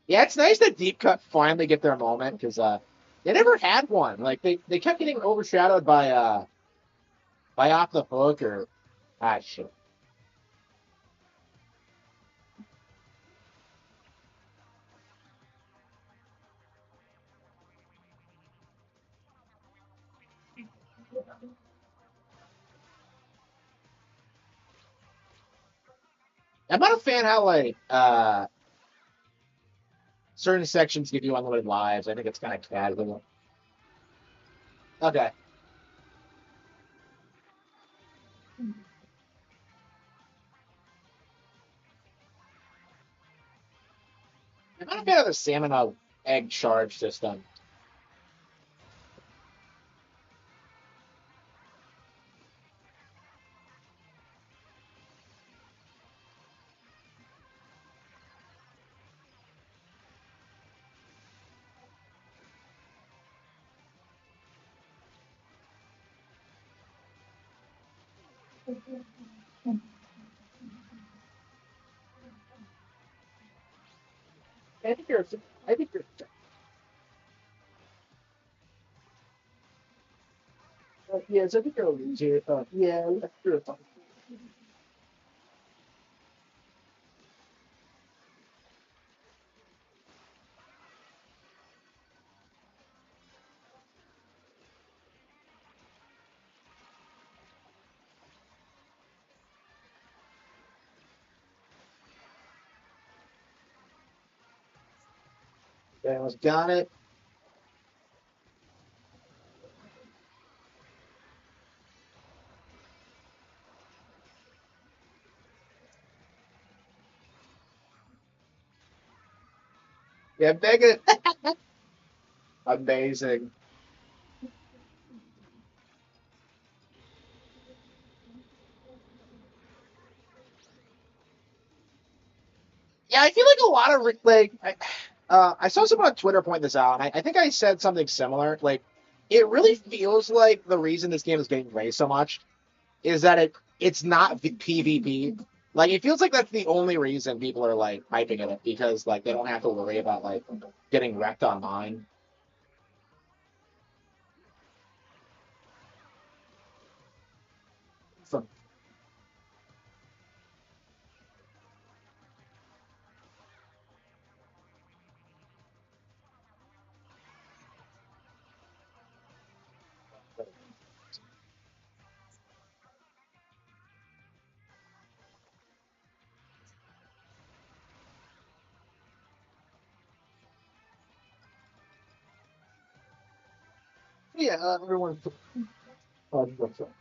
[SPEAKER 1] Yeah, it's nice that Deep Cut finally get their moment because they never had one. Like they kept getting overshadowed by Off the Hook or shit. I'm not a fan how like certain sections give you unlimited lives. I think it's kind of casual. Okay. I'm not a fan of the salmon egg charge system. I think you're. I think you're. Yes, I think you're a loser. Yeah, you're a I almost got it. Yeah, Mega. Amazing. Yeah, I feel like a lot of I saw someone on Twitter point this out, and I think I said something similar. Like, it really feels like the reason this game is getting raised so much is that it's not PvP. Like, it feels like that's the only reason people are like hyping it because like they don't have to worry about like getting wrecked online. So, yeah, everyone. What's up?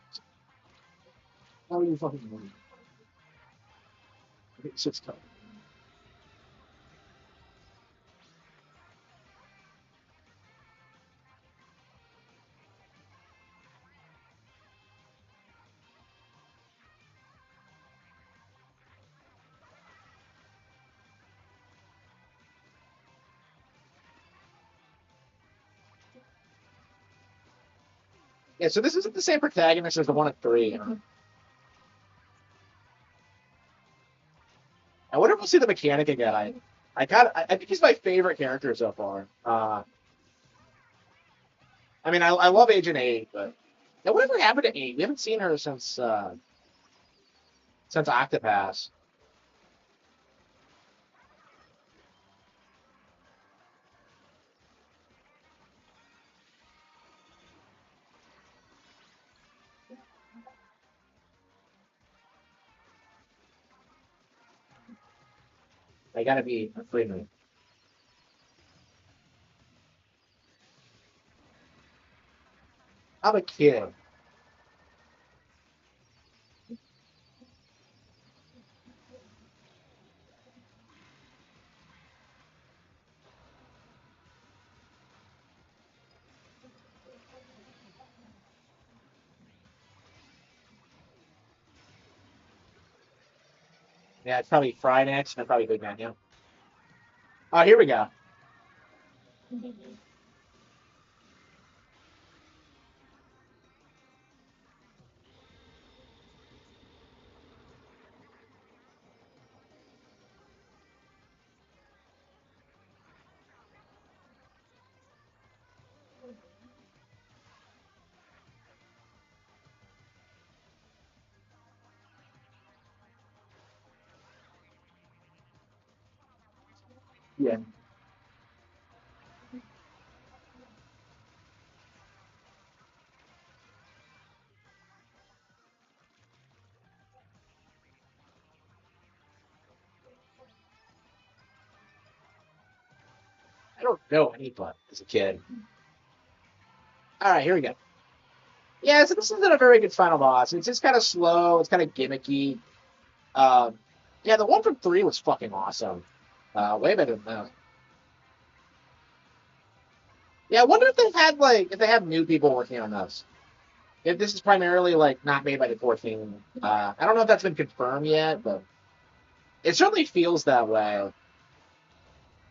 [SPEAKER 1] How are you fucking doing? It's just tough. Yeah, so this isn't the same protagonist as the one at three. I wonder if we'll see the mechanic again. I think he's my favorite character so far. I mean, I love Agent Eight, but yeah, whatever happened to Eight? We haven't seen her since Octopass. I gotta be a free move. I'm a kid. Yeah, it's probably Fry next, and probably Big Man. Yeah. Oh, here we go. Yeah. I don't know any Bud as a kid. All right, here we go. Yeah, so this isn't a very good final boss. It's just kind of slow. It's kind of gimmicky. Um, yeah, the one from three was fucking awesome. Way better than that. Yeah, I wonder if they had like if they have new people working on this. If this is primarily like not made by the core team. I don't know if that's been confirmed yet, but it certainly feels that way.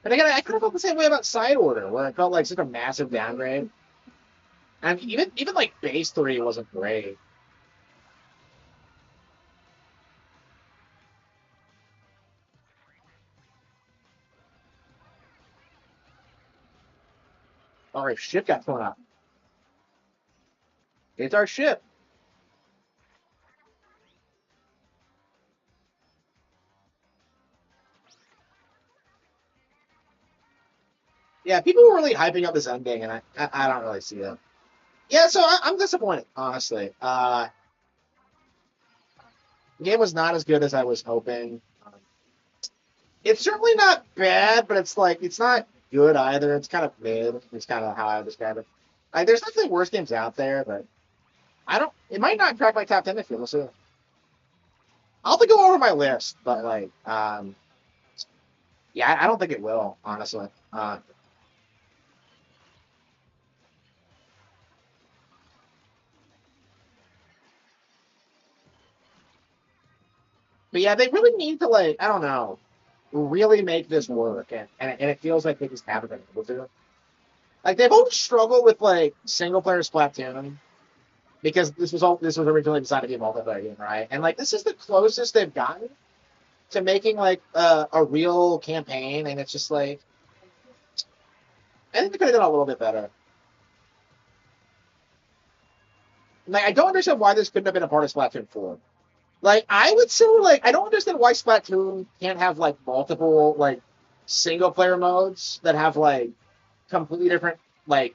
[SPEAKER 1] But again, I kind of felt the same way about Side Order, where it felt like such a massive downgrade. And even like base three wasn't great. Our ship got torn up. It's our ship. Yeah, people were really hyping up this ending, and I don't really see it. Yeah, so I'm disappointed, honestly. The game was not as good as I was hoping. It's certainly not bad, but it's like it's not good either. It's kind of mid. It's kind of how I would describe it. Like, there's definitely worse games out there, but I don't. It might not crack my top 10 if you listen. I'll have to go over my list, but like, yeah, I don't think it will, honestly. But yeah, they really need to like, I don't know, really make this work, and it feels like they just haven't been able to. Like they've always struggled with like single player Splatoon because this was originally designed to be a multiplayer game, right? And like this is the closest they've gotten to making like a real campaign, and it's just like I think they could have done a little bit better. Like I don't understand why this couldn't have been a part of Splatoon 4. Like I would say, like I don't understand why Splatoon can't have like multiple like single player modes that have like completely different like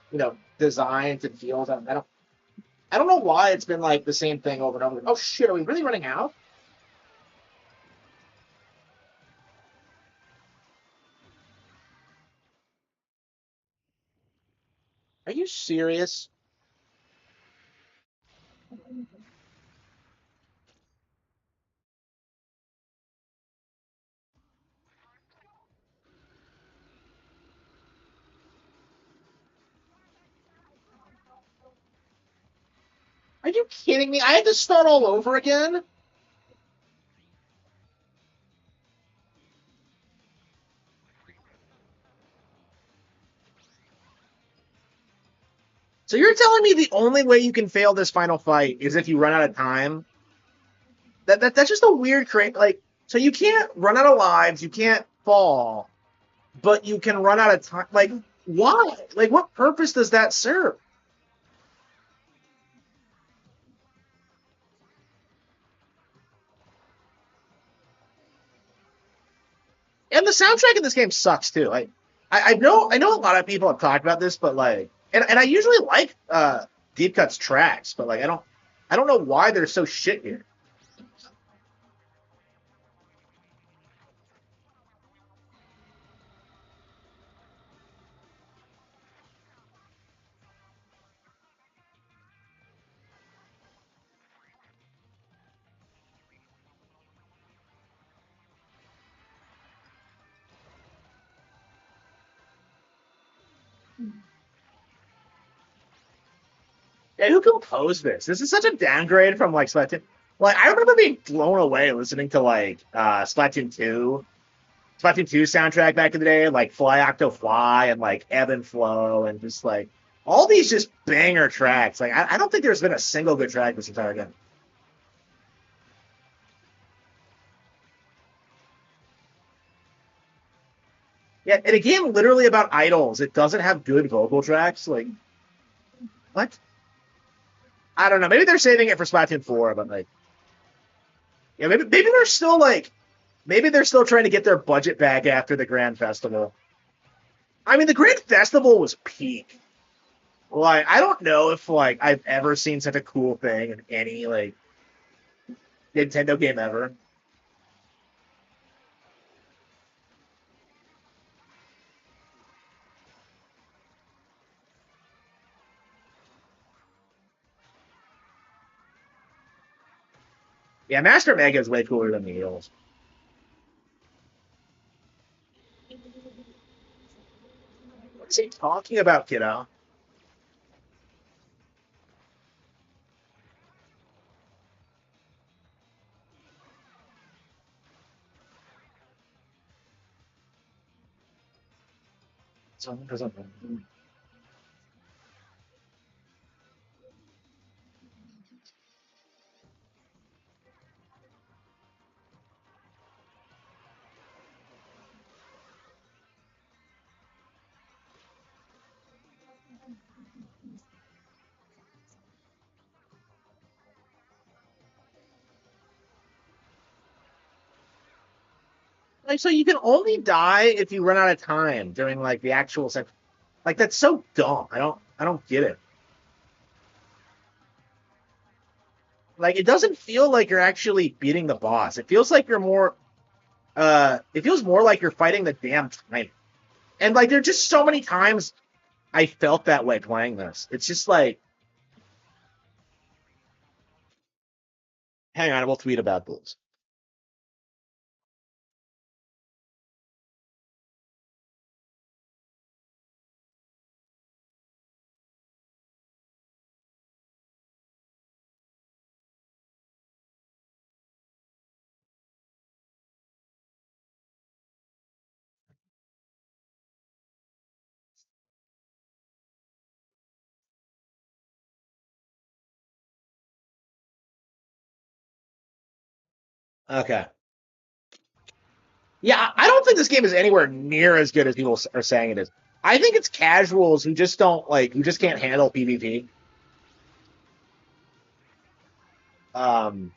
[SPEAKER 1] designs and feels. I don't know why it's been like the same thing over and over. Oh shit, are we really running out? Are you serious? Are you kidding me? I had to start all over again. So you're telling me the only way you can fail this final fight is if you run out of time? That's just a weird create. Like, so you can't run out of lives, you can't fall, but you can run out of time. Like, why? Like, what purpose does that serve? And the soundtrack in this game sucks too. I know a lot of people have talked about this, but like, and I usually like Deep Cut's tracks, but like, I don't know why they're so shit here.
[SPEAKER 3] Yeah, who composed this? This is such a downgrade from like Splatoon. Like I remember being blown away listening to like Splatoon 2 soundtrack back in the day, like Fly Octo Fly and like Ebb and Flow and just like all these just banger tracks. Like I don't think there's been a single good track this entire game. Yeah, in a game literally about idols, it doesn't have good vocal tracks. Like what? I don't know. Maybe they're saving it for Splatoon 4, but like yeah, maybe they're still like maybe they're still trying to get their budget back after the Grand Festival. I mean, the Grand Festival was peak. Like, I don't know if like I've ever seen such a cool thing in any like Nintendo game ever. Yeah, Master Mega is way cooler than the Eels. What's he talking about, kiddo? Like, so you can only die if you run out of time during like the actual section. Like, that's so dumb. I don't get it. Like, it doesn't feel like you're actually beating the boss. It feels like you're more. It feels more like you're fighting the damn time. And like, there are just so many times I felt that way playing this. It's just like, hang on, we'll tweet about this. Okay. Yeah, I don't think this game is anywhere near as good as people are saying it is. I think it's casuals who just don't like, who just can't handle PvP. Because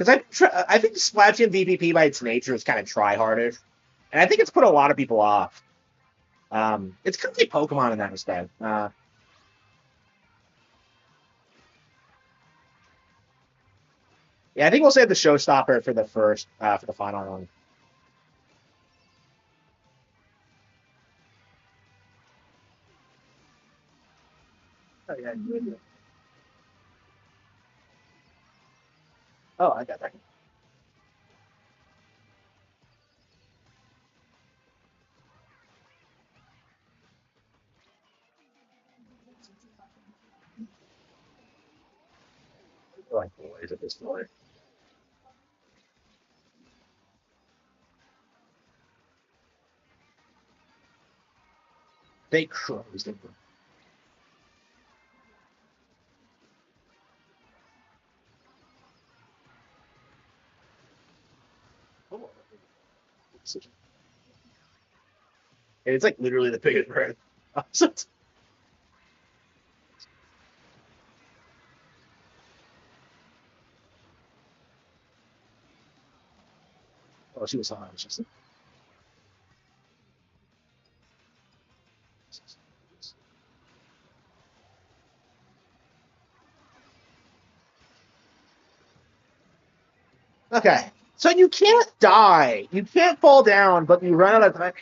[SPEAKER 3] I think Splatoon PvP by its nature is kind of tryhardish, and I think it's put a lot of people off. It's kind of like Pokemon in that respect. Yeah, I think we'll save the showstopper for the first for the final one. Oh yeah. Oh, I got that. They're like boys at this point. They closed it. It's like literally the biggest bird. Oh, she was hot. Just okay. So you can't die. You can't fall down, but you run out of time.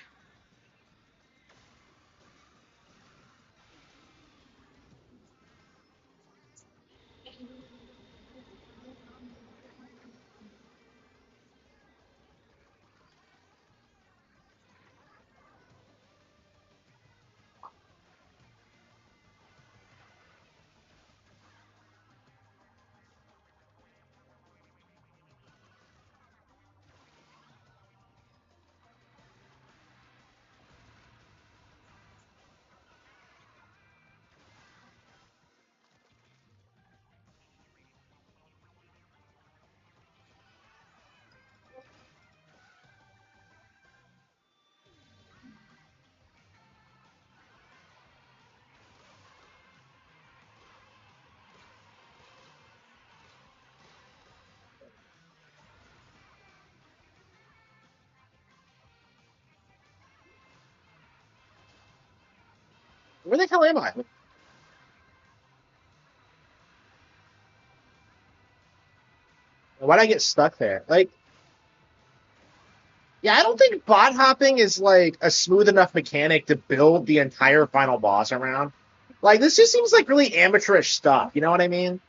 [SPEAKER 3] Where the hell am I? Why'd I get stuck there? Like, yeah, I don't think bot hopping is like a smooth enough mechanic to build the entire final boss around. Like, this just seems like really amateurish stuff. You know what I mean?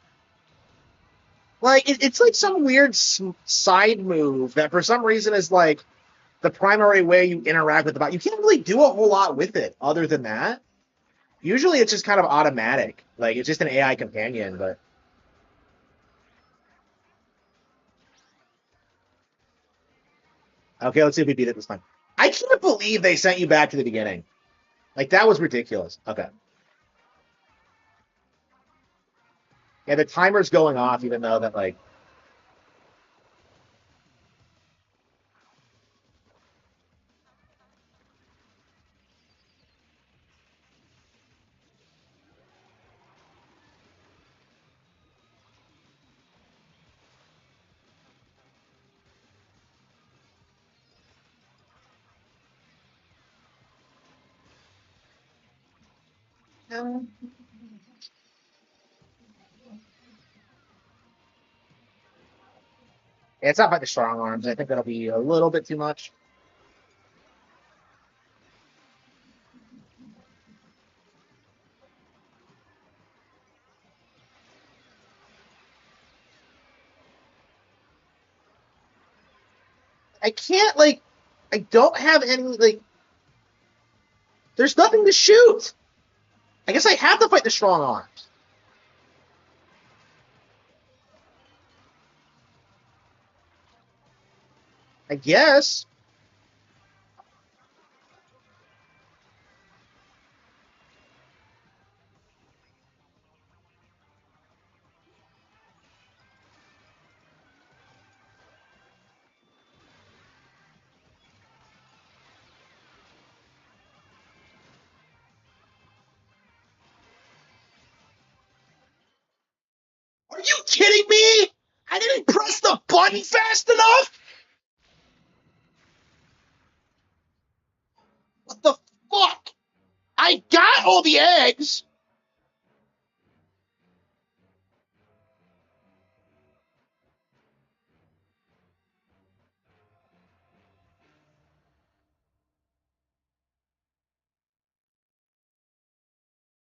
[SPEAKER 3] Like, it's like some weird side move that for some reason is like the primary way you interact with the bot. You can't really do a whole lot with it other than that. Usually it's just kind of automatic. Like, it's just an AI companion, but. Okay, let's see if we beat it this time. I can't believe they sent you back to the beginning. Like, that was ridiculous. Okay. Yeah, the timer's going off, even though that, like. Yeah, it's not by the strong arms. I think that'll be a little bit too much. I can't, like. I don't have any, like. There's nothing to shoot. I guess I have to fight the strong arms. I guess. Are you kidding me? I didn't press the button fast enough? What the fuck? I got all the eggs.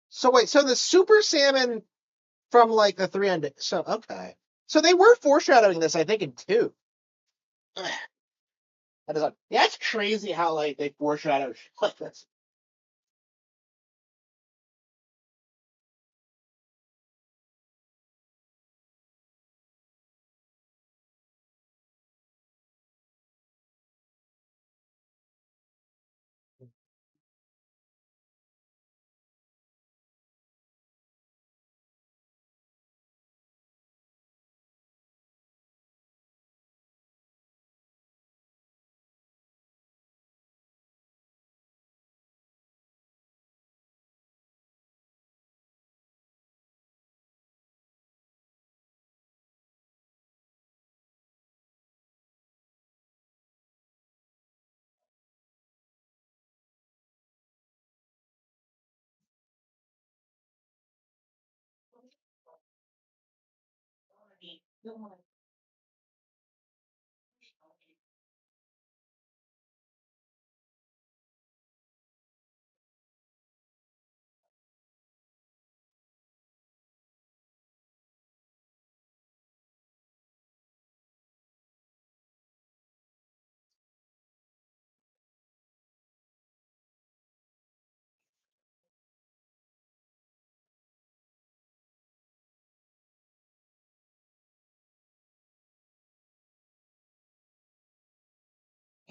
[SPEAKER 3] So wait, so the super salmon from like the 300. So okay. So they were foreshadowing this, I think, in two. That is, yeah, that's crazy how like they foreshadow shit like this.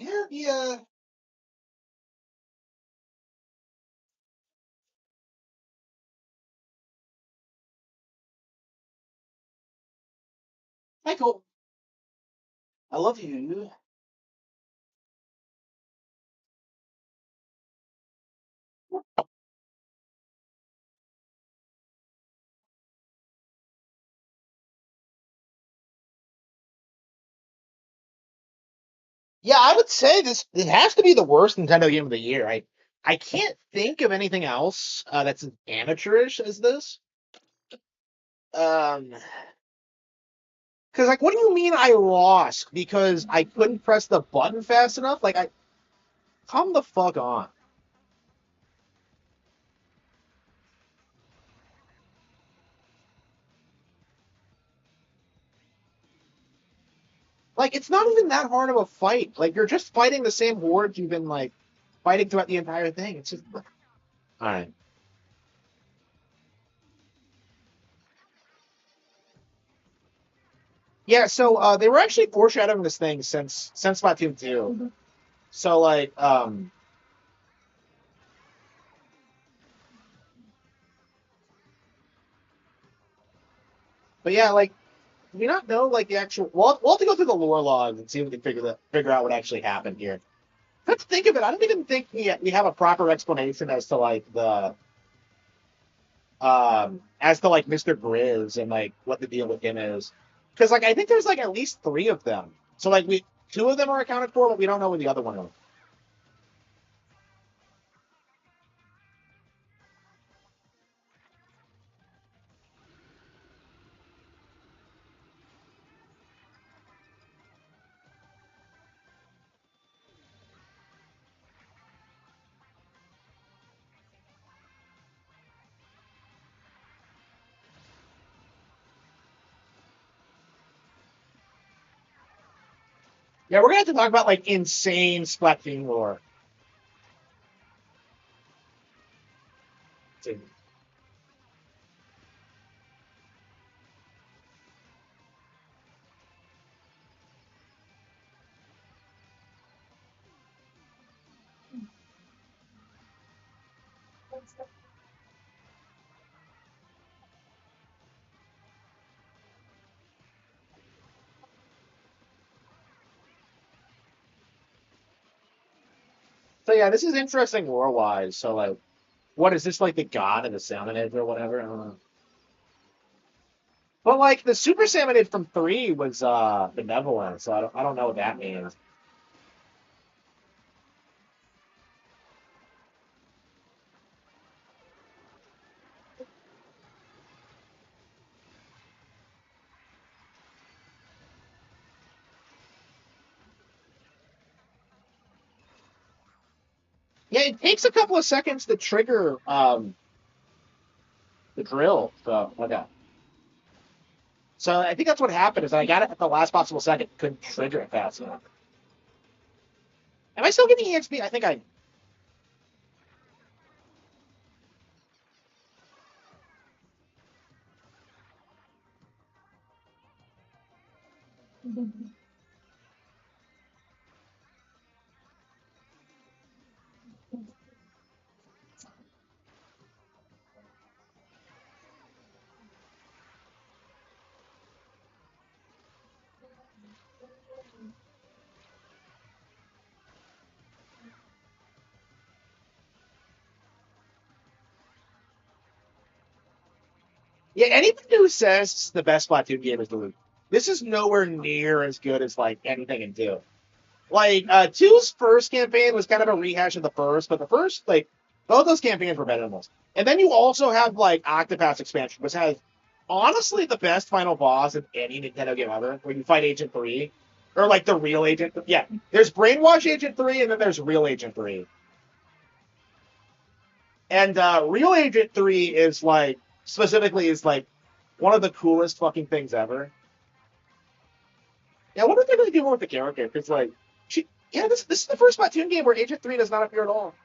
[SPEAKER 3] Yeah, yeah. Michael, I love you. Yeah, I would say this. It has to be the worst Nintendo game of the year.
[SPEAKER 1] I can't think of anything else that's as amateurish as this. Um, because like, what do you mean I lost because I couldn't press the button fast enough? Like, I come the fuck on. Like, it's not even that hard of a fight. Like, you're just fighting the same hordes you've been like fighting throughout the entire thing. It's just all right. Yeah, so they were actually foreshadowing this thing since Splatoon 2. So like but yeah, like do we not know like the actual we'll have to go through the lore logs and see if we can figure out what actually happened here. Let's think of it. I don't even think we have a proper explanation as to like the as to like Mr. Grizz and like what the deal with him is. Because like I think there's like at least three of them. So like we two of them are accounted for, but we don't know where the other one is. Yeah, we're gonna have to talk about like insane Splatoon lore. So yeah, this is interesting lore wise. So like, what is this like the god of the Salmonid or whatever? I don't know. But like the Super Salmonid from three was benevolent, so I don't know what that means. Yeah, it takes a couple of seconds to trigger the drill. So okay. So I think that's what happened is I got it at the last possible second, couldn't trigger it fast enough. Am I still getting EXP? I think I. Yeah, anybody who says it's the best Splatoon game is the this is nowhere near as good as like anything in two. Like two's first campaign was kind of a rehash of the first, but the first like both those campaigns were better than this. And then you also have like Octopath expansion, which has honestly the best final boss of any Nintendo game ever, where you fight Agent 3. Or like the real Agent. Yeah. There's Brainwash Agent 3 and then there's Real Agent 3. And Real Agent 3 is like specifically is like one of the coolest fucking things ever. Yeah, I wonder if they're gonna do more with the character, because like yeah, this is the first Splatoon game where Agent 3 does not appear at all.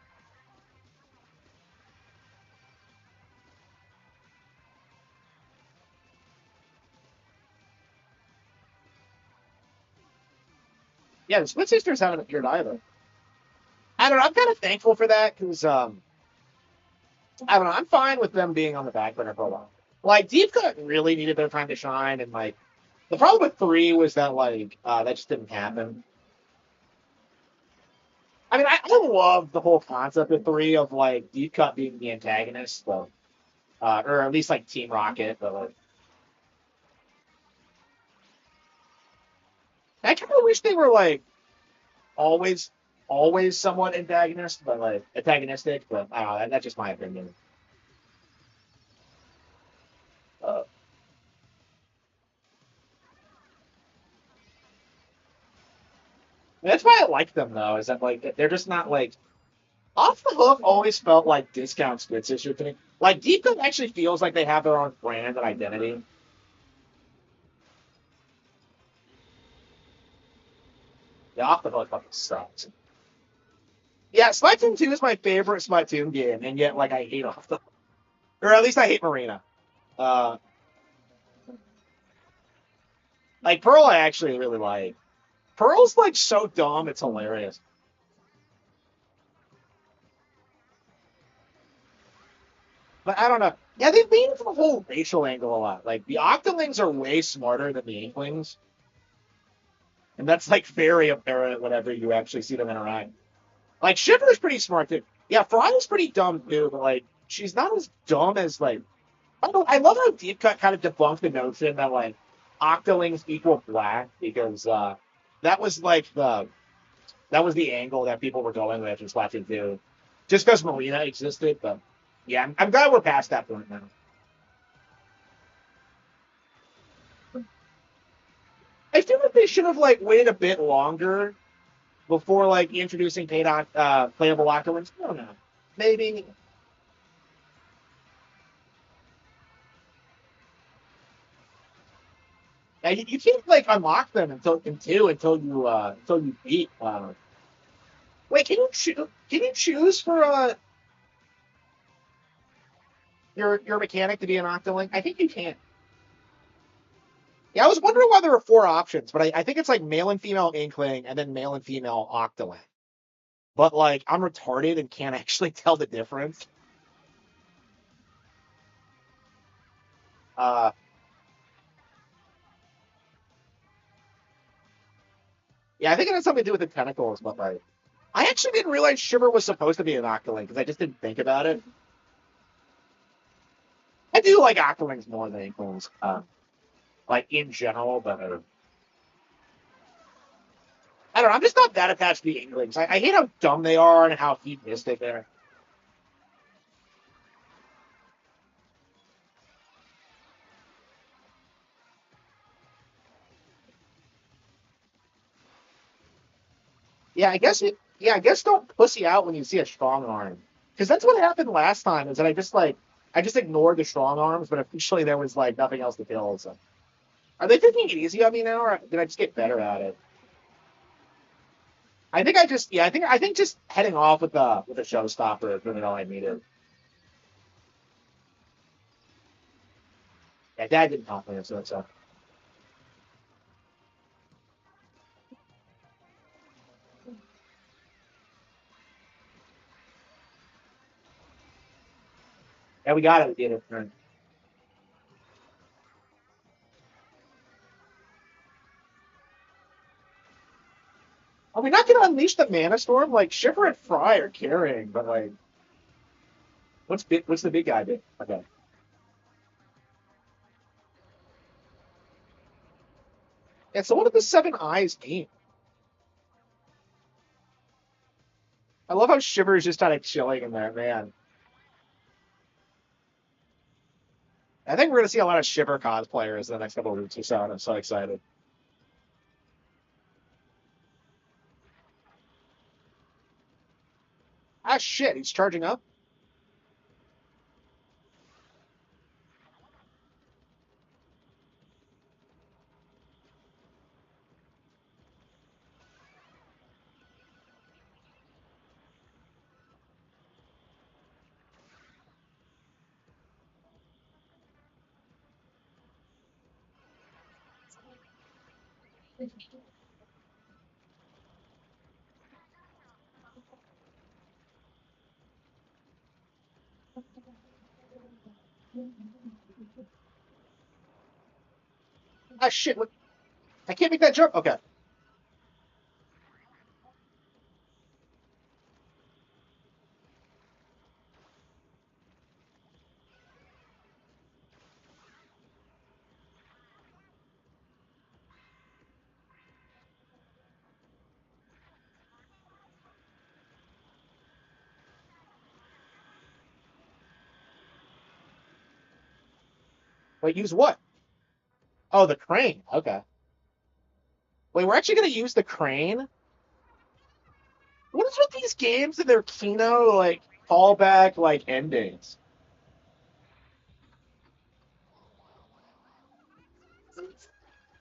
[SPEAKER 1] Yeah, the Split Sisters haven't appeared either. I don't know. I'm kind of thankful for that because I don't know. I'm fine with them being on the back burner for a while. Like Deep Cut really needed their time to shine, and like the problem with three was that like that just didn't happen. I mean, I love the whole concept of three of like Deep Cut being the antagonist, but, or at least like Team Rocket. But like, I kind of wish they were like always. always somewhat antagonistic, but I don't know. That's just my opinion. Uh, that's why I like them though. Is that like they're just not like off the hook. Always felt like discount splits issue to me. Like Deep Cut actually feels like they have their own brand and identity. The off the hook fucking sucks. Yeah, Splatoon 2 is my favorite Splatoon game, and yet like I hate off the or at least I hate Marina. Uh, like Pearl, I actually really like. Pearl's like so dumb, it's hilarious. But I don't know. Yeah, they lean into the whole racial angle a lot. Like the Octolings are way smarter than the Inklings, and that's like very apparent whenever you actually see them interact. Like Shiver's pretty smart too. Yeah, Fry's pretty dumb too, but like she's not as dumb as like I don't. I love how Deep Cut kind of debunked the notion that like Octolings equal black because that was like that was the angle that people were going with in Splatoon 2. Just because Marina existed, but yeah, I'm glad we're past that point now. I feel like they should have like waited a bit longer before like introducing playable Octolings. I don't know. Maybe. Yeah, you can't like unlock them until you beat. Wait, can you choose? Can you choose for your mechanic to be an Octoling? I think you can. Yeah, I was wondering why there were four options, but I think it's like male and female Inkling and then male and female Octoling. But like I'm retarded and can't actually tell the difference. Uh, yeah, I think it has something to do with the tentacles, but like I actually didn't realize Shiver was supposed to be an Octoling because I just didn't think about it. I do like Octolings more than Inklings, like in general, but I don't know. I'm just not that attached to the Inklings. I hate how dumb they are and how hedonistic they're. Yeah, I guess it. Yeah, I guess don't pussy out when you see a strong arm, because that's what happened last time. Is that I just ignored the strong arms, but officially there was like nothing else to kill. So are they taking it easy on me now, or did I just get better at it? I think I just yeah, I think just heading off with the showstopper is really all I needed. Yeah, Dad didn't help me, so yeah, we got it. We did it. Are we not gonna unleash the Mana Storm? Like Shiver and Fry are carrying, but like, what's the big guy do? Okay. And so what did the Seven Eyes mean? I love how Shiver is just kind of chilling in there, man. I think we're gonna see a lot of Shiver cosplayers in the next couple of weeks or so, and I'm so excited. Ah, shit, he's charging up. Ah, shit, what? I can't make that jump. Okay. Wait, use what? Oh, the crane. Okay. Wait, we're actually gonna use the crane? What is with these games and their Kino like callback like endings?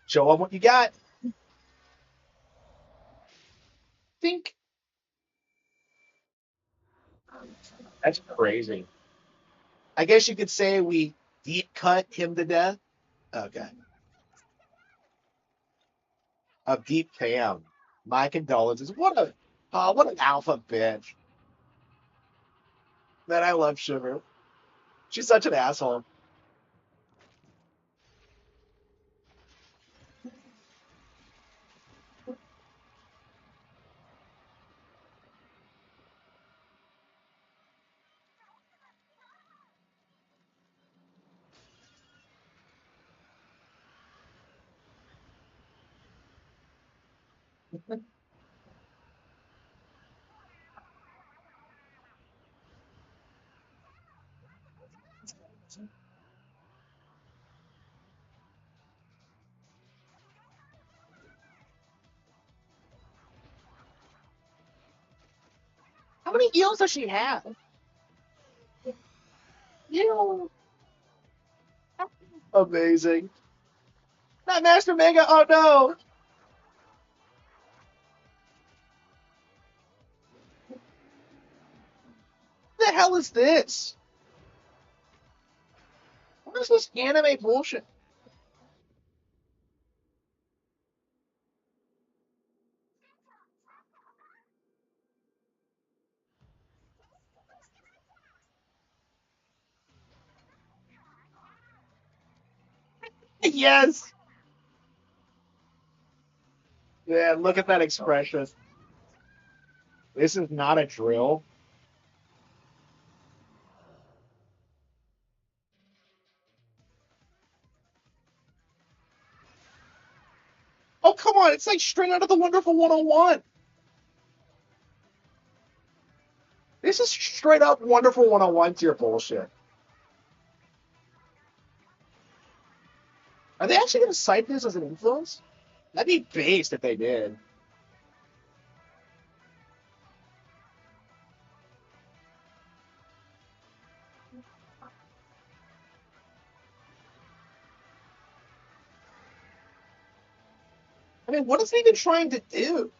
[SPEAKER 1] Show them what you got. Think that's crazy. I guess you could say we deep cut him to death. Okay. A deep cam. My condolences. What an alpha bitch. Man, I love Shiver. She's such an asshole. How many heals does she have? You amazing. Not Master Mega. Oh no. What the hell is this? What is this anime bullshit? Yes. Yeah, look at that expression. This is not a drill. Oh, come on. It's like straight out of the Wonderful 101. This is straight up Wonderful 101 tier bullshit. Are they actually going to cite this as an influence? That'd be based if they did. I mean, what is it even trying to do?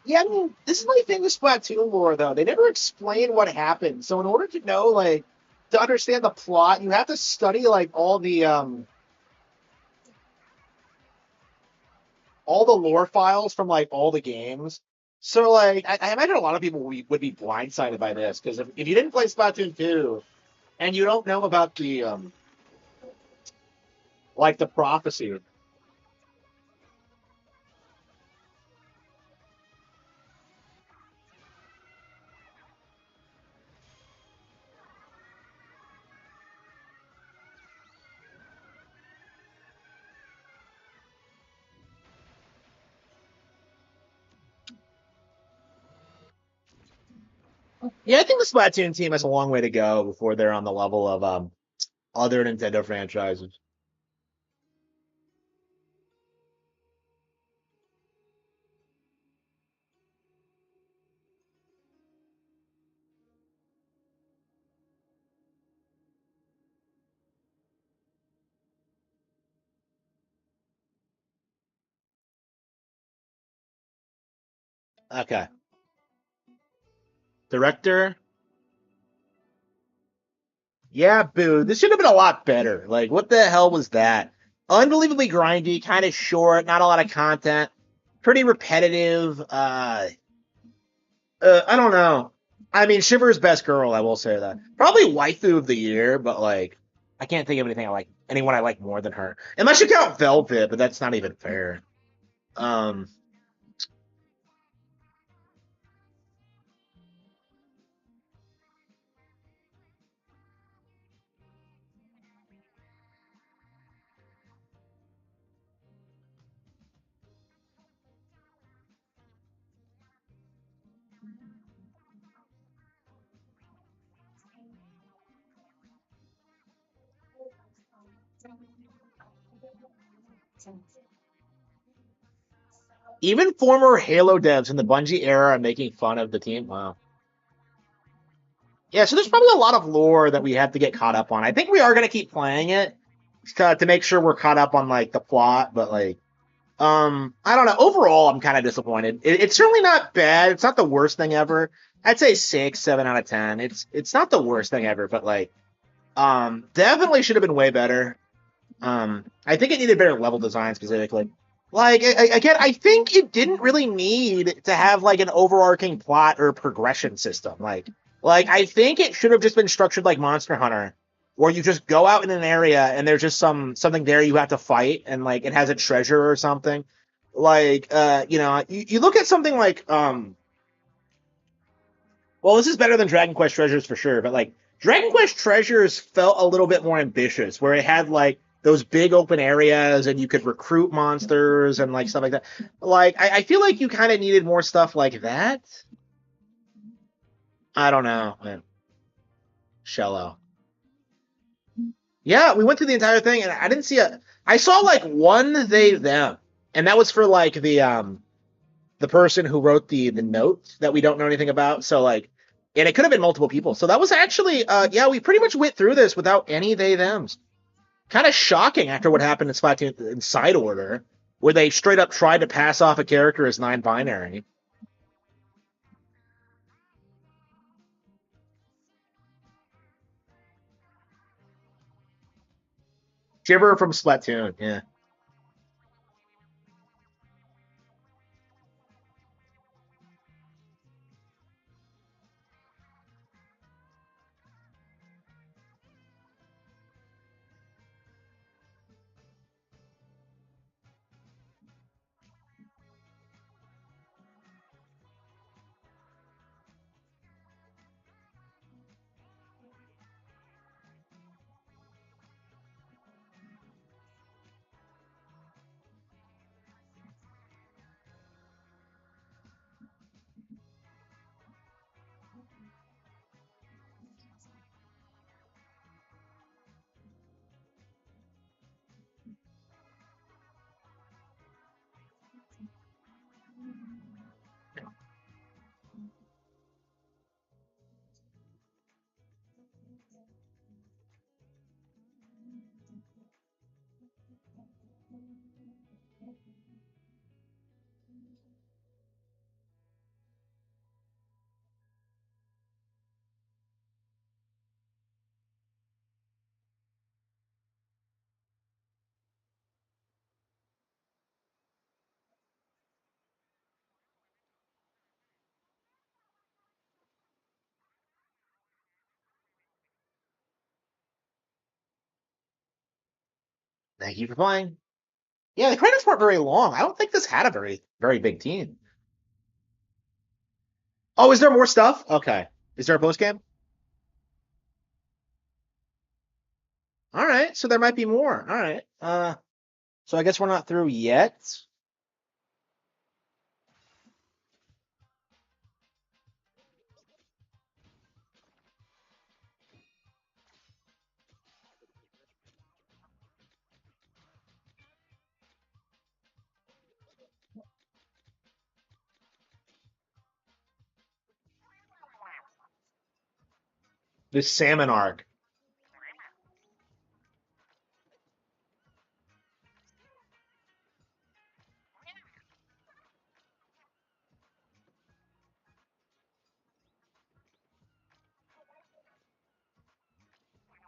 [SPEAKER 1] Yeah, I mean, this is my thing with Splatoon lore, though. They never explain what happened. So in order to know, like, to understand the plot, you have to study like all the lore files from like all the games. So like, I imagine a lot of people would be blindsided by this because if you didn't play Splatoon 2 and you don't know about the like the prophecy. Yeah, I think the Splatoon team has a long way to go before they're on the level of other Nintendo franchises. Okay. Director. Yeah, boo. This should have been a lot better. Like, what the hell was that? Unbelievably grindy, kind of short, not a lot of content, pretty repetitive. I don't know. I mean, Shiver's best girl, I will say that. Probably waifu of the year, but like, I can't think of anyone I like more than her. Unless you count Velvet, but that's not even fair. Um,
[SPEAKER 3] Even former Halo devs in the Bungie era are making fun of the team. Wow. Yeah, so there's probably a lot of lore that we have to get caught up on. I think we are going to keep playing it to make sure we're caught up on like the plot, but like I don't know. Overall, I'm kind of disappointed. It's certainly not bad. It's not the worst thing ever. I'd say 6, 7 out of 10. It's not the worst thing ever, but like definitely should have been way better. I think it needed better level design specifically. Like again, I think it didn't really need to have like an overarching plot or progression system. Like I think it should have just been structured like Monster Hunter, where you just go out in an area and there's just something there you have to fight, and like it has a treasure or something. Like you look at something like well, this is better than Dragon Quest Treasures for sure, but like Dragon Quest Treasures felt a little bit more ambitious, where it had like those big open areas and you could recruit monsters and like stuff like that. Like I feel like you kind of needed more stuff like that. I don't know, man. Shello. Yeah, we went through the entire thing and I didn't see a. I saw like one they them, and that was for like the person who wrote the note that we don't know anything about. So like, and it could have been multiple people. So that was actually yeah, we pretty much went through this without any they thems. Kind of shocking after what happened in Splatoon in Side Order, where they straight up tried to pass off a character as non-binary. Gibber from Splatoon, yeah. Thank you for playing. Yeah, the credits weren't very long. I don't think this had a very big team. Oh, is there more stuff? Okay. Is there a post game? All right, so there might be more. All right. So I guess we're not through yet. This salmon arc.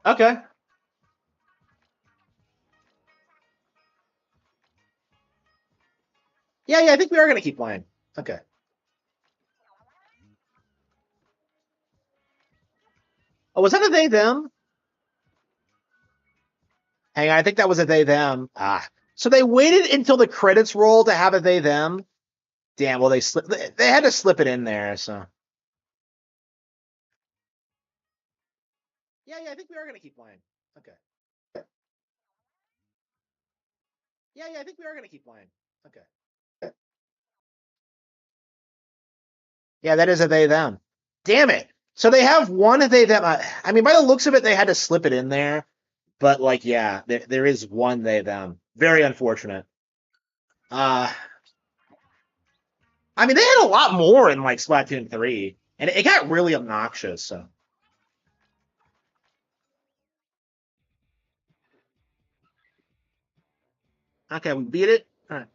[SPEAKER 3] Okay. Yeah, I think we are gonna keep playing. Okay. Oh, was that a they them? Hang on, I think that was a they them. Ah. So they waited until the credits roll to have a they them. Damn, well they had to slip it in there, so. Yeah, I think we are gonna keep playing. Okay. Yeah, I think we are gonna keep playing. Okay. Yeah, that is a they them. Damn it. So they have one they them. I mean, by the looks of it, they had to slip it in there. But like, yeah, there is one they them. Very unfortunate. I mean, they had a lot more in like Splatoon 3, and it got really obnoxious. So okay, we beat it. All right.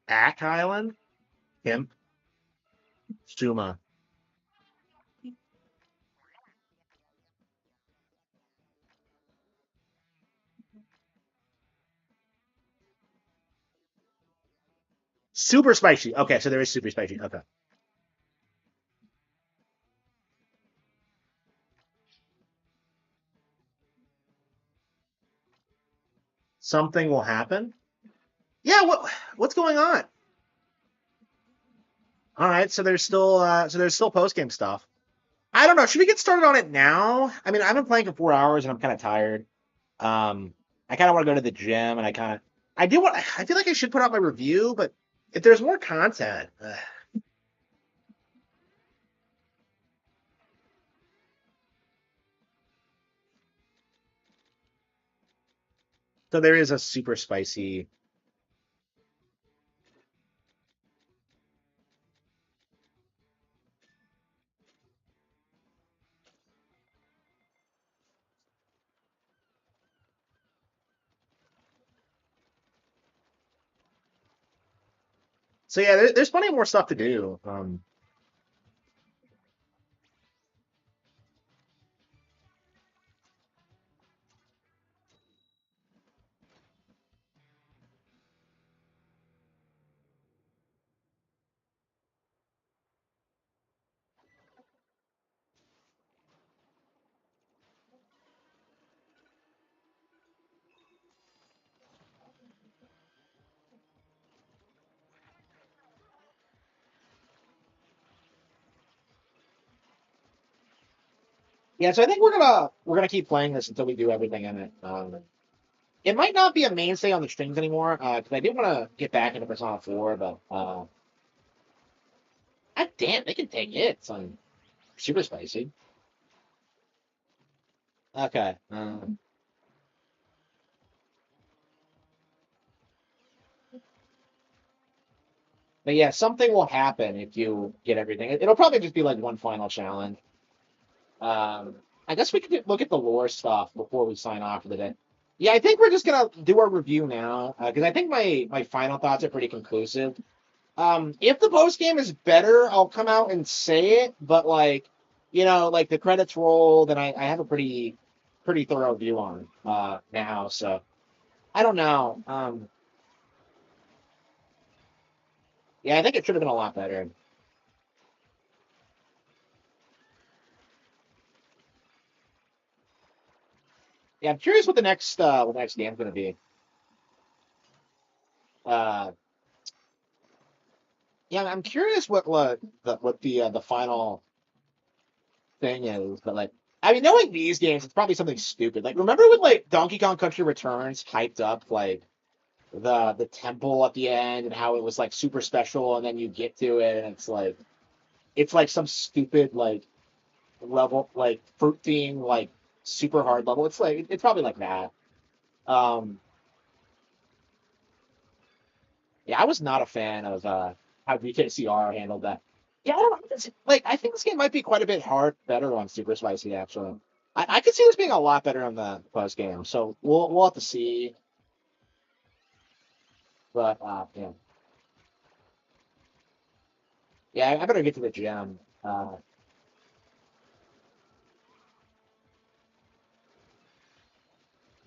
[SPEAKER 3] Ack Island, Himp, Suma. Super spicy. Okay, so there is super spicy. Okay. Something will happen. Yeah, what's going on? All right, so there's still post game stuff. I don't know. Should we get started on it now? I mean, I've been playing for 4 hours and I'm kind of tired. Um, I kind of want to go to the gym and I do want. I feel like I should put out my review, but if there's more content, so there is a super spicy. So yeah, there's plenty more stuff to do. Yeah, so I think we're gonna keep playing this until we do everything in it. It might not be a mainstay on the streams anymore because I do want to get back into Persona 4, but god damn, they can take hits on super spicy. Okay. But yeah, something will happen if you get everything. It'll probably just be like one final challenge. Um, I guess we could look at the lore stuff before we sign off for the day. Yeah, I think we're just gonna do our review now because I think my final thoughts are pretty conclusive. If the post game is better, I'll come out and say it. But like, like the credits roll, then I have a pretty thorough view on now. So I don't know. Yeah, I think it should have been a lot better. Yeah, I'm curious what the next game's gonna be. Uh, yeah, I'm curious what the final thing is, but like, I mean, knowing these games, it's probably something stupid. Like, remember when like Donkey Kong Country Returns hyped up like the temple at the end and how it was like super special, and then you get to it and it's like some stupid like level like fruit theme like super hard level. It's probably like that. Um, yeah, I was not a fan of how VKCR handled that. Yeah, I don't know. Like I think this game might be quite a bit better on Super Spicy actually. I could see this being a lot better on the post game. So we'll have to see. But yeah, yeah, I better get to the gym.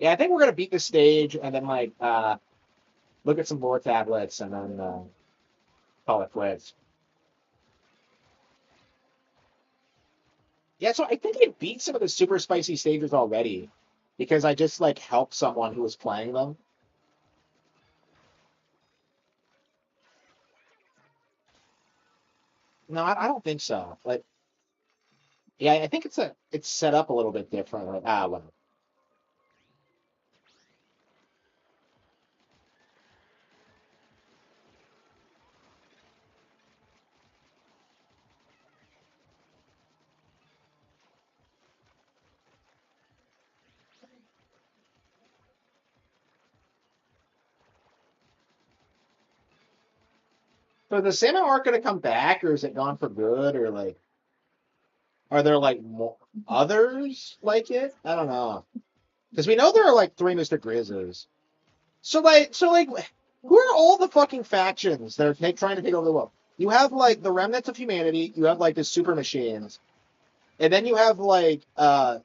[SPEAKER 3] Yeah, I think we're gonna beat this stage and then like look at some more tablets and then call it quits. Yeah, so I think I beat some of the super spicy stages already because I just like helped someone who was playing them. No, I don't think so. Like, yeah, I think it's set up a little bit differently. Well,
[SPEAKER 1] So the salmon aren't going to come back, or is it gone for good, or like, are there like more others like it? I don't know. Because we know there are like three Mr. Grizzlies. So like, who are all the fucking factions that are trying to take over the world? You have like the remnants of humanity. You have like the super machines, and then you have like the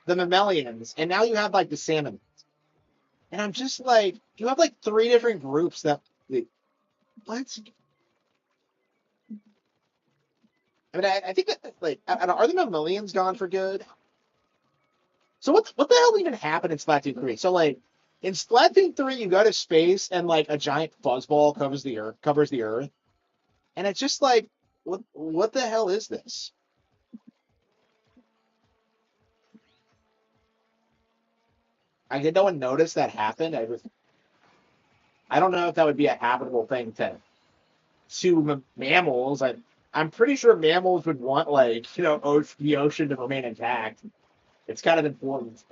[SPEAKER 1] mammalians, and now you have like the salmon. And I'm just like, you have like three different groups that. What? I mean, I think that like, I don't, are the mammalians gone for good? So what the hell even happened in Splatoon 3? So like in Splatoon 3 you go to space and like a giant fuzzball covers the earth. And it's just like what the hell is this? I did no one notice that happened. I don't know if that would be a habitable thing to mammals. I'm pretty sure mammals would want like, the ocean to remain intact. It's kind of important.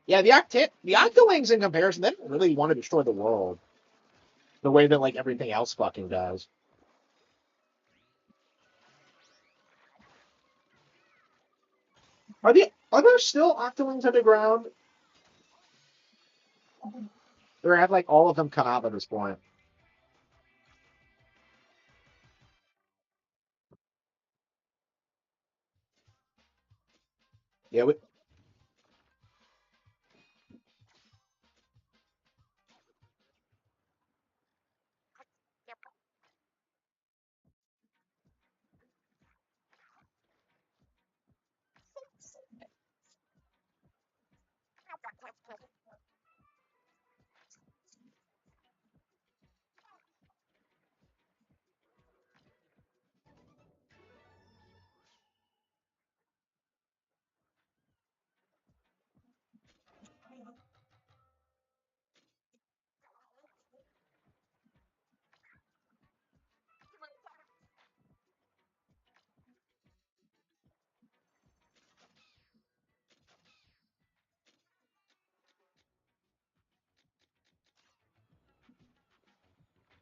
[SPEAKER 1] Yeah, the Octolings in comparison, they don't really want to destroy the world the way that like everything else fucking does. Are there still Octolings underground? Or have like all of them come out at this point? Yeah,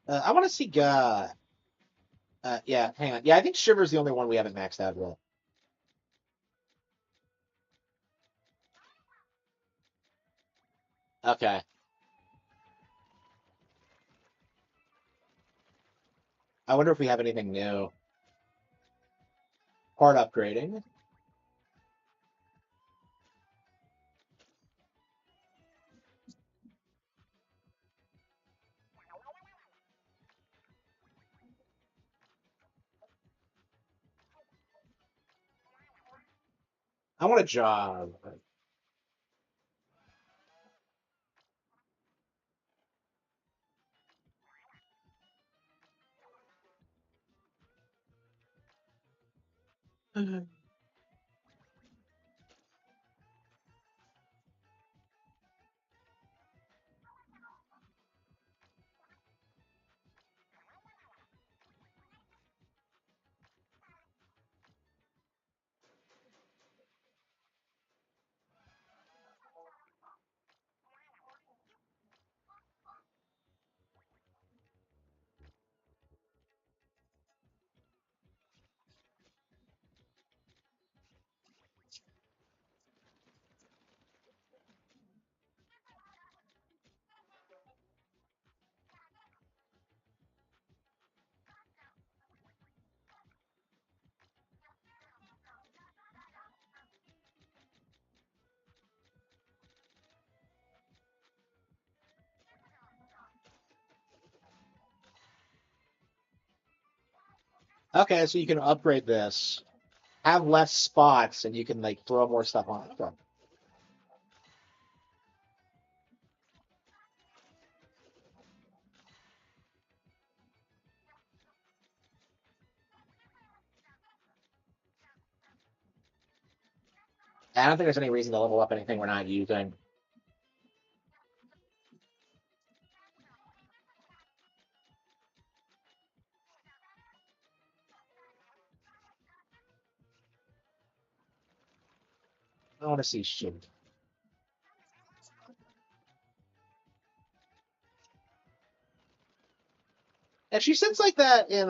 [SPEAKER 1] I want to see. Yeah, hang on. Yeah, I think Shiver's the only one we haven't maxed out yet. Okay. I wonder if we have anything new. Part upgrading. I want a job. Okay, so you can upgrade this, have less spots, and you can like throw more stuff on it. I don't think there's any reason to level up anything we're not using.
[SPEAKER 3] I want to see shit. And she sits like that in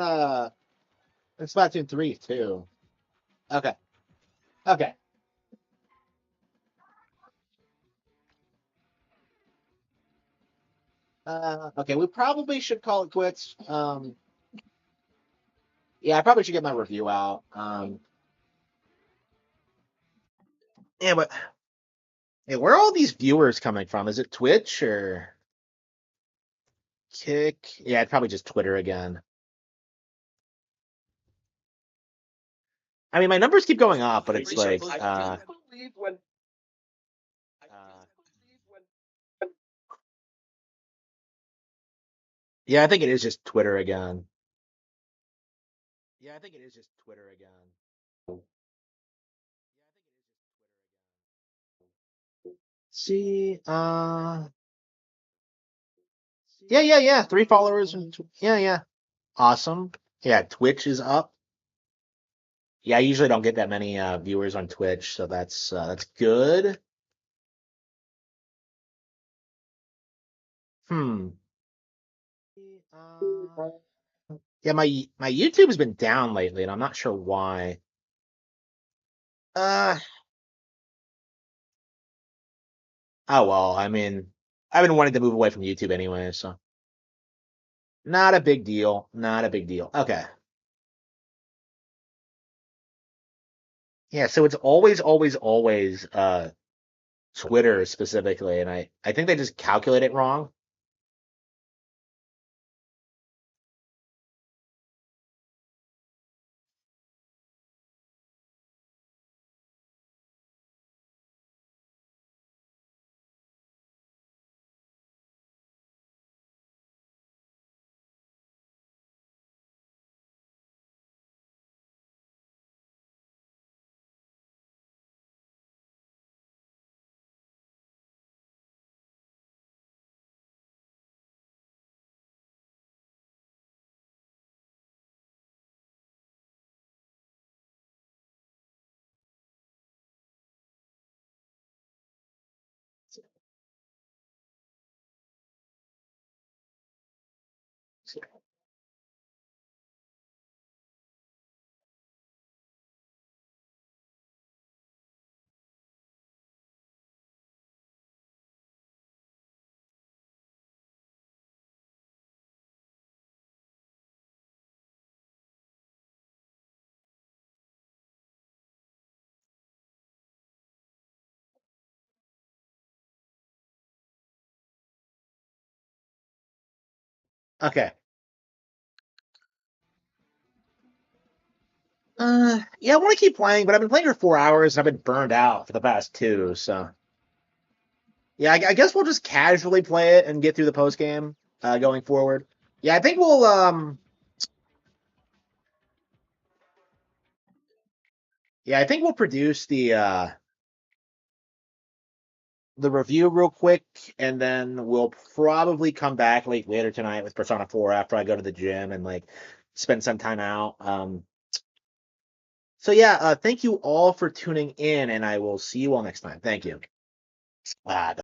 [SPEAKER 3] Splatoon 3 too. Okay. Okay. Okay, we probably should call it quits. Yeah, I probably should get my review out. Yeah, but hey, where are all these viewers coming from? Is it Twitch or Kick? Yeah, it's probably just Twitter again. I mean, my numbers keep going up, but it's like, yeah, I think it is just Twitter again. Yeah, I think it is just Twitter again. See, yeah. 3 followers and yeah. Awesome. Yeah, Twitch is up. Yeah, I usually don't get that many viewers on Twitch, so that's good. Hmm. Uh, yeah, my YouTube has been down lately, and I'm not sure why. Uh, oh well. I mean, I've been wanting to move away from YouTube anyway, so not a big deal. Not a big deal. Okay. Yeah, so it's always Twitter specifically, and I think they just calculate it wrong. Okay. Yeah, I want to keep playing, but I've been playing for 4 hours and I've been burned out for the past two. So yeah, I guess we'll just casually play it and get through the post game going forward. Yeah, I think we'll yeah, I think we'll produce the review real quick, and then we'll probably come back like later tonight with Persona 4 after I go to the gym and like spend some time out. So yeah, thank you all for tuning in, and I will see you all next time. Thank you.